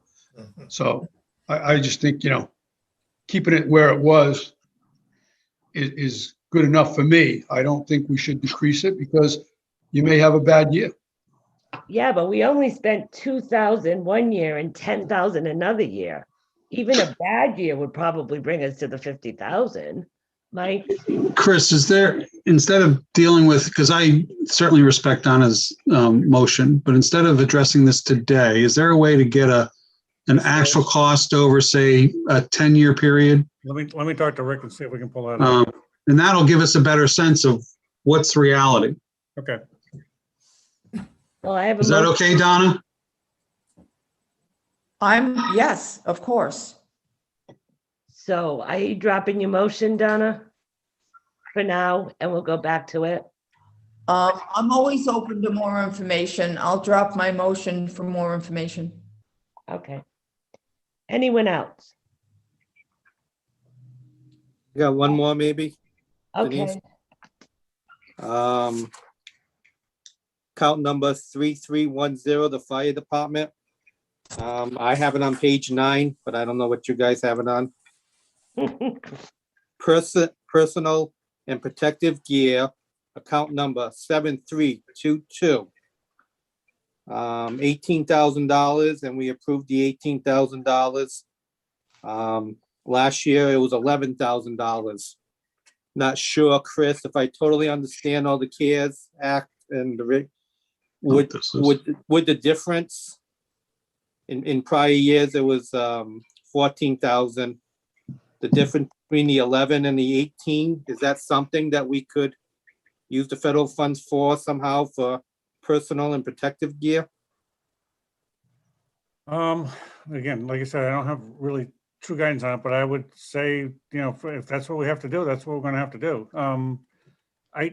So I just think, keeping it where it was is good enough for me. I don't think we should decrease it because you may have a bad year. Yeah, but we only spent 2,000 one year and 10,000 another year. Even a bad year would probably bring us to the 50,000. Mike? Chris, is there, instead of dealing with, because I certainly respect Donna's motion, but instead of addressing this today, is there a way to get an actual cost over, say, a 10-year period? Let me talk to Rick and see if we can pull that out. And that'll give us a better sense of what's the reality. Okay. Well, I have a Is that okay, Donna? Yes, of course. So are you dropping your motion, Donna? For now, and we'll go back to it. I'm always open to more information. I'll drop my motion for more information. Okay. Anyone else? You got one more maybe? Denise? Okay. Account number 3310, the fire department. I have it on page 9, but I don't know what you guys have it on. Personal and protective gear, account number 7322. $18,000, and we approved the $18,000. Last year it was $11,000. Not sure, Chris, if I totally understand all the CARES Act and the would the difference in prior years, it was 14,000. The difference between the 11 and the 18, is that something that we could use the federal funds for somehow for personal and protective gear? Again, like I said, I don't have really true guidance on it, but I would say, if that's what we have to do, that's what we're gonna have to do. I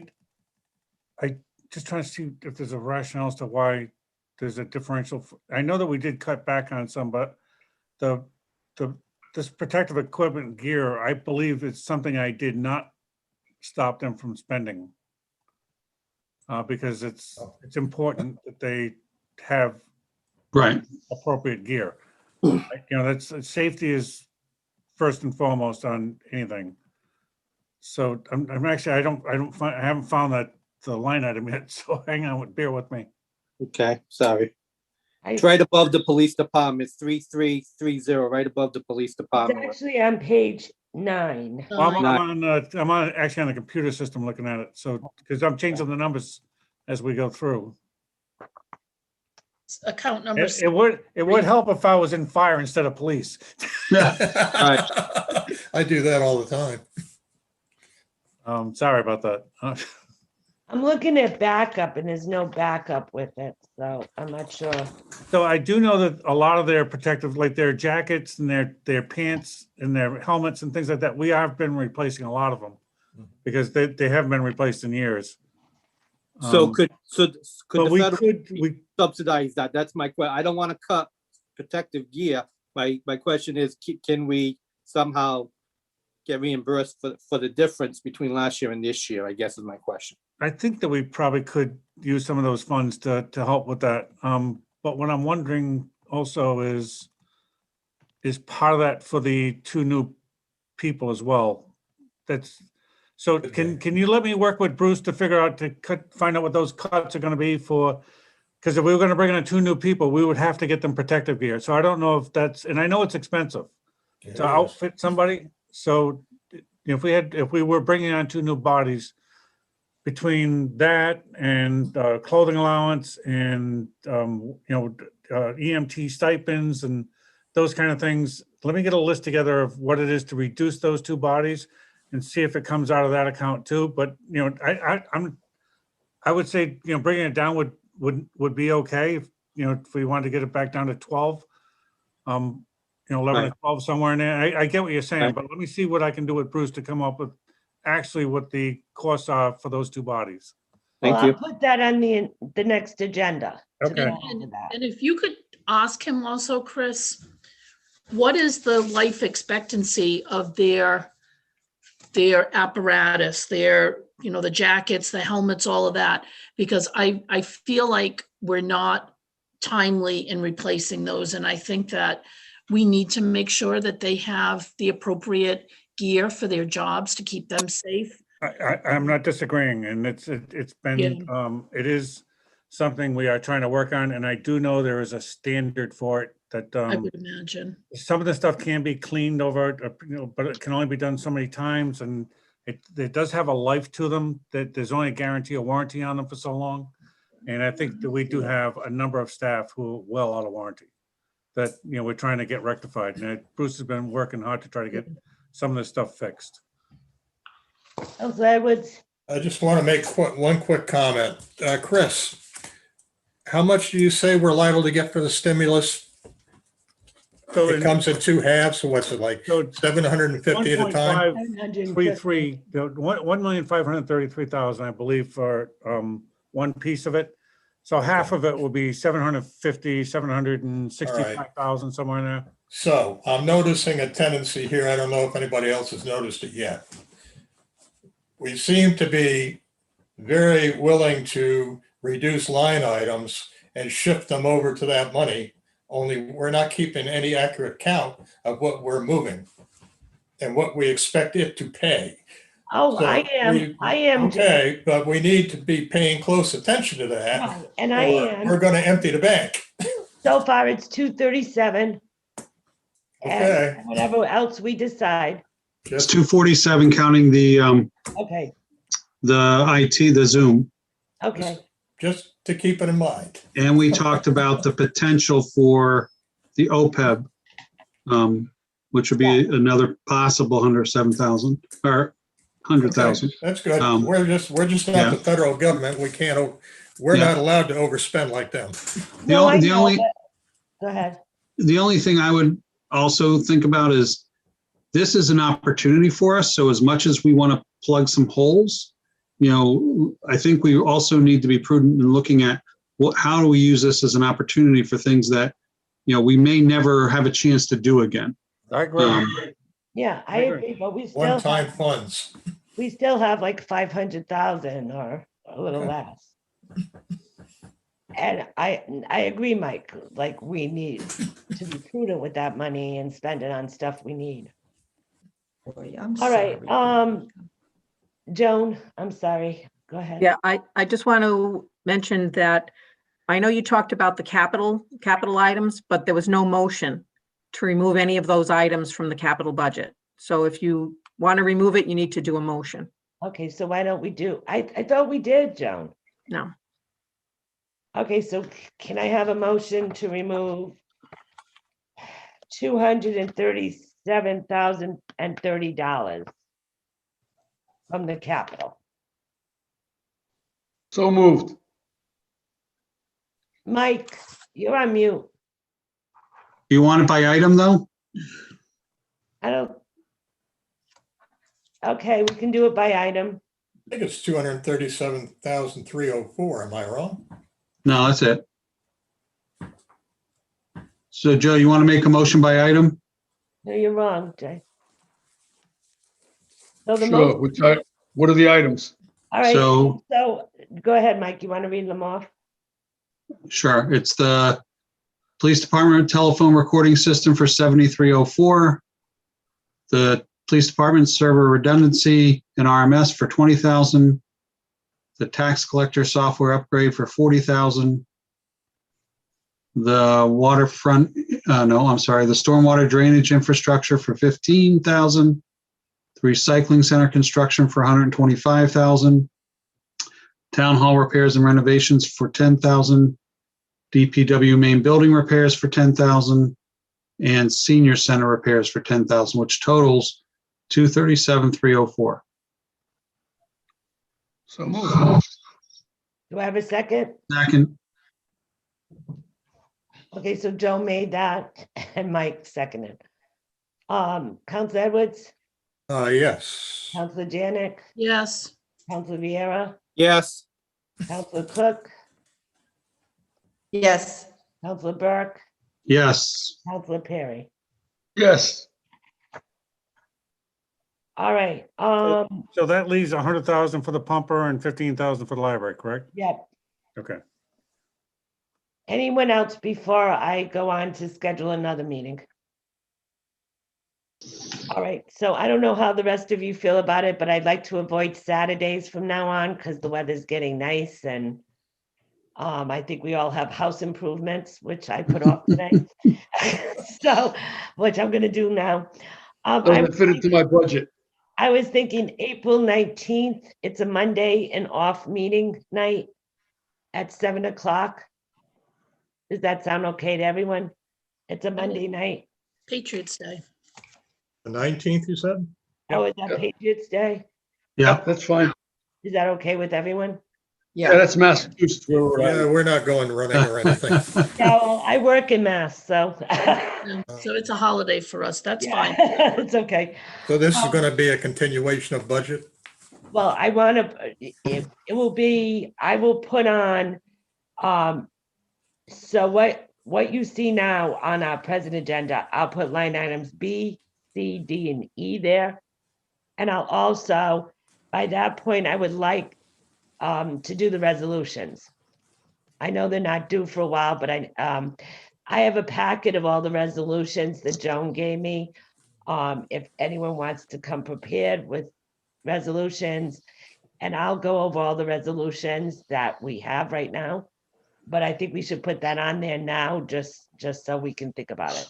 just trying to see if there's a rationale as to why there's a differential. I know that we did cut back on some, but this protective equipment gear, I believe it's something I did not stop them from spending. Because it's important that they have Right. appropriate gear. That's safety is first and foremost on anything. So I'm actually, I haven't found that the line item yet. So hang on, bear with me. Okay, sorry. It's right above the police department. It's 3330, right above the police It's department. actually on page 9. Well, I'm actually on the computer system looking at it. So, because I'm changing the numbers as we go through. Account number. It would help if I was in fire instead of police. I do that all the time. Sorry about that. I'm looking at backup and there's no backup with it, so I'm not sure. So I do know that a lot of their protective, like their jackets and their pants and their helmets and things like that, we have been replacing a lot of them because they haven't been replaced in years. So Um, could But the we federal could, we, subsidize that? That's my question. I don't want to cut protective gear. My question is, can we somehow get reimbursed for the difference between last year and this year, I guess is my question. I think that we probably could use some of those funds to help with that. But what I'm wondering also is part of that for the 2 new people as well? That's, so can you let me work with Bruce to figure out, find out what those cuts are gonna be for? Because if we were gonna bring in 2 new people, we would have to get them protective gear. So I don't know if that's, and I know it's expensive It to is. outfit somebody. So if we were bringing on 2 new bodies, between that and clothing allowance and, EMT stipends and those kind of things, let me get a list together of what it is to reduce those 2 bodies and see if it comes out of that account too. But, I would say, bringing it down would be okay. If we wanted to get it back down to 12, 11 Right. or 12, somewhere in there. I get what you're saying, Right. but let me see what I can do with Bruce to come up with actually what the costs are for those 2 bodies. Well, Thank you. I'll put that on the next agenda. to Okay. go over that. And if you could ask him also, Chris, what is the life expectancy of their apparatus, the jackets, the helmets, all of that? Because I feel like we're not timely in replacing those. And I think that we need to make sure that they have the appropriate gear for their jobs to keep them safe. I'm not disagreeing, and it's been, it is something we are trying to work on, and I do know there is a standard for it that, I would imagine. some of the stuff can be cleaned over, but it can only be done so many times, and it does have a life to them, that there's only a guarantee of warranty on them for so long. And I think that we do have a number of staff who are well out of warranty that, we're trying to get rectified. And Bruce has been working hard to try to get some of this stuff fixed. Councilor Edwards, I just want to make one quick comment. Chris, how much do you say we're liable to get for the stimulus? So It comes in 2 halves, so what's it like, So 750 at a time? 1.533, 1,533,000, I believe, for one piece of it. So half of it will be 750, 765,000, somewhere in there. So I'm noticing a tendency here. I don't know if anybody else has noticed it yet. We seem to be very willing to reduce line items and shift them over to that money, only we're not keeping any accurate count of what we're moving and what we expect it to pay. oh, So I am. Okay, but we need to be paying close attention to that. Right, and I or am. We're going to empty the bank. So far, it's 237. Okay. And whatever else we decide. It's 247 counting the Okay, IT, the Zoom. okay. Just to keep it in mind. And we talked about the potential for the OPEB, which would be another possible 107,000 or 100,000. That's good. We're just not yeah. the federal government. We're Yeah. not allowed to overspend like them. No, I The know, only, but- Go ahead. the only thing I would also think about is this is an opportunity for us. So as much as we want to plug some holes, I think we also need to be prudent in looking at how do we use this as an opportunity for things that, we may never have a chance to do again. I agree. Yeah, I agree, but we still One-time have, funds. we still have like 500,000 or a little less. And I agree, Mike, like we need to be prudent with that money and spend it on stuff we need. Boy, I'm All right, sorry. Joan, I'm sorry, go ahead. Yeah, I just want to mention that I know you talked about the capital items, but there was no motion to remove any of those items from the capital budget. So if you want to remove it, you need to do a motion. Okay, so why don't we do, I thought we did, Joan. No. Okay, so can I have a motion to remove $237,030 from the capital? So moved. Mike, you're on mute. You want it by item though? I don't. Okay, we can do it by item. think it's 237,304. Am I wrong? No, that's it. So Joe, you want to make a motion by item? No, you're wrong, Jay. So the Sure. most, What are the items? all right, So- so go ahead, Mike. You want to read them off? Sure. It's the police department telephone recording system for 7304. The police department server redundancy and RMS for 20,000. The tax collector software upgrade for 40,000. The waterfront, the stormwater drainage infrastructure for 15,000. The recycling center construction for 125,000. Town hall repairs and renovations for 10,000. DPW main building repairs for 10,000. And senior center repairs for 10,000, which totals 237,304. So move. Do I have a second? Second, Okay, so Joe made that and Mike seconded. Counselor Edwards, Yes. Counselor Janick, Yes, Counselor Vieira, Yes, Counselor Cook, Yes, Counselor Burke, yes. Counselor Perry. Yes. All right, So that leaves 100,000 for the pumper and 15,000 for the library, correct? yep. Okay. Anyone else before I go on to schedule another meeting? All right, so I don't know how the rest of you feel about it, but I'd like to avoid Saturdays from now on because the weather's getting nice and I think we all have house improvements, which I put off today. So, which I'm gonna do now. Doesn't fit into my budget. I was thinking April 19th, it's a Monday and off meeting night at 7 o'clock. Does that sound okay to everyone? It's a Monday night. Patriots Day. The 19th, you said? Oh, is that Patriots Day? Yeah, That's fine. Is that okay with everyone? Yeah, yeah. that's Massachusetts. where we're at. Yeah, we're not going running or anything. Yeah, well, I work in Mass, so. So it's a holiday for us. That's fine. Yeah, it's okay. So this is going to be a continuation of budget? Well, I want to, it will be, I will put on, so what you see now on our present agenda, I'll put line items B, C, D, and E there. And I'll also, by that point, I would like to do the resolutions. I know they're not due for a while, but I have a packet of all the resolutions that Joan gave me. If anyone wants to come prepared with resolutions, and I'll go over all the resolutions that we have right now. But I think we should put that on there now, just so we can think about it.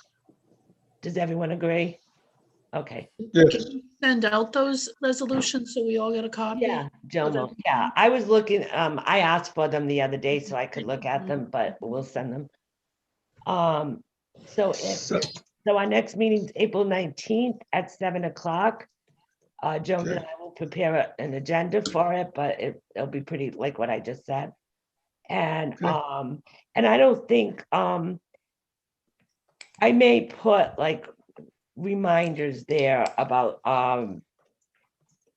Does everyone agree? Okay. Yes. Can you send out those resolutions so we all get a copy? Yeah, Joan, yeah, I was looking, I asked for them the other day so I could look at them, but we'll send them. So our next meeting's April 19th at 7 o'clock. Joan and I will prepare an agenda for it, but it'll be pretty like what I just said. And I don't think, I may put like reminders there about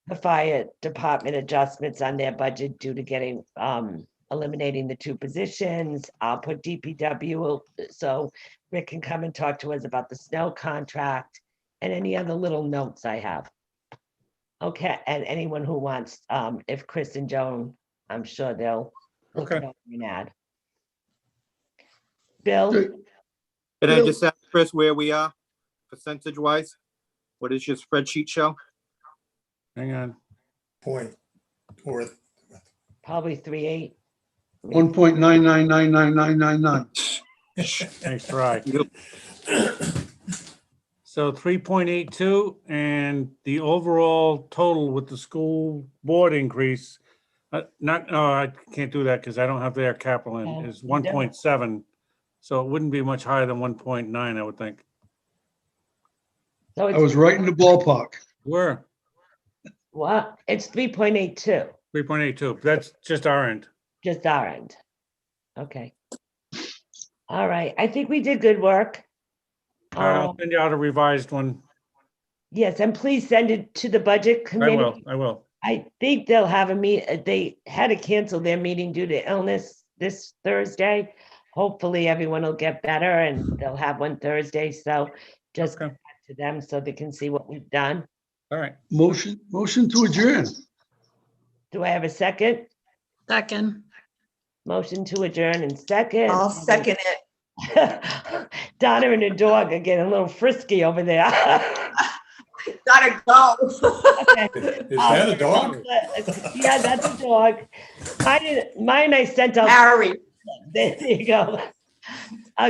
the fire department adjustments on their budget due to getting eliminating the 2 positions. I'll put DPW so Rick can come and talk to us about the snow contract and any other little notes I have. Okay, and anyone who wants, if Chris and Joan, I'm sure they'll look it Okay. over and add. Bill? can I just ask Chris where we are percentage wise? What does your spreadsheet show? Hang on. Point. Or Probably 3.8. 1.9999999. Thanks, try. Yep. So 3.82 and the overall total with the school board increase, I can't do that because I don't have their capital in, Yeah, is you don't. 1.7. So it wouldn't be much higher than 1.9, I would think. So I it's was right in the ballpark. Where? what? It's 3.82, 3.82. That's just our end. just our end. Okay. All right, I think we did good work. All right, I'll Um, send you out a revised one. Yes, and please send it to the budget I committee. will. I think they'll have a they had to cancel their meeting due to illness this Thursday. Hopefully everyone will get better and they'll have one Thursday, so just Okay. get back to them so they can see what we've done. All right. Motion to adjourn. Do I have a second? Second. Motion to adjourn and second. I'll second it. Donna and the dog are getting a little frisky over there. Gotta go. Okay. Is that a dog? Yeah, that's a dog. Mine I sent out. Harry. There you go.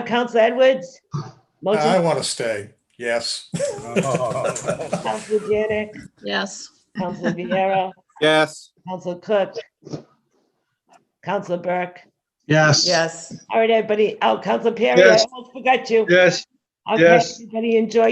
Council Edwards? I Motion, want to stay. Yes. Council Janick, Yes. Council Vieira, Yes. Council Cook, Council Burke. Yes. Yes. All right, everybody. Oh, Council Perry, I Yes. almost forgot you. Yes. Okay, yes. everybody enjoy your